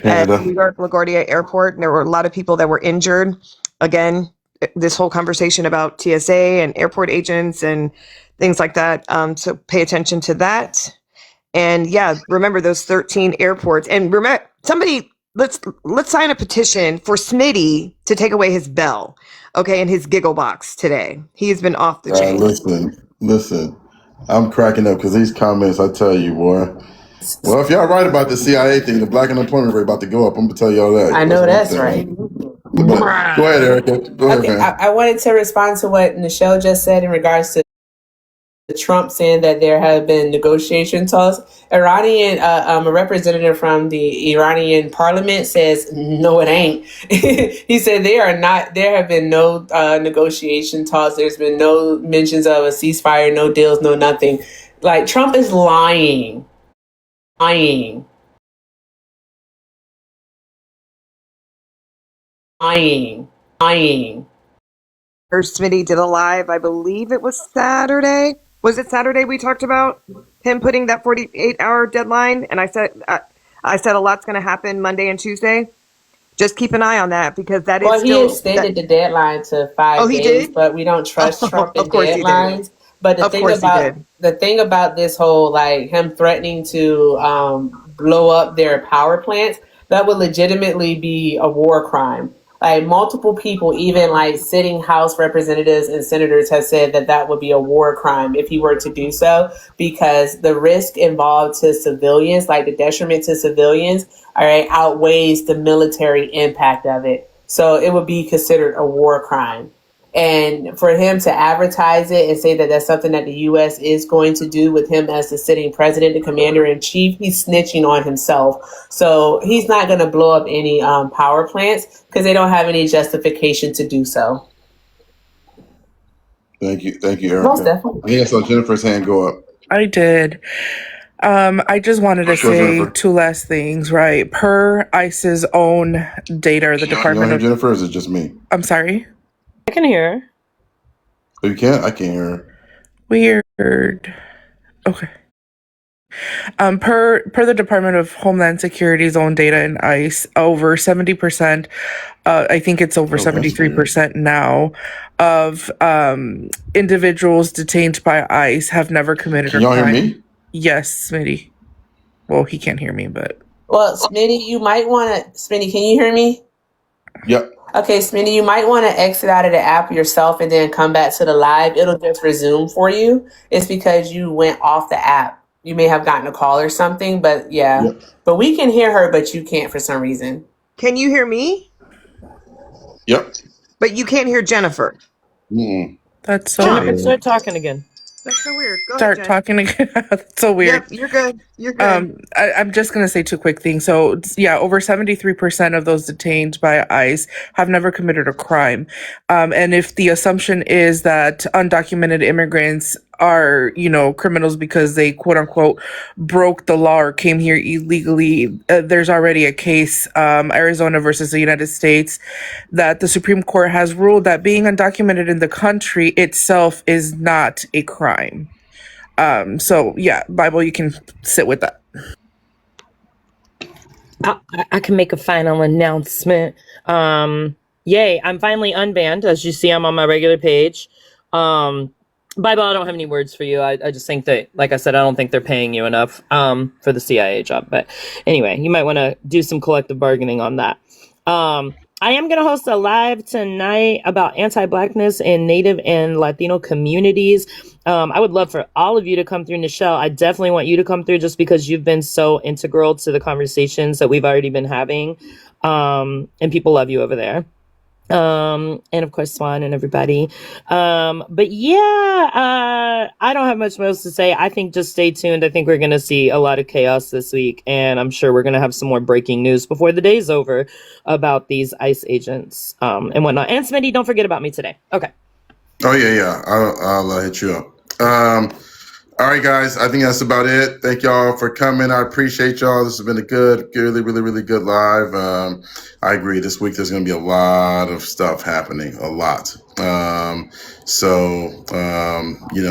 at New York LaGuardia Airport. And there were a lot of people that were injured. Again, this whole conversation about TSA and airport agents and things like that. So pay attention to that. And yeah, remember those 13 airports. And remember, let's sign a petition for Smitty to take away his bell, okay, and his giggle box today. He has been off the chain. Listen. I'm cracking up because these comments, I tell you, boy. Well, if y'all right about the CIA thing, the black unemployment rate about to go up. I'm gonna tell y'all that. I know that's right. Go ahead, Erica. Go ahead, Okay, man. I wanted to respond to what Nichelle just said in regards to Trump saying that there have been negotiation talks. Iranian, a representative from the Iranian parliament says, no, it ain't. He said there have been no negotiation talks. There's been no mentions of a ceasefire, no deals, no nothing. Like, Trump is lying. Lying. First, Smitty did a live, I believe it was Saturday. Was it Saturday we talked about him putting that 48-hour deadline? And I said a lot's going to happen Monday and Tuesday. Just keep an eye on that because that is He extended the deadline to 5 days, did? but we don't trust Trump in Of course he did. deadlines. But the thing about this whole, like, him threatening to blow up their power plants, that would legitimately be a war crime. Like, multiple people, even like sitting House representatives and senators, have said that that would be a war crime if he were to do so, because the risk involved to civilians, like the detriment to civilians, all right, outweighs the military impact of it. So it would be considered a war crime. And for him to advertise it and say that that's something that the U.S. is going to do with him as the sitting president, the commander in chief, he's snitching on himself. So he's not going to blow up any power plants because they don't have any justification to do so. Thank you, Erica. Most definitely. Yeah, so Jennifer's hand go up. I did. I just wanted to say Jennifer. 2 last things, right? Per ICE's own data, the Department of Jennifer, or is it just me? I'm sorry. I can hear her. Oh, you can't? I can't hear her. Weird. Okay. Per the Department of Homeland Security's own data in ICE, over 70%, I think it's over 73% now, of individuals detained by ICE have never committed a crime. Can y'all hear me? Yes, Smitty. Well, he can't hear me, but. Well, Smitty, you might want to. Smitty, can you hear me? Yep. Okay, Smitty, you might want to exit out of the app yourself and then come back to the live. It'll just resume for you. It's because you went off the app. You may have gotten a call or something, but yeah. Yep. But we can hear her, but you can't for some reason. Can you hear me? Yep. But you can't hear Jennifer. That's so weird. Start talking again. That's so weird. Go Start ahead, talking again. That's so weird. Yep, you're good. You're good. I'm just going to say 2 quick things. So, yeah, over 73% of those detained by ICE have never committed a crime. And if the assumption is that undocumented immigrants are, criminals because they quote unquote broke the law or came here illegally, there's already a case, Arizona versus the United States, that the Supreme Court has ruled that being undocumented in the country itself is not a crime. So yeah, Bible, you can sit with that. I can make a final announcement. Yay, I'm finally unbanned. As you see, I'm on my regular page. Bible, I don't have any words for you. I just think that, like I said, I don't think they're paying you enough for the CIA job. But anyway, you might want to do some collective bargaining on that. I am going to host a live tonight about anti-Blackness in Native and Latino communities. I would love for all of you to come through. Nichelle, I definitely want you to come through just because you've been so integral to the conversations that we've already been having. And people love you over there. And of course Swan and everybody. But yeah, I don't have much else to say. I think just stay tuned. I think we're gonna see a lot of chaos this week, and I'm sure we're gonna have some more breaking news before the day's over about these ICE agents and whatnot. And Smitty, don't forget about me today. Okay. Oh yeah. I'll hit you up. All right, guys. I think that's about it. Thank y'all for coming. I appreciate y'all. This has been a good, really good live. I agree. This week there's going to be a lot of stuff happening. A lot.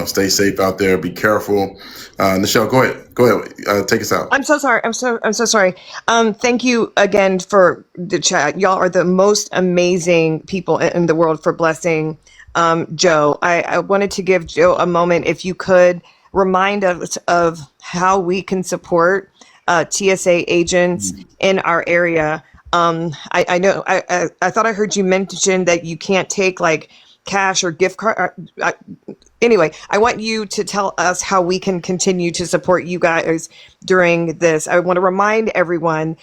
Stay safe out there. Be careful. Nichelle, go ahead. Take us out. I'm so sorry. I'm so sorry. Thank you again for the chat. Y'all are the most amazing people in the world for blessing Joe. I wanted to give Joe a moment, if you could remind us of how we can support TSA agents in our area. I know. I thought I heard you mention that you can't take like cash or gift card. Anyway, I want you to tell us how we can continue to support you guys during this. I want to remind everyone,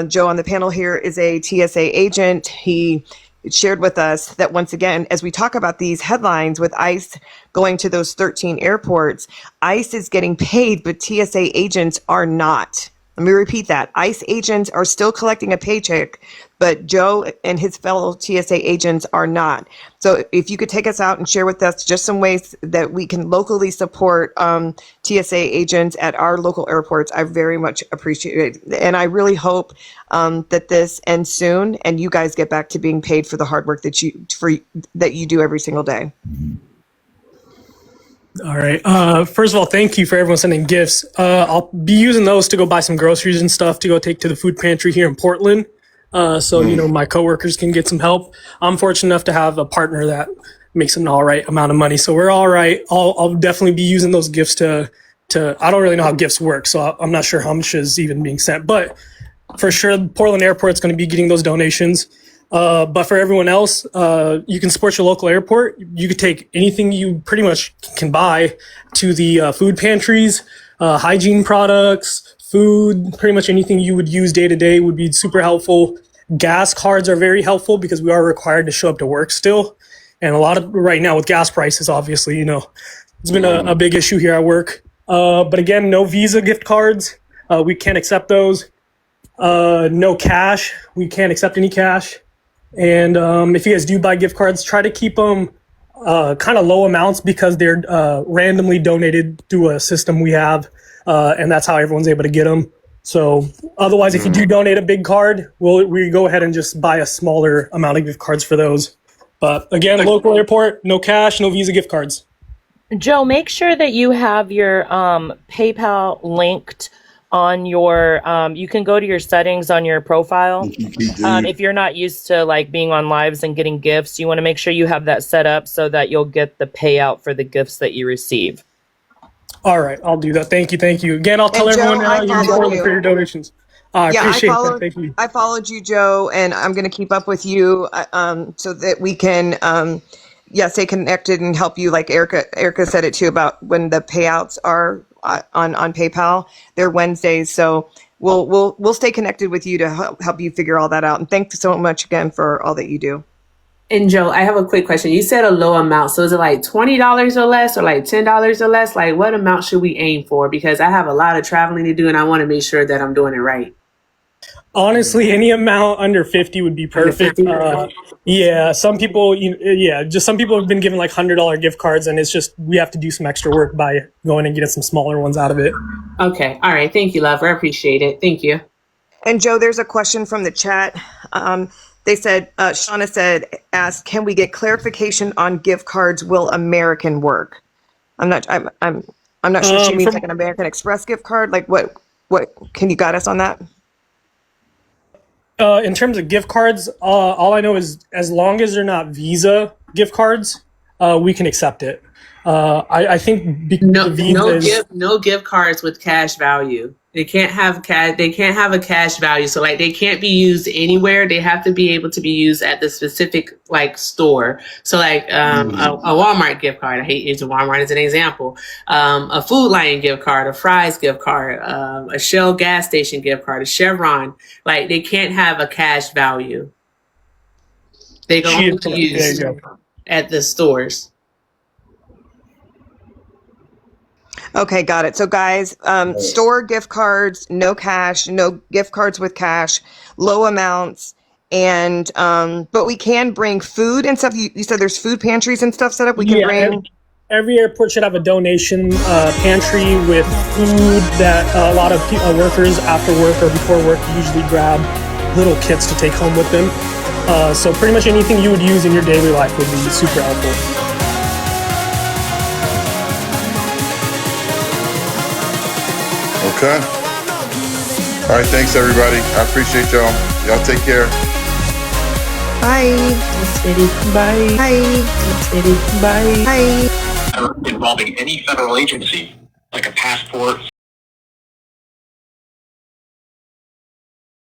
Joe on the panel here is a TSA agent. He shared with us that once again, as we talk about these headlines with ICE going to those 13 airports, ICE is getting paid, but TSA agents are not. Let me repeat that. ICE agents are still collecting a paycheck, but Joe and his fellow TSA agents are not. So if you could take us out and share with us just some ways that we can locally support TSA agents at our local airports, I very much appreciate it. And I really hope that this ends soon and you guys get back to being paid for the hard work that you do every single day. All right. First of all, thank you for everyone sending gifts. I'll be using those to go buy some groceries and stuff to go take to the food pantry here in Portland. My coworkers can get some help. I'm fortunate enough to have a partner that makes an all right amount of money. So we're all right. I'll definitely be using those gifts to I don't really know how gifts work. So I'm not sure how much is even being sent, but for sure, Portland Airport's going to be getting those donations. But for everyone else, you can support your local airport. You could take anything you pretty much can buy to the food pantries, hygiene products, food, pretty much anything you would use day to day would be super helpful. Gas cards are very helpful because we are required to show up to work still. And a lot of right now with gas prices, obviously, it's been a big issue here at work. But again, no Visa gift cards. We can't accept those. No cash. We can't accept any cash. And if you guys do buy gift cards, try to keep them kind of low amounts because they're randomly donated through a system we have, and that's how everyone's able to get them. So otherwise, if you do donate a big card, we go ahead and just buy a smaller amount of gift cards for those. But again, local airport, no cash, no Visa gift cards. Joe, make sure that you have your PayPal linked on your you can go to your settings on your profile. If you're not used to like being on lives and getting gifts, you want to make sure you have that set up so that you'll get the payout for the gifts that you receive. All right, I'll do that. Thank you. Again, I'll tell everyone now you're important for your donations. I appreciate that. Thank you. I followed you, Joe, and I'm going to keep up with you so that we can stay connected and help you. Like Erica said it too about when the payouts are on PayPal. They're Wednesdays, so we'll stay connected with you to help you figure all that out. And thanks so much again for all that you do. And Joe, I have a quick question. You said a low amount. So is it like $20 or less or like $10 or less? Like what amount should we aim for? Because I have a lot of traveling to do and I want to make sure that I'm doing it right. Honestly, any amount under 50 would be perfect. Some people have been given like $100 gift cards, and it's just we have to do some extra work by going and getting some smaller ones out of it. Okay. All right. Thank you, love. I appreciate it. And Joe, there's a question from the chat. They said, Shauna asked, can we get clarification on gift cards? Will American work? I'm not sure she means like an American Express gift card. Like what can you guide us on that? In terms of gift cards, all I know is as long as they're not Visa gift cards, we can accept it. I think no gift cards with cash value. They can't have cash. They can't have a cash value. So like they can't be used anywhere. They have to be able to be used at the specific like store. So like a Walmart gift card. I hate using Walmart as an example. A Food Lion gift card, a Fry's gift card, a Shell gas station gift card, a Chevron. Like they can't have a cash value. They can She is only correct. be There you used go. at the stores. Okay, got it. So, guys, store gift cards, no cash, no gift cards with cash, low amounts, and but we can bring food and stuff. You said there's food pantries and stuff set up. We can Yeah, bring. every airport should have a donation pantry with food that a lot of workers after work or before work usually grab little kits to take home with them. So pretty much anything you would use in your daily life would be super helpful. Okay. All right. Thanks, everybody. I appreciate y'all. Y'all take care. Bye. Bye. Bye. Bye. Bye. Involving any federal agency, like a passport,